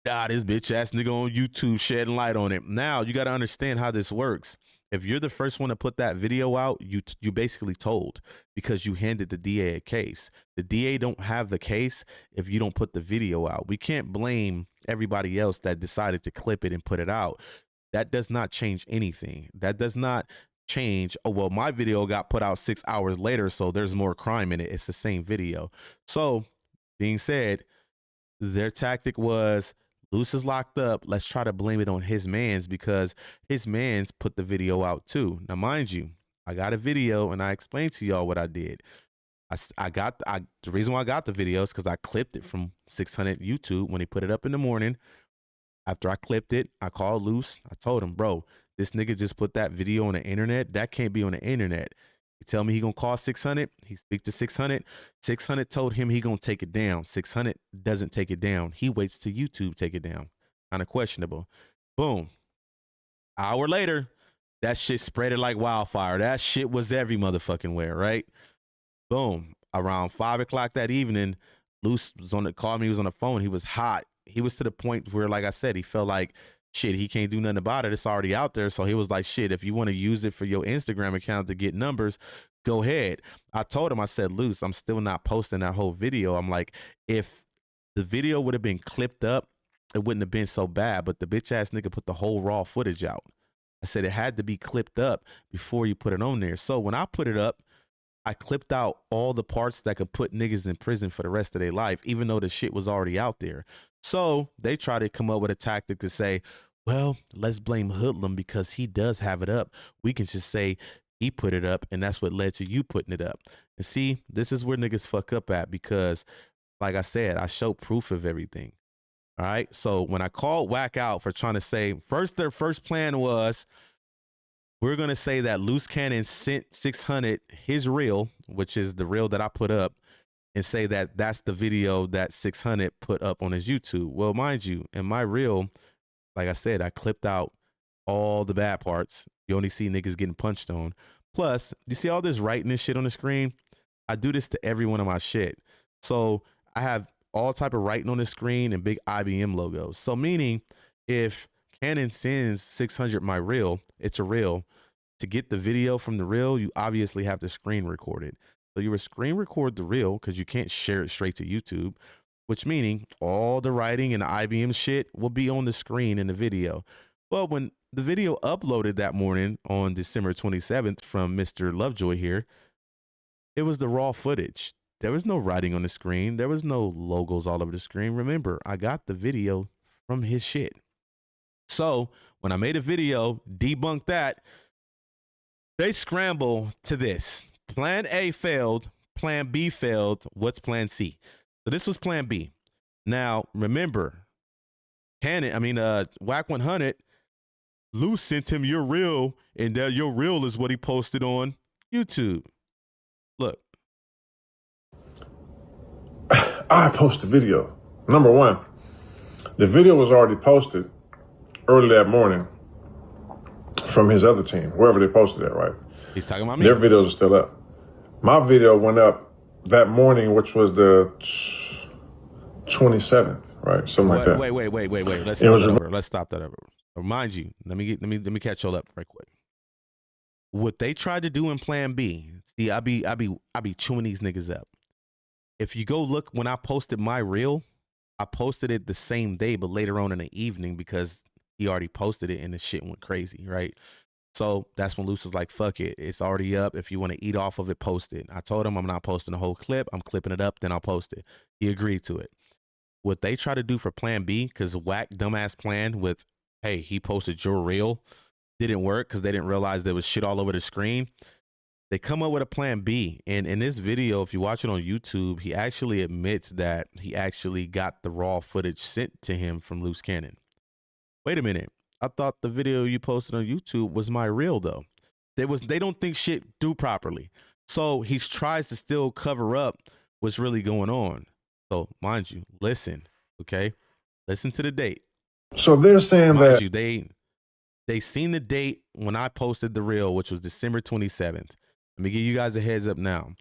This bitch ass nigga on YouTube shedding light on it. Now you got to understand how this works. If you're the first one to put that video out, you basically told, because you handed the DA a case. The DA don't have the case if you don't put the video out. We can't blame everybody else that decided to clip it and put it out. That does not change anything. That does not change, oh, well, my video got put out 6 hours later, so there's more crime in it. It's the same video. So, being said, their tactic was, Luce is locked up. Let's try to blame it on his mans, because his mans put the video out too. Now, mind you, I got a video and I explained to y'all what I did. The reason why I got the video is because I clipped it from 600 YouTube when he put it up in the morning. After I clipped it, I called Luce. I told him, bro, this nigga just put that video on the internet. That can't be on the internet. He tell me he gonna call 600. He speak to 600. 600 told him he gonna take it down. 600 doesn't take it down. He waits till YouTube take it down. Kind of questionable. Boom. Hour later, that shit spread it like wildfire. That shit was every motherfucking where, right? Boom. Around 5 o'clock that evening, Luce was called me. He was on the phone. He was hot. He was to the point where, like I said, he felt like, shit, he can't do nothing about it. It's already out there. So he was like, shit, if you want to use it for your Instagram account to get numbers, go ahead. I told him, I said, Luce, I'm still not posting that whole video. I'm like, if the video would have been clipped up, it wouldn't have been so bad. But the bitch ass nigga put the whole raw footage out. I said it had to be clipped up before you put it on there. So when I put it up, I clipped out all the parts that could put niggas in prison for the rest of their life, even though the shit was already out there. So they try to come up with a tactic to say, well, let's blame Hoodlum because he does have it up. We can just say he put it up and that's what led to you putting it up. And see, this is where niggas fuck up at, because like I said, I show proof of everything. All right. So when I called Wack out for trying to say, their first plan was, we're going to say that Luce Cannon sent 600 his reel, which is the reel that I put up, and say that that's the video that 600 put up on his YouTube. Well, mind you, in my reel, like I said, I clipped out all the bad parts. You only see niggas getting punched on. Plus, you see all this writing and shit on the screen? I do this to every one of my shit. So I have all type of writing on the screen and big IBM logos. So meaning, if Canon sends 600 my reel, it's a reel. To get the video from the reel, you obviously have to screen record it. So you would screen record the reel because you can't share it straight to YouTube, which meaning all the writing and the IBM shit will be on the screen in the video. Well, when the video uploaded that morning on December 27th from Mr. Lovejoy here, it was the raw footage. There was no writing on the screen. There was no logos all over the screen. Remember, I got the video from his shit. So when I made a video, debunked that, they scramble to this. Plan A failed. Plan B failed. What's plan C? So this was plan B. Now, remember, Wack 100, Luce sent him your reel, and that your reel is what he posted on YouTube. Look. I posted the video. Number one, the video was already posted early that morning from his other team, wherever they posted it, right? He's talking about me. Their videos are still up. My video went up that morning, which was the 27th, right? Something like that. Wait. Let's stop that over. Remind you, let me catch y'all up right quick. What they tried to do in plan B, see, I be chewing these niggas up. If you go look, when I posted my reel, I posted it the same day, but later on in the evening, because he already posted it and the shit went crazy, right? So that's when Luce was like, fuck it. It's already up. If you want to eat off of it, post it. I told him I'm not posting the whole clip. I'm clipping it up, then I'll post it. He agreed to it. What they try to do for plan B, because Wack dumbass plan with, hey, he posted your reel, didn't work because they didn't realize there was shit all over the screen. They come up with a plan B. And in this video, if you watch it on YouTube, he actually admits that he actually got the raw footage sent to him from Luce Cannon. Wait a minute. I thought the video you posted on YouTube was my reel, though. They don't think shit through properly. So he tries to still cover up what's really going on. So mind you, listen, okay? Listen to the date. So they're saying mind that you, they seen the date when I posted the reel, which was December 27th. Let me give you guys a heads up now.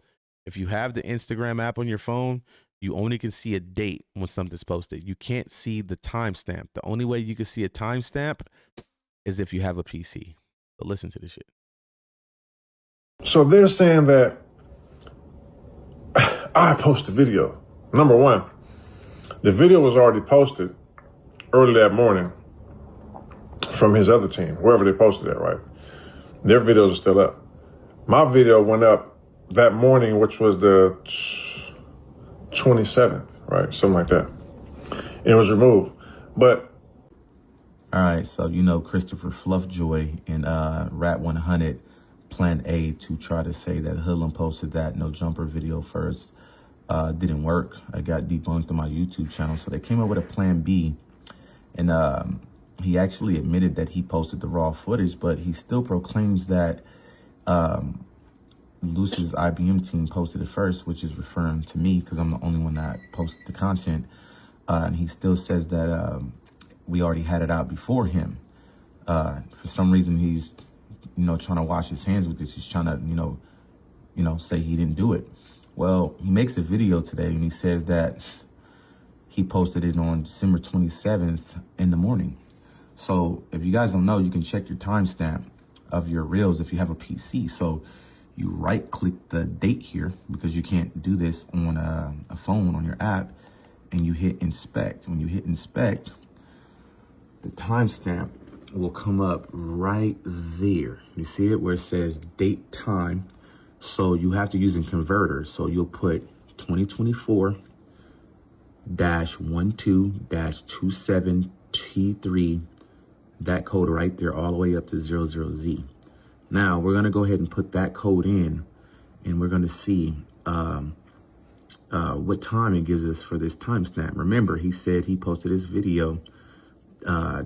If you have the Instagram app on your phone, You only can see a date when something's posted. You can't see the timestamp. The only way you can see a timestamp is if you have a PC. So listen to this shit. So they're saying that I posted a video. Number one, the video was already posted early that morning from his other team, wherever they posted it, right? Their videos are still up. My video went up that morning, which was the 27th, right? Something like that. And it was removed. But all right, so you know Christopher Fluffjoy and Rat 100 Plan A to try to say that Hoodlum posted that no jumper video first. Didn't work. I got debunked on my YouTube channel. So they came up with a Plan B, and he actually admitted that he posted the raw footage, but he still proclaims that Luce's IBM team posted it first, which is referring to me because I'm the only one that posted the content. And he still says that we already had it out before him. For some reason, he's, trying to wash his hands with this. He's trying to, say he didn't do it. Well, he makes a video today and he says that he posted it on December 27th in the morning. So if you guys don't know, you can check your timestamp of your reels if you have a PC. So you right click the date here because you can't do this on a phone on your app, and you hit inspect. When you hit inspect, the timestamp will come up right there. You see it where it says date time. So you have to use a converter. So you'll put 2024-12-27T3, that code right there all the way up to 00Z. Now we're gonna go ahead and put that code in, and we're gonna see what time it gives us for this timestamp. Remember, he said he posted this video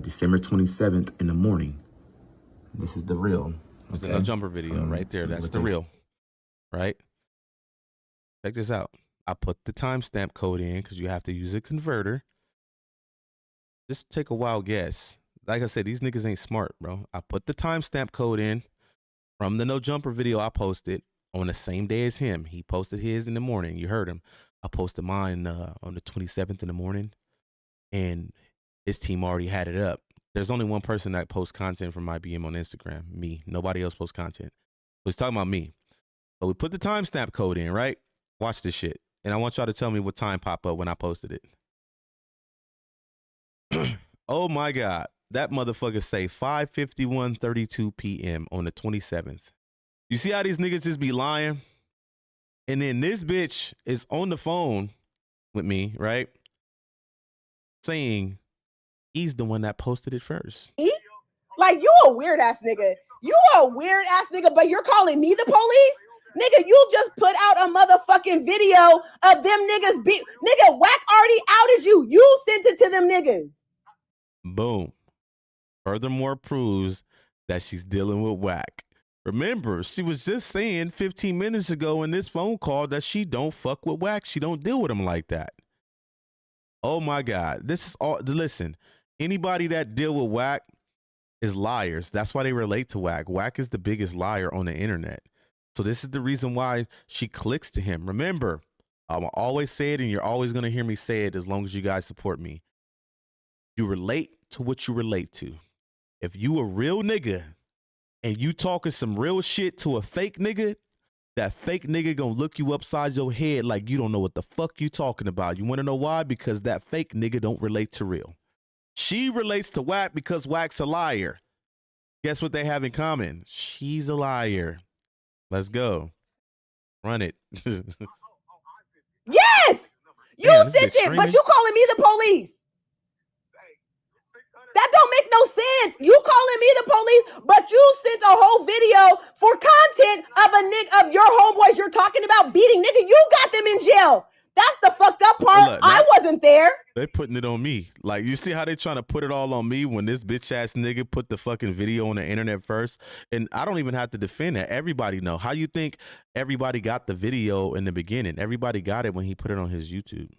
December 27th in the morning. This is the reel. Okay. No jumper video right there. That's the reel, right? Check this out. I put the timestamp code in because you have to use a converter. Just take a wild guess. Like I said, these niggas ain't smart, bro. I put the timestamp code in from the no jumper video I posted on the same day as him. He posted his in the morning. You heard him. I posted mine on the 27th in the morning, and his team already had it up. There's only one person that posts content from IBM on Instagram, me. Nobody else posts content. So he's talking about me. So we put the timestamp code in, right? Watch this shit. And I want y'all to tell me what time popped up when I posted it. Oh my God. That motherfucker say 5:51:32 p.m. on the 27th. You see how these niggas just be lying? And then this bitch is on the phone with me, right? Saying he's the one that posted it first. Like, you a weird ass nigga. You a weird ass nigga, but you're calling me the police? Nigga, you just put out a motherfucking video of them niggas nigga, Wack already outed you. You sent it to them niggas. Boom. Furthermore proves that she's dealing with Wack. Remember, she was just saying 15 minutes ago in this phone call that she don't fuck with Wack. She don't deal with him like that. Oh my God. This is all, listen, anybody that deal with Wack is liars. That's why they relate to Wack. Wack is the biggest liar on the internet. So this is the reason why she clicks to him. Remember, I'm always say it, and you're always going to hear me say it as long as you guys support me. You relate to what you relate to. If you a real nigga and you talking some real shit to a fake nigga, that fake nigga gonna look you upside your head like you don't know what the fuck you talking about. You want to know why? Because that fake nigga don't relate to real. She relates to Wack because Wack's a liar. Guess what they have in common? She's a liar. Let's go. Run it. Yes! You sent it, but you calling me the police. That don't make no sense. You calling me the police, but you sent a whole video for content of a nigga of your homeboys you're talking about beating. Nigga, you got them in jail. That's the fucked up part. Look, I wasn't there. They putting it on me. Like, you see how they trying to put it all on me when this bitch ass nigga put the fucking video on the internet first? And I don't even have to defend that. Everybody know. How you think everybody got the video in the beginning? Everybody got it when he put it on his YouTube.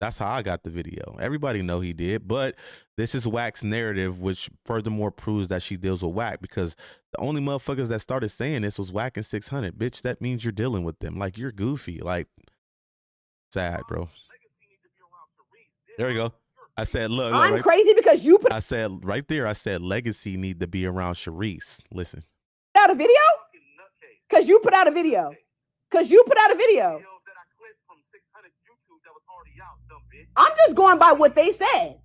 That's how I got the video. Everybody know he did, but this is Wack's narrative, which furthermore proves that she deals with Wack, because the only motherfuckers that started saying this was Wack and 600. Bitch, that means you're dealing with them. Like, you're goofy. Like, Sad, bro. There we go. I said, look, I'm right, crazy because you put I said right there, I said legacy need to be around Sharice. Listen. out a video? Because you put out a video. Because you put out a video. I'm just going by what they said.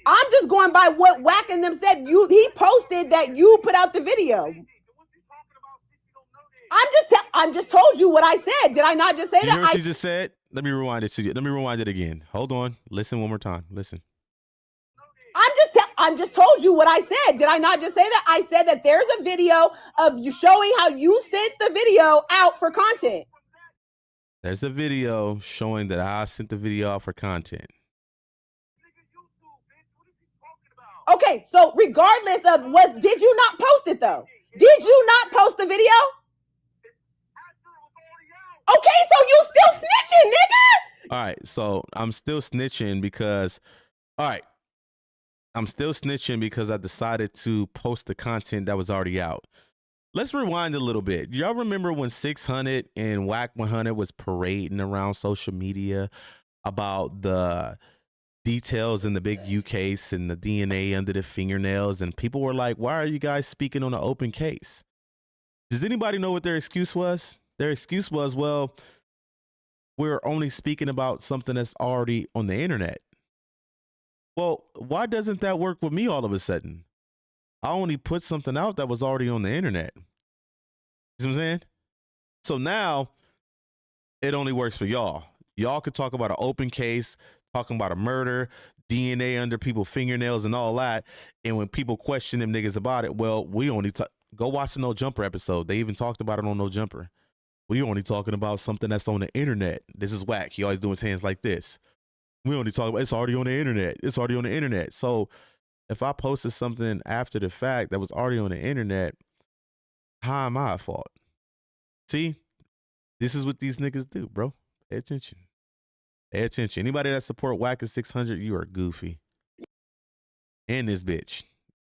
I'm just going by what Wack and them said. He posted that you put out the video. I'm just told you what I said. Did I not just say You that? hear what she just said? Let me rewind it to you. Let me rewind it again. Hold on. Listen one more time. Listen. I'm just told you what I said. Did I not just say that? I said that there's a video of you showing how you sent the video out for content. There's a video showing that I sent the video out for content. Okay, so regardless of what, did you not post it though? Did you not post the video? Okay, so you still snitching, nigga. All right, so I'm still snitching because, I'm still snitching because I decided to post the content that was already out. Let's rewind a little bit. Y'all remember when 600 and Wack 100 was parading around social media about the details in the big U case and the DNA under the fingernails, and people were like, why are you guys speaking on an open case? Does anybody know what their excuse was? Their excuse was, well, we're only speaking about something that's already on the internet. Well, why doesn't that work with me all of a sudden? I only put something out that was already on the internet. You see what I'm saying? So now it only works for y'all. Y'all could talk about an open case, talking about a murder, DNA under people's fingernails and all that. And when people question them niggas about it, well, we only go watch the No Jumper episode. They even talked about it on No Jumper. We only talking about something that's on the internet. This is Wack. He always doing his hands like this. We only talk about it's already on the internet. It's already on the internet. So if I posted something after the fact that was already on the internet, how am I at fault? See, this is what these niggas do, bro. Pay attention. Pay attention. Anybody that support Wack at 600, you are goofy. And this bitch.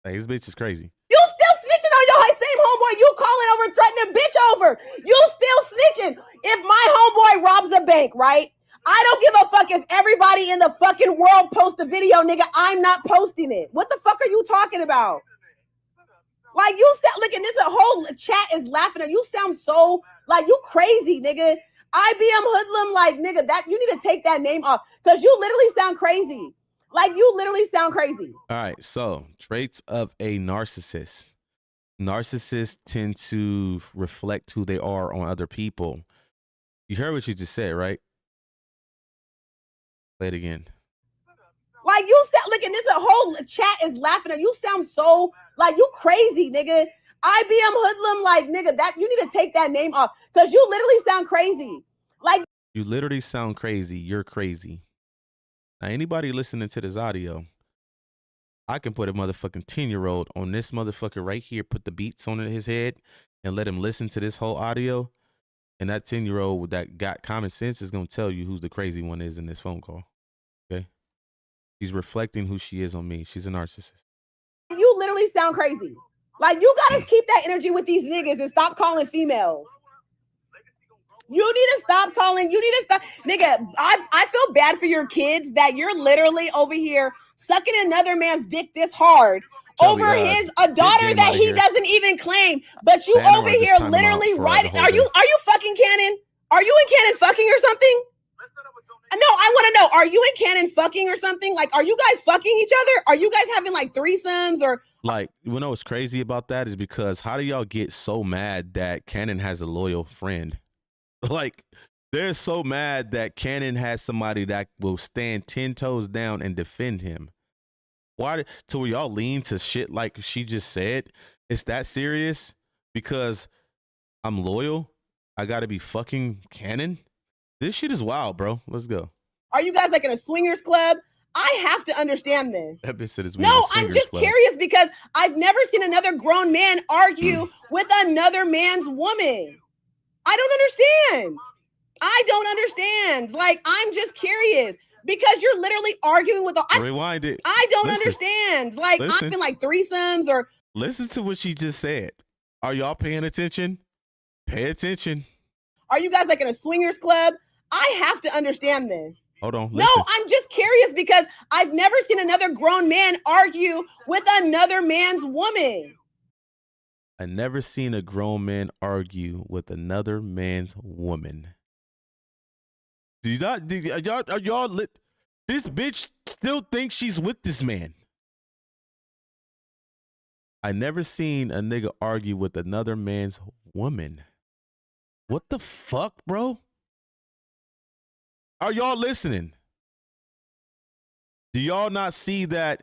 Like, this bitch is crazy. You still snitching on your same homeboy you calling over, threatening a bitch over. You still snitching. If my homeboy robs a bank, right? I don't give a fuck if everybody in the fucking world posts a video, nigga. I'm not posting it. What the fuck are you talking about? Like, you sound like, and this a whole chat is laughing at you. Sound so like you crazy, nigga. IBM004LUM, like, nigga, that you need to take that name off because you literally sound crazy. Like, you literally sound crazy. All right, so traits of a narcissist. Narcissists tend to reflect who they are on other people. You heard what you just said, right? Play it again. Like, you sound like, and this a whole chat is laughing at you. Sound so like you crazy, nigga. IBM004LUM, like, nigga, that you need to take that name off because you literally sound crazy. Like, you literally sound crazy. You're crazy. Now, anybody listening to this audio, I can put a motherfucking 10-year-old on this motherfucker right here, put the beats on his head, and let him listen to this whole audio. And that 10-year-old that got common sense is going to tell you who the crazy one is in this phone call. Okay? She's reflecting who she is on me. She's a narcissist. You literally sound crazy. Like, you got to keep that energy with these niggas and stop calling females. You need to stop calling. You need to stop. Nigga, I feel bad for your kids that you're literally over here sucking another man's dick this hard. Joey, over a daughter that he doesn't even claim, but you over here literally writing. Are you fucking Cannon? Are you in Cannon fucking or something? No, I want to know. Are you in Cannon fucking or something? Like, are you guys fucking each other? Are you guys having like threesomes or? Like, you know what's crazy about that is because how do y'all get so mad that Cannon has a loyal friend? Like, they're so mad that Cannon has somebody that will stand 10 toes down and defend him. Why? To where y'all lean to shit like she just said? It's that serious? Because I'm loyal? I gotta be fucking Cannon? This shit is wild, bro. Let's go. Are you guys like in a swingers club? I have to understand this. That bitch said it's no, I'm just curious because I've never seen another grown man argue with another man's woman. I don't understand. I don't understand. Like, I'm just curious because you're literally arguing with rewind it. I don't understand. Like, I'm in like threesomes or. Listen to what she just said. Are y'all paying attention? Pay attention. Are you guys like in a swingers club? I have to understand this. Hold on. No, I'm just curious because I've never seen another grown man argue with another man's woman. I never seen a grown man argue with another man's woman. Do you not? Are y'all lit? This bitch still thinks she's with this man. I never seen a nigga argue with another man's woman. What the fuck, bro? Are y'all listening? Do y'all not see that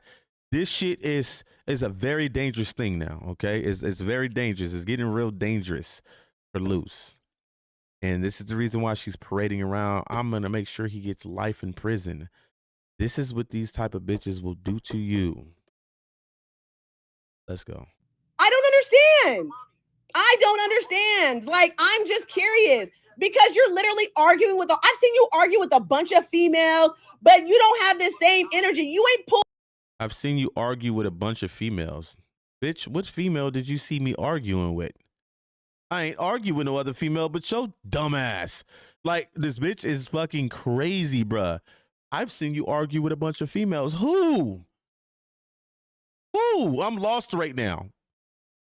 this shit is a very dangerous thing now, okay? It's very dangerous. It's getting real dangerous for Luce. And this is the reason why she's parading around. I'm going to make sure he gets life in prison. This is what these type of bitches will do to you. Let's go. I don't understand. I don't understand. Like, I'm just curious because you're literally arguing with, I've seen you argue with a bunch of females, but you don't have the same energy. You ain't pulled. I've seen you argue with a bunch of females. Bitch, what female did you see me arguing with? I ain't arguing with no other female but your dumbass. Like, this bitch is fucking crazy, bruh. I've seen you argue with a bunch of females. Who? I'm lost right now.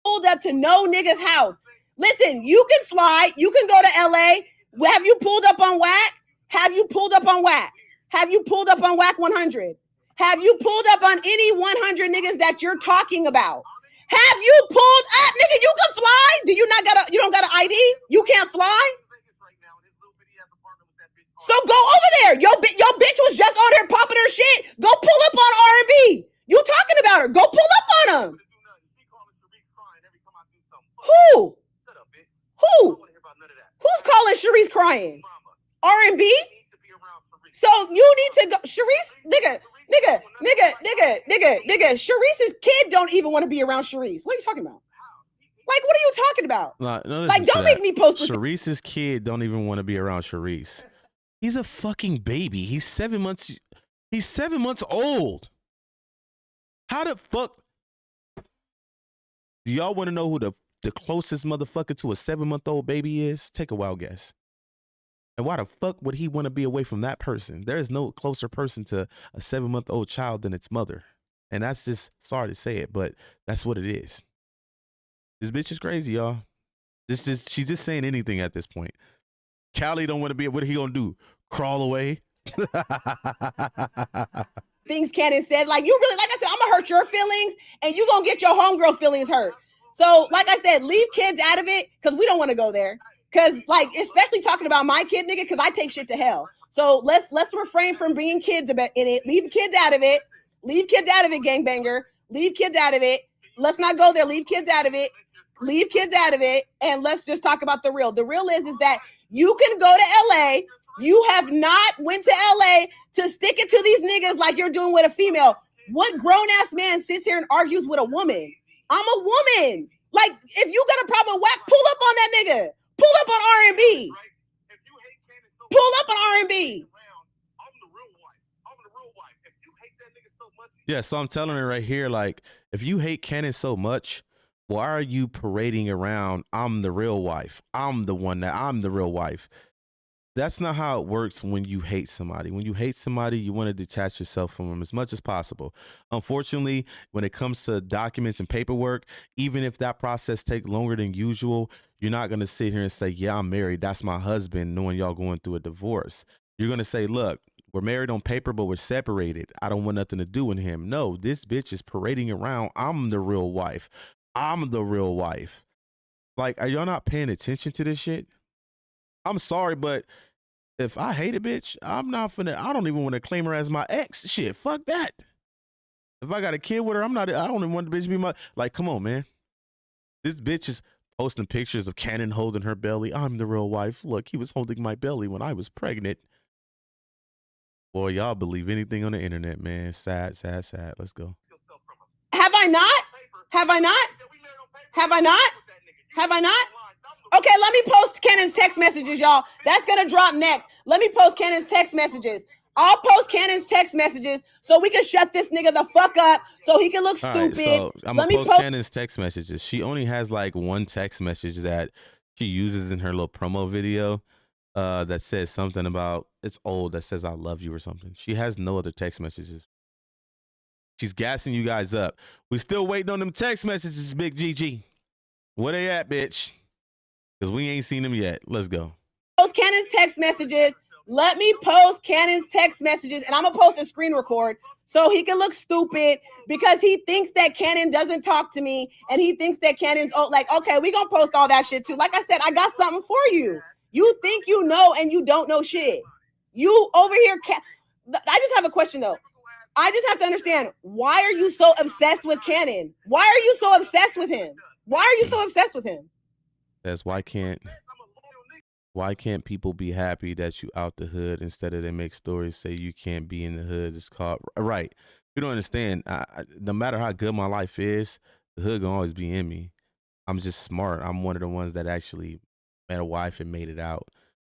Pulled up to no nigga's house. Listen, you can fly. You can go to LA. Have you pulled up on Wack? Have you pulled up on Wack? Have you pulled up on Wack 100? Have you pulled up on any 100 niggas that you're talking about? Have you pulled up, nigga? You can fly. You don't got an ID? You can't fly? So go over there. Your bitch was just on here popping her shit. Go pull up on R&B. You talking about her. Go pull up on him. Who? Who's calling Sharice crying? R&B? So you need to go. Sharice, nigga. Sharice's kid don't even want to be around Sharice. What are you talking about? Like, what are you talking about? No, like, don't make me post with Sharice's kid don't even want to be around Sharice. He's a fucking baby. He's 7 months. He's 7 months old. How the fuck? Do y'all want to know who the closest motherfucker to a 7-month-old baby is? Take a wild guess. And why the fuck would he want to be away from that person? There is no closer person to a 7-month-old child than its mother. And that's just, sorry to say it, but that's what it is. This bitch is crazy, y'all. She's just saying anything at this point. Callie don't want to be, what are he gonna do? Crawl away? Things Cannon said, like, you really, like I said, I'm gonna hurt your feelings and you gonna get your homegirl feelings hurt. So, like I said, leave kids out of it because we don't want to go there. Because, like, especially talking about my kid, nigga, because I take shit to hell. So let's refrain from bringing kids in it. Leave kids out of it. Leave kids out of it, gangbanger. Leave kids out of it. Let's not go there. Leave kids out of it. Leave kids out of it. And let's just talk about the real. The real is that you can go to LA. You have not went to LA to stick it to these niggas like you're doing with a female. What grown-ass man sits here and argues with a woman? I'm a woman. Like, if you got a problem with Wack, pull up on that nigga. Pull up on R&B. Pull up on R&B. Yeah, so I'm telling her right here, like, if you hate Cannon so much, why are you parading around, I'm the real wife. I'm the real wife. That's not how it works when you hate somebody. When you hate somebody, you want to detach yourself from them as much as possible. Unfortunately, when it comes to documents and paperwork, even if that process takes longer than usual, you're not going to sit here and say, yeah, I'm married. That's my husband, knowing y'all going through a divorce. You're going to say, look, we're married on paper, but we're separated. I don't want nothing to do with him. No, this bitch is parading around. I'm the real wife. I'm the real wife. Like, are y'all not paying attention to this shit? I'm sorry, but if I hate a bitch, I don't even want to claim her as my ex. Shit, fuck that. If I got a kid with her, I don't even want the bitch to be my, like, come on, man. This bitch is posting pictures of Cannon holding her belly. I'm the real wife. Look, he was holding my belly when I was pregnant. Boy, y'all believe anything on the internet, man. Sad. Let's go. Have I not? Have I not? Have I not? Have I not? Okay, let me post Cannon's text messages, y'all. That's going to drop next. Let me post Cannon's text messages. I'll post Cannon's text messages so we can shut this nigga the fuck up so he can look stupid. Right, so I'm going to post Cannon's text messages. She only has like one text message that she uses in her little promo video. that says something about, it's old, that says I love you or something. She has no other text messages. She's gassing you guys up. We still waiting on them text messages, Big GG. Where they at, bitch? Because we ain't seen them yet. Let's go. Post Cannon's text messages. Let me post Cannon's text messages, and I'm going to post a screen record so he can look stupid because he thinks that Cannon doesn't talk to me, and he thinks that Cannon's, like, okay, we going to post all that shit too. Like I said, I got something for you. You think you know and you don't know shit. You over here, I just have a question, though. I just have to understand, why are you so obsessed with Cannon? Why are you so obsessed with him? Why are you so obsessed with him? That's why can't people be happy that you out the hood instead of they make stories say you can't be in the hood? It's called right. You don't understand. No matter how good my life is, the hood gonna always be in me. I'm just smart. I'm one of the ones that actually met a wife and made it out.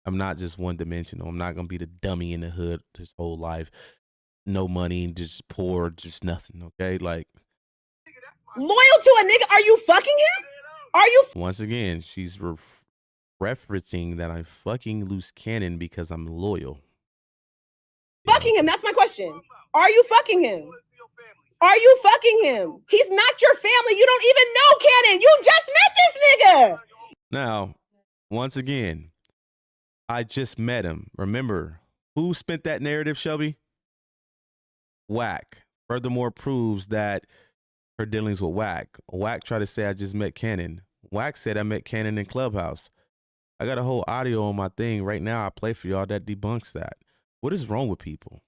I'm not just one dimensional. I'm not gonna be the dummy in the hood his whole life. No money, just poor, just nothing. Okay, like loyal to a nigga. Are you fucking him? Are you? Once again, she's referencing that I'm fucking Luce Cannon because I'm loyal. Fucking him. That's my question. Are you fucking him? Are you fucking him? He's not your family. You don't even know Cannon. You just met this nigga. Now, once again, I just met him. Remember, who spent that narrative, Shelby? Wack. Furthermore, proves that her dealings with Wack. Wack tried to say I just met Cannon. Wack said I met Cannon in Clubhouse. I got a whole audio on my thing right now. I play for y'all that debunks that. What is wrong with people?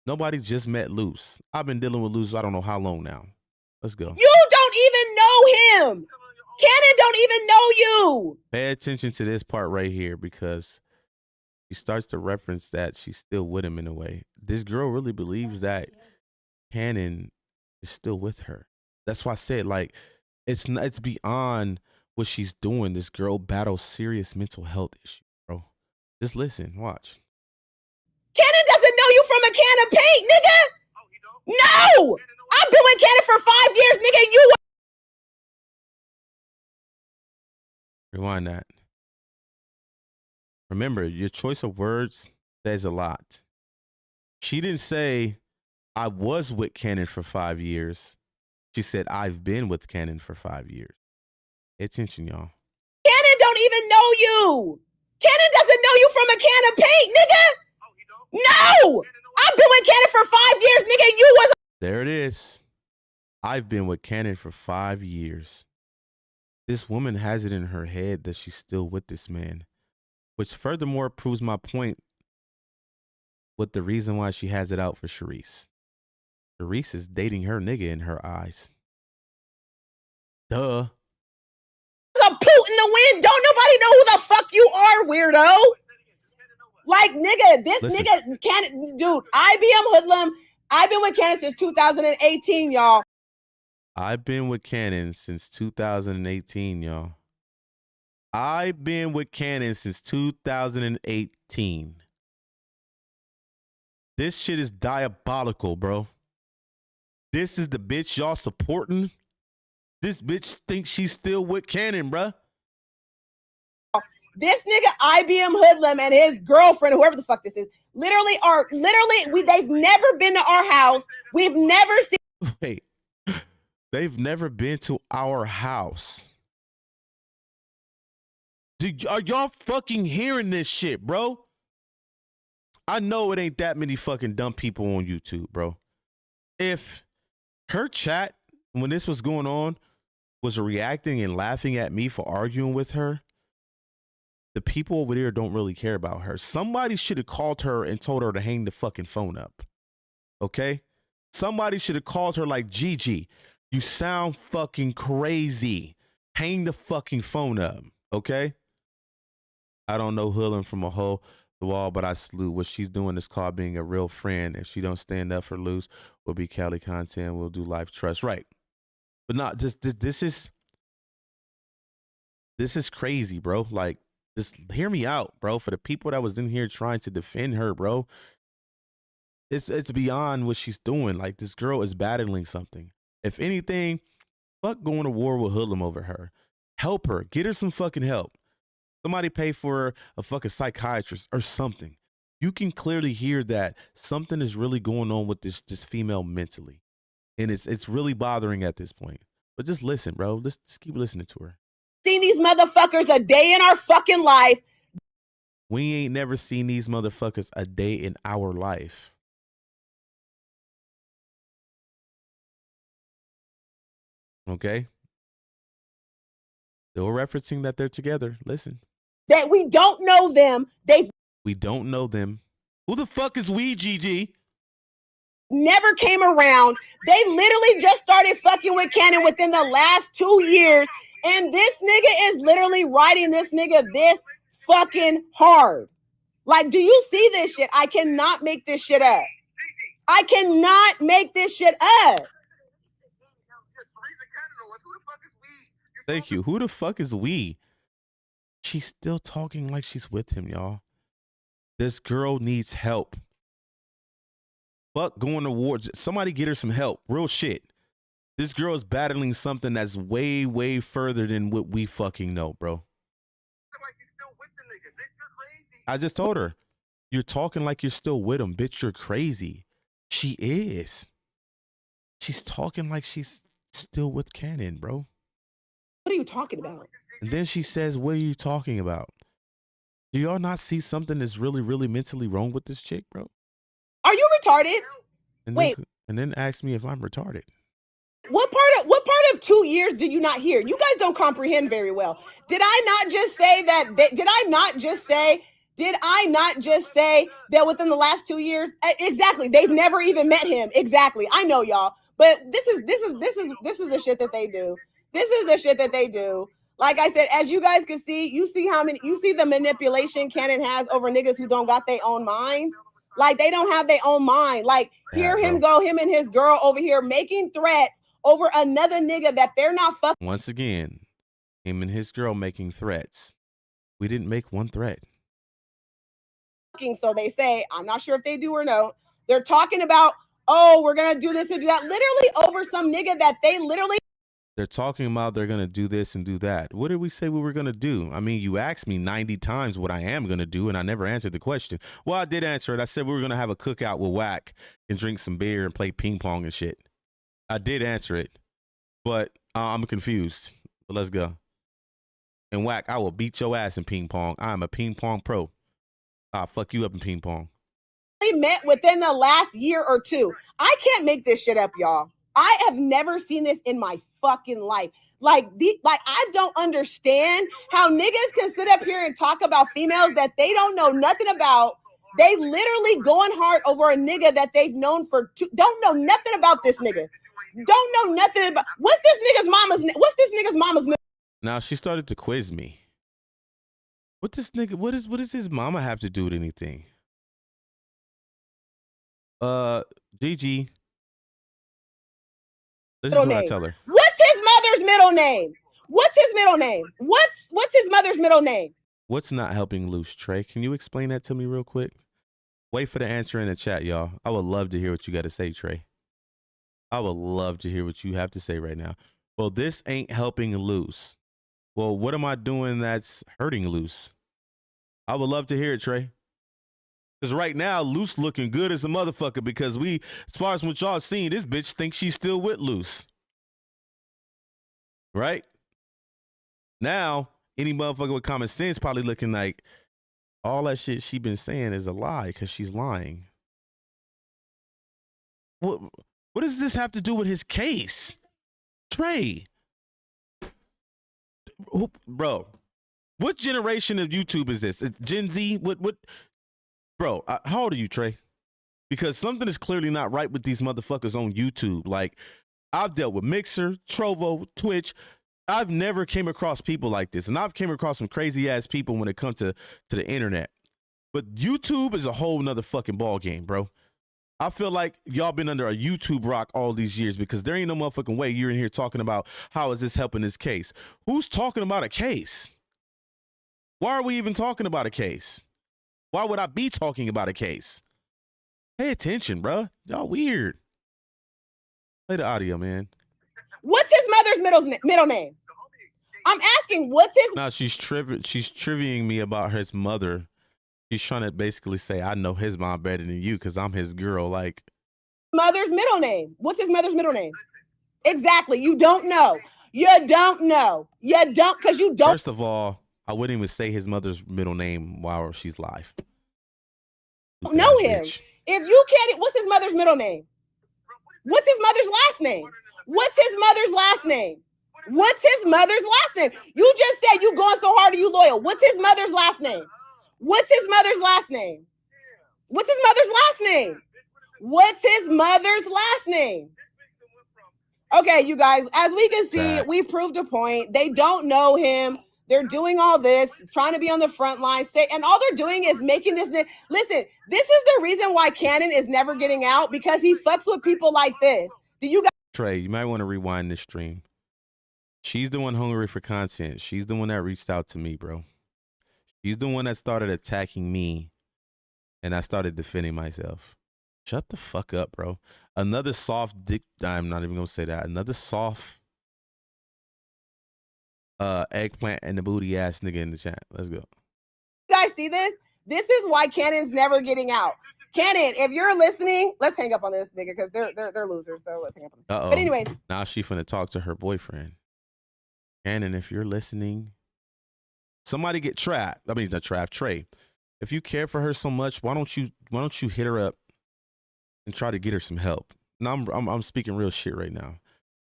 Nobody just met Luce. I've been dealing with Luce I don't know how long now. Let's go. You don't even know him. Cannon don't even know you. Pay attention to this part right here because she starts to reference that she's still with him in a way. This girl really believes that Cannon is still with her. That's why I said, like, it's beyond what she's doing. This girl battles serious mental health issues, bro. Just listen, watch. Cannon doesn't know you from a can of paint, nigga. No, I've been with Cannon for 5 years, nigga. You. Rewind that. Remember, your choice of words says a lot. She didn't say, I was with Cannon for 5 years. She said, I've been with Cannon for 5 years. Pay attention, y'all. Cannon don't even know you. Cannon doesn't know you from a can of paint, nigga. No, I've been with Cannon for 5 years, nigga. You was. There it is. I've been with Cannon for 5 years. This woman has it in her head that she's still with this man, which furthermore proves my point with the reason why she has it out for Sharice. Sharice is dating her nigga in her eyes. Duh. A poot in the wind. Don't nobody know who the fuck you are, weirdo. Like, nigga, this Listen. nigga, Cannon, dude, IBM Hoodlum. I've been with Cannon since 2018, y'all. I've been with Cannon since 2018, y'all. I've been with Cannon since 2018. This shit is diabolical, bro. This is the bitch y'all supporting. This bitch thinks she's still with Cannon, bruh. This nigga IBM Hoodlum and his girlfriend, whoever the fuck this is, they've never been to our house. We've never seen. Wait, they've never been to our house. Are y'all fucking hearing this shit, bro? I know it ain't that many fucking dumb people on YouTube, bro. If her chat, when this was going on, was reacting and laughing at me for arguing with her, the people over there don't really care about her. Somebody should have called her and told her to hang the fucking phone up. Okay? Somebody should have called her like, Gigi, you sound fucking crazy. Hang the fucking phone up. Okay? I don't know Hoodlum from a hole the wall, but I salute what she's doing is called being a real friend. If she don't stand up for Luce, we'll be Cali content. We'll do life trust. Right. But not just this is crazy, bro. Like, just hear me out, bro. For the people that was in here trying to defend her, bro. It's beyond what she's doing. Like, this girl is battling something. If anything, fuck going to war with Hoodlum over her. Help her. Get her some fucking help. Somebody pay for a fucking psychiatrist or something. You can clearly hear that something is really going on with this female mentally. And it's really bothering at this point. But just listen, bro. Just keep listening to her. Seen these motherfuckers a day in our fucking life. We ain't never seen these motherfuckers a day in our life. Okay? Still referencing that they're together. Listen. That we don't know them. We don't know them. Who the fuck is we, GG? Never came around. They literally just started fucking with Cannon within the last 2 years. And this nigga is literally riding this nigga this fucking hard. Like, do you see this shit? I cannot make this shit up. I cannot make this shit up. Thank you. Who the fuck is we? She's still talking like she's with him, y'all. This girl needs help. Fuck going to war. Somebody get her some help. Real shit. This girl is battling something that's way, way further than what we fucking know, bro. I just told her, you're talking like you're still with him. Bitch, you're crazy. She is. She's talking like she's still with Cannon, bro. What are you talking about? And then she says, what are you talking about? Do y'all not see something that's really, really mentally wrong with this chick, bro? Are you retarded? And Wait. Then ask me if I'm retarded. What part of 2 years did you not hear? You guys don't comprehend very well. Did I not just say that? Did I not just say that within the last 2 years? Exactly. They've never even met him. Exactly. I know, y'all. But this is the shit that they do. This is the shit that they do. Like I said, as you guys can see, you see the manipulation Cannon has over niggas who don't got their own mind. Like, they don't have their own mind. Like, hear him go, him and his girl over here making threats over another nigga that they're not fucking. Once again, him and his girl making threats. We didn't make one threat. So they say, I'm not sure if they do or no. They're talking about, oh, we're going to do this and do that. Literally over some nigga that they literally. They're talking about they're going to do this and do that. What did we say we were going to do? I mean, you asked me 90 times what I am going to do, and I never answered the question. Well, I did answer it. I said we were going to have a cookout with Wack and drink some beer and play ping pong and shit. I did answer it, but I'm confused. But let's go. And Wack, I will beat your ass in ping pong. I'm a ping pong pro. I'll fuck you up in ping pong. They met within the last year or two. I can't make this shit up, y'all. I have never seen this in my fucking life. Like I don't understand how niggas can sit up here and talk about females that they don't know nothing about. They literally going hard over a nigga that they've known don't know nothing about this nigga. Don't know nothing about what's this nigga's mama's. Now she started to quiz me. What does his mama have to do with anything? GG. Listen to what I tell her. What's his mother's middle name? What's his middle name? What's his mother's middle name? What's not helping Luce, Trey? Can you explain that to me real quick? Wait for the answer in the chat, y'all. I would love to hear what you got to say, Trey. I would love to hear what you have to say right now. Well, this ain't helping Luce. Well, what am I doing that's hurting Luce? I would love to hear it, Trey. Because right now, Luce looking good as a motherfucker because as far as what y'all seen, this bitch thinks she's still with Luce. Right? Now, any motherfucker with common sense probably looking like all that shit she been saying is a lie because she's lying. What does this have to do with his case? Trey. Bro, what generation of YouTube is this? Gen Z? What? Bro, how old are you, Trey? Because something is clearly not right with these motherfuckers on YouTube. Like, I've dealt with Mixer, Trovo, Twitch. I've never came across people like this. And I've came across some crazy ass people when it comes to the internet. But YouTube is a whole nother fucking ball game, bro. I feel like y'all been under a YouTube rock all these years because there ain't no motherfucking way you're in here talking about how is this helping this case. Who's talking about a case? Why are we even talking about a case? Why would I be talking about a case? Pay attention, bro. Y'all weird. Play the audio, man. What's his mother's middle name? I'm asking, what's his? No, she's triviaing me about his mother. She's trying to basically say I know his mom better than you because I'm his girl. Like, mother's middle name. What's his mother's middle name? Exactly. You don't know. You don't know. You don't, because you don't. First of all, I wouldn't even say his mother's middle name while she's live. Know him. Bitch. If you can't, what's his mother's middle name? What's his mother's last name? What's his mother's last name? What's his mother's last name? You just said you going so hard, are you loyal? What's his mother's last name? What's his mother's last name? What's his mother's last name? What's his mother's last name? Okay, you guys, as we can see, we proved a point. They don't know him. They're doing all this, trying to be on the front line, and all they're doing is making this. Listen, this is the reason why Cannon is never getting out, because he fucks with people like this. Do you guys? Trey, you might want to rewind this stream. She's the one hungry for content. She's the one that reached out to me, bro. She's the one that started attacking me, and I started defending myself. Shut the fuck up, bro. Another soft dick. I'm not even gonna say that. Another soft eggplant and the booty ass nigga in the chat. Let's go. You guys see this? This is why Cannon's never getting out. Cannon, if you're listening, let's hang up on this nigga because they're losers. So let's hang up on this. But anyways, now she finna talk to her boyfriend. Cannon, if you're listening, somebody get trapped. I mean, not trapped. Trey, if you care for her so much, why don't you hit her up and try to get her some help? Now I'm speaking real shit right now.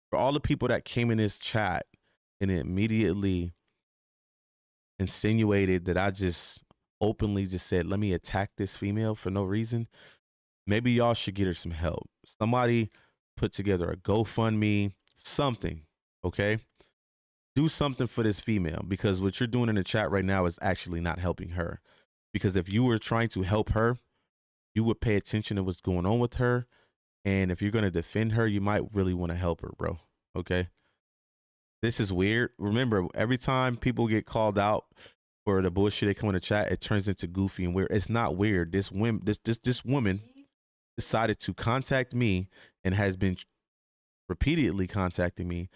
For all the people that came in this chat and immediately insinuated that I just openly just said, let me attack this female for no reason, maybe y'all should get her some help. Somebody put together a GoFundMe, something, okay? Do something for this female, because what you're doing in the chat right now is actually not helping her. Because if you were trying to help her, you would pay attention to what's going on with her. And if you're going to defend her, you might really want to help her, bro. Okay? This is weird. Remember, every time people get called out for the bullshit they come in the chat, it turns into goofy and weird. It's not weird. This woman decided to contact me and has been repeatedly contacting me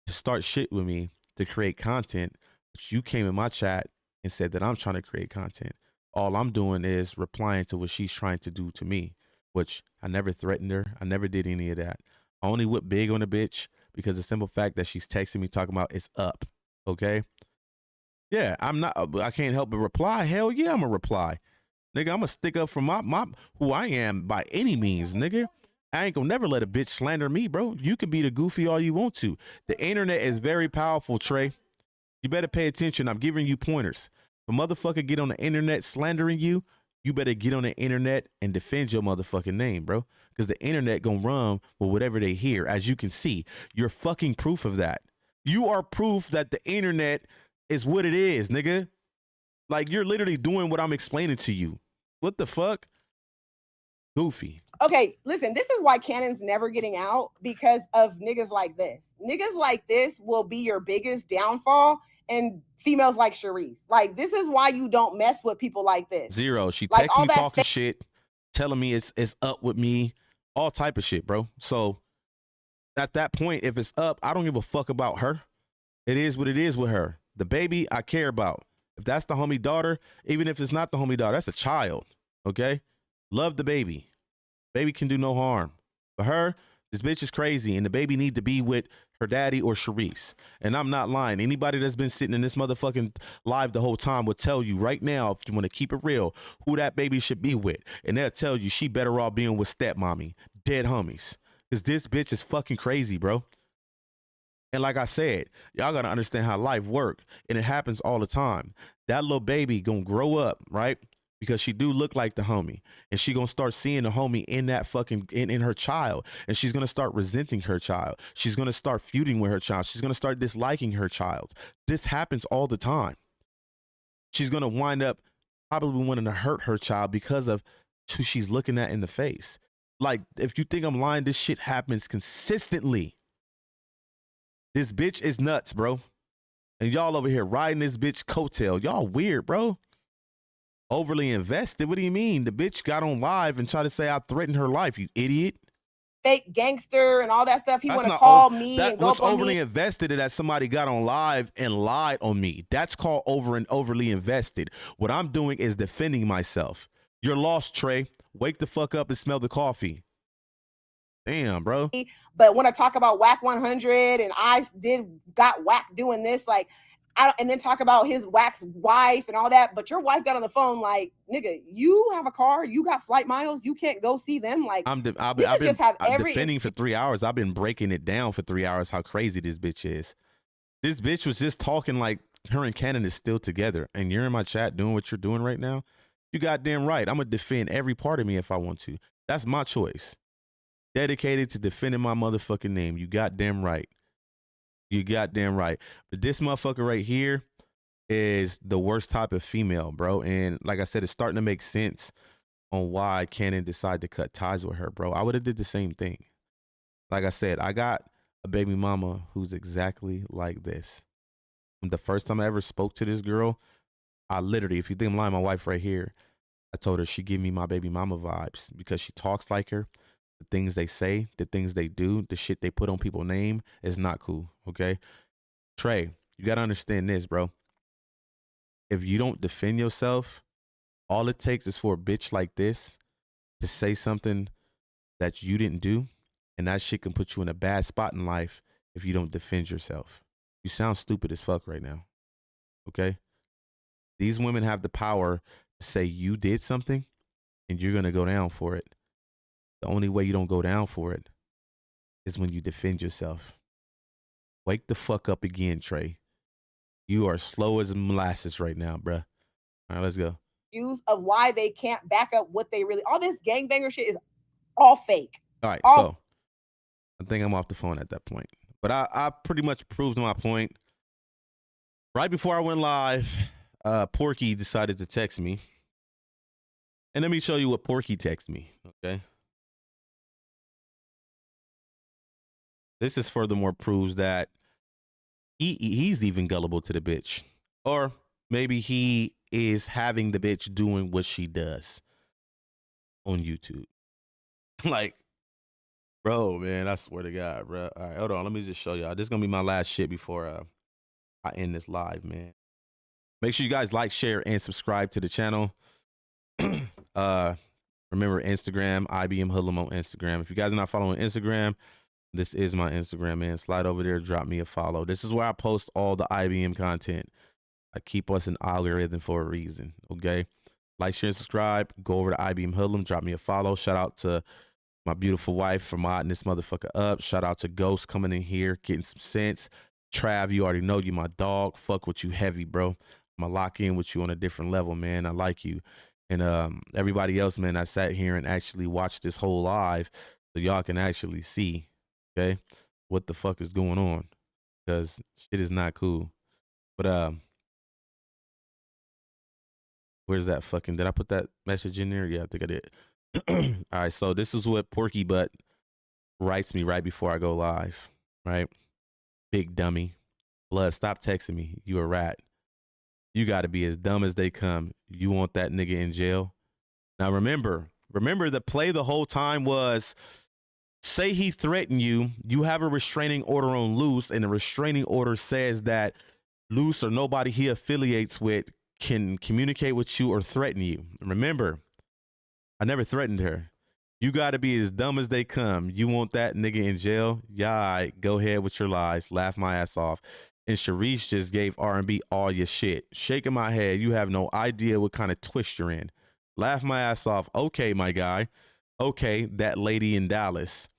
to start shit with me to create content. But you came in my chat and said that I'm trying to create content. All I'm doing is replying to what she's trying to do to me, which I never threatened her. I never did any of that. I only went big on the bitch because the simple fact that she's texting me talking about it's up. Okay? Yeah, I can't help but reply. Hell yeah, I'm a reply. Nigga, I'm gonna stick up for my who I am by any means, nigga. I ain't gonna never let a bitch slander me, bro. You can be the goofy all you want to. The internet is very powerful, Trey. You better pay attention. I'm giving you pointers. If a motherfucker get on the internet slandering you, you better get on the internet and defend your motherfucking name, bro. Because the internet gonna run with whatever they hear. As you can see, you're fucking proof of that. You are proof that the internet is what it is, nigga. Like, you're literally doing what I'm explaining to you. What the fuck? Goofy. Okay, listen, this is why Cannon's never getting out, because of niggas like this. Niggas like this will be your biggest downfall, and females like Sharice. Like, this is why you don't mess with people like this. Zero. She texts me talking shit, telling me it's up with me, all type of shit, bro. So at that point, if it's up, I don't give a fuck about her. It is what it is with her. The baby I care about. If that's the homie daughter, even if it's not the homie daughter, that's a child. Okay? Love the baby. Baby can do no harm. For her, this bitch is crazy, and the baby need to be with her daddy or Sharice. And I'm not lying. Anybody that's been sitting in this motherfucking live the whole time will tell you right now, if you want to keep it real, who that baby should be with. And they'll tell you she better off being with stepmommy. Dead homies. Because this bitch is fucking crazy, bro. And like I said, y'all got to understand how life works. And it happens all the time. That little baby going to grow up, right? Because she do look like the homie. And she going to start seeing the homie in that fucking, in her child. And she's going to start resenting her child. She's going to start feuding with her child. She's going to start disliking her child. This happens all the time. She's going to wind up probably wanting to hurt her child because of who she's looking at in the face. Like, if you think I'm lying, this shit happens consistently. This bitch is nuts, bro. And y'all over here riding this bitch coattail. Y'all weird, bro. Overly invested. What do you mean? The bitch got on live and tried to say I threatened her life, you idiot. fake gangster and all that stuff. He want to call me and go what's up on overly me. invested is that somebody got on live and lied on me. That's called overly invested. What I'm doing is defending myself. You're lost, Trey. Wake the fuck up and smell the coffee. Damn, bro. But when I talk about Wack 100 and I got Wack doing this, like, and then talk about his Wack's wife and all that, but your wife got on the phone like, nigga, you have a car, you got flight miles, you can't go see them. Like, I've been defending for 3 hours. I've been breaking it down for 3 hours how crazy this bitch is. This bitch was just talking like her and Cannon is still together, and you're in my chat doing what you're doing right now. You goddamn right. I'm gonna defend every part of me if I want to. That's my choice. Dedicated to defending my motherfucking name. You goddamn right. You goddamn right. But this motherfucker right here is the worst type of female, bro. And like I said, it's starting to make sense on why Cannon decided to cut ties with her, bro. I would have did the same thing. Like I said, I got a baby mama who's exactly like this. The first time I ever spoke to this girl, I literally, if you think I'm lying, my wife right here, I told her she give me my baby mama vibes because she talks like her. The things they say, the things they do, the shit they put on people's name is not cool, okay? Trey, you got to understand this, bro. If you don't defend yourself, all it takes is for a bitch like this to say something that you didn't do, and that shit can put you in a bad spot in life if you don't defend yourself. You sound stupid as fuck right now, okay? These women have the power to say you did something, and you're going to go down for it. The only way you don't go down for it is when you defend yourself. Wake the fuck up again, Trey. You are slow as molasses right now, bruh. All right, let's go. Use of why they can't back up what they really, all this gangbanger shit is all fake. All right, so I think I'm off the phone at that point. But I pretty much proved my point. Right before I went live, Porky decided to text me. And let me show you what Porky texted me, okay? This is furthermore proves that he's even gullible to the bitch. Or maybe he is having the bitch doing what she does on YouTube. Like, bro, man, I swear to God, bro. All right, hold on. Let me just show y'all. This is going to be my last shit before I end this live, man. Make sure you guys like, share, and subscribe to the channel. Remember, Instagram, IBMH004LUM on Instagram. If you guys are not following Instagram, this is my Instagram, man. Slide over there, drop me a follow. This is where I post all the IBM content. I keep us an algorithm for a reason, okay? Like, share, and subscribe. Go over to IBMH004LUM, drop me a follow. Shout out to my beautiful wife for modding this motherfucker up. Shout out to Ghost coming in here, getting some sense. Trav, you already know you my dog. Fuck with you heavy, bro. I'm gonna lock in with you on a different level, man. I like you. And everybody else, man, I sat here and actually watched this whole live so y'all can actually see, okay, what the fuck is going on, because shit is not cool. But where's that fucking, did I put that message in there? Yeah, I think I did. All right, so this is what Porky Butt writes me right before I go live, right? Big dummy. Blood, stop texting me. You a rat. You got to be as dumb as they come. You want that nigga in jail? Now remember the play the whole time was, say he threatened you, you have a restraining order on Luce, and the restraining order says that Luce or nobody he affiliates with can communicate with you or threaten you. Remember, I never threatened her. You got to be as dumb as they come. You want that nigga in jail? Yeah, all right, go ahead with your lies. Laugh my ass off. And Sharice just gave R&B all your shit. Shaking my head. You have no idea what kind of twist you're in. Laugh my ass off. Okay, my guy. Okay, that lady in Dallas.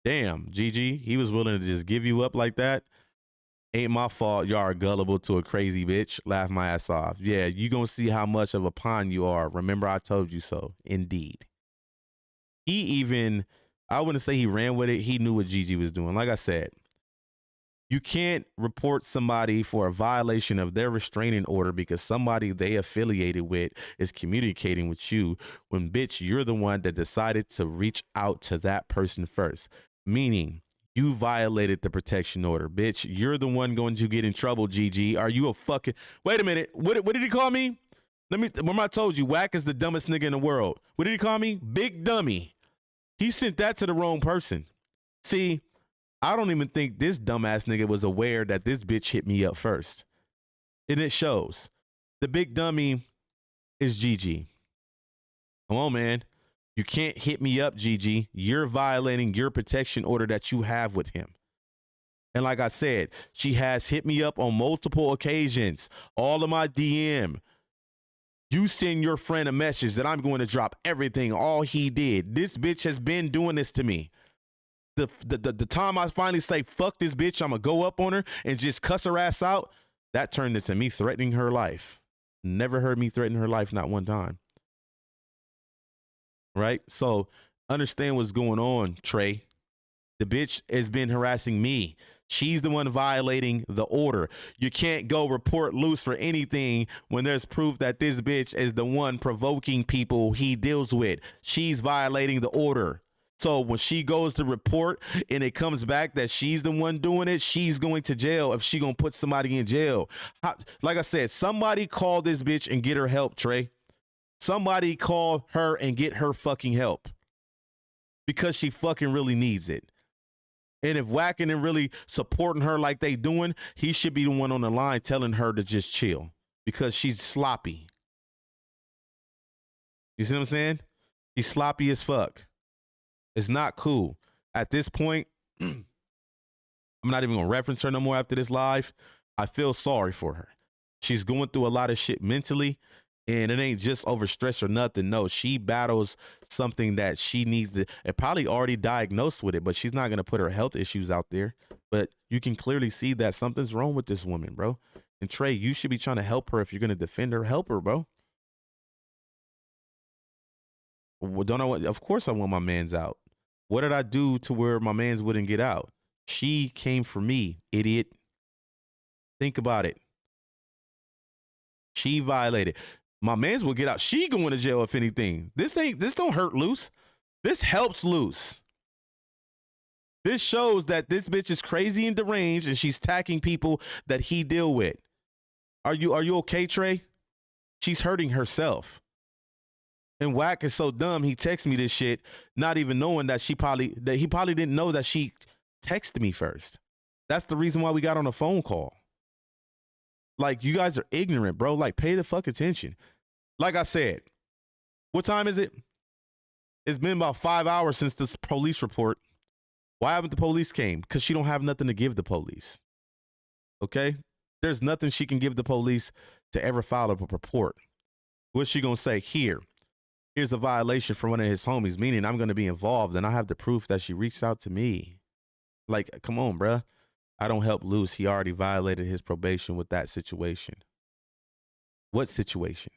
Damn, Gigi, he was willing to just give you up like that? Ain't my fault y'all are gullible to a crazy bitch. Laugh my ass off. Yeah, you gonna see how much of a pawn you are. Remember, I told you so. Indeed. He even, I wouldn't say he ran with it. He knew what Gigi was doing. Like I said, you can't report somebody for a violation of their restraining order because somebody they affiliated with is communicating with you when, bitch, you're the one that decided to reach out to that person first. Meaning, you violated the protection order, bitch. You're the one going to get in trouble, Gigi. Are you a fucking... Wait a minute. What did he call me? Remember I told you, Wack is the dumbest nigga in the world. What did he call me? Big dummy. He sent that to the wrong person. See, I don't even think this dumbass nigga was aware that this bitch hit me up first. And it shows. The big dummy is Gigi. Come on, man. You can't hit me up, Gigi. You're violating your protection order that you have with him. And like I said, she has hit me up on multiple occasions. All of my DM. You send your friend a message that I'm going to drop everything, all he did. This bitch has been doing this to me. The time I finally say, fuck this bitch, I'm going to go up on her and just cuss her ass out, that turned into me threatening her life. Never heard me threaten her life, not one time. Right? So understand what's going on, Trey. The bitch has been harassing me. She's the one violating the order. You can't go report Luce for anything when there's proof that this bitch is the one provoking people he deals with. She's violating the order. So when she goes to report and it comes back that she's the one doing it, she's going to jail if she gonna put somebody in jail. Like I said, somebody call this bitch and get her help, Trey. Somebody call her and get her fucking help. Because she fucking really needs it. And if Wack and really supporting her like they doing, he should be the one on the line telling her to just chill because she's sloppy. You see what I'm saying? She's sloppy as fuck. It's not cool. At this point, I'm not even going to reference her no more after this live. I feel sorry for her. She's going through a lot of shit mentally. And it ain't just overstress or nothing. No, she battles something that she needs to, and probably already diagnosed with it, but she's not going to put her health issues out there. But you can clearly see that something's wrong with this woman, bro. And Trey, you should be trying to help her. If you're going to defend her, help her, bro. Well, don't know what, of course I want my mans out. What did I do to where my mans wouldn't get out? She came for me, idiot. Think about it. She violated. My mans will get out. She going to jail if anything. This don't hurt Luce. This helps Luce. This shows that this bitch is crazy and deranged and she's attacking people that he deal with. Are you okay, Trey? She's hurting herself. And Wack is so dumb, he texted me this shit, not even knowing that he probably didn't know that she texted me first. That's the reason why we got on a phone call. Like, you guys are ignorant, bro. Like, pay the fuck attention. Like I said, what time is it? It's been about 5 hours since this police report. Why haven't the police came? Because she don't have nothing to give the police. Okay? There's nothing she can give the police to ever file a report. What's she going to say? Here's a violation from one of his homies, meaning I'm going to be involved and I have the proof that she reached out to me. Like, come on, bruh. I don't help Luce. He already violated his probation with that situation. What situation?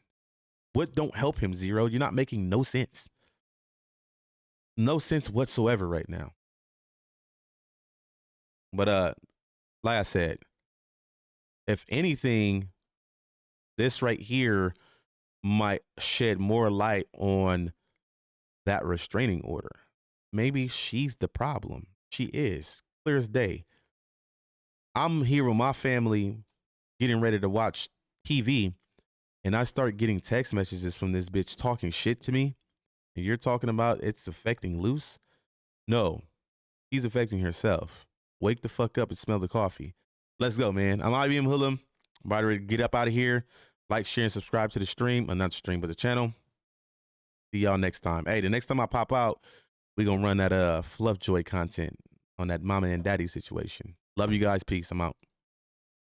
What don't help him, Zero? You're not making no sense. No sense whatsoever right now. But like I said, if anything, this right here might shed more light on that restraining order. Maybe she's the problem. She is. Clear as day. I'm here with my family getting ready to watch TV, and I start getting text messages from this bitch talking shit to me, and you're talking about it's affecting Luce? No, she's affecting herself. Wake the fuck up and smell the coffee. Let's go, man. I'm IBMH004LUM. I'm about to get up out of here. Like, share, and subscribe to the stream. Not the stream, but the channel. See y'all next time. Hey, the next time I pop out, we're going to run that Fluff Joy content on that mama and daddy situation. Love you guys. Peace. I'm out.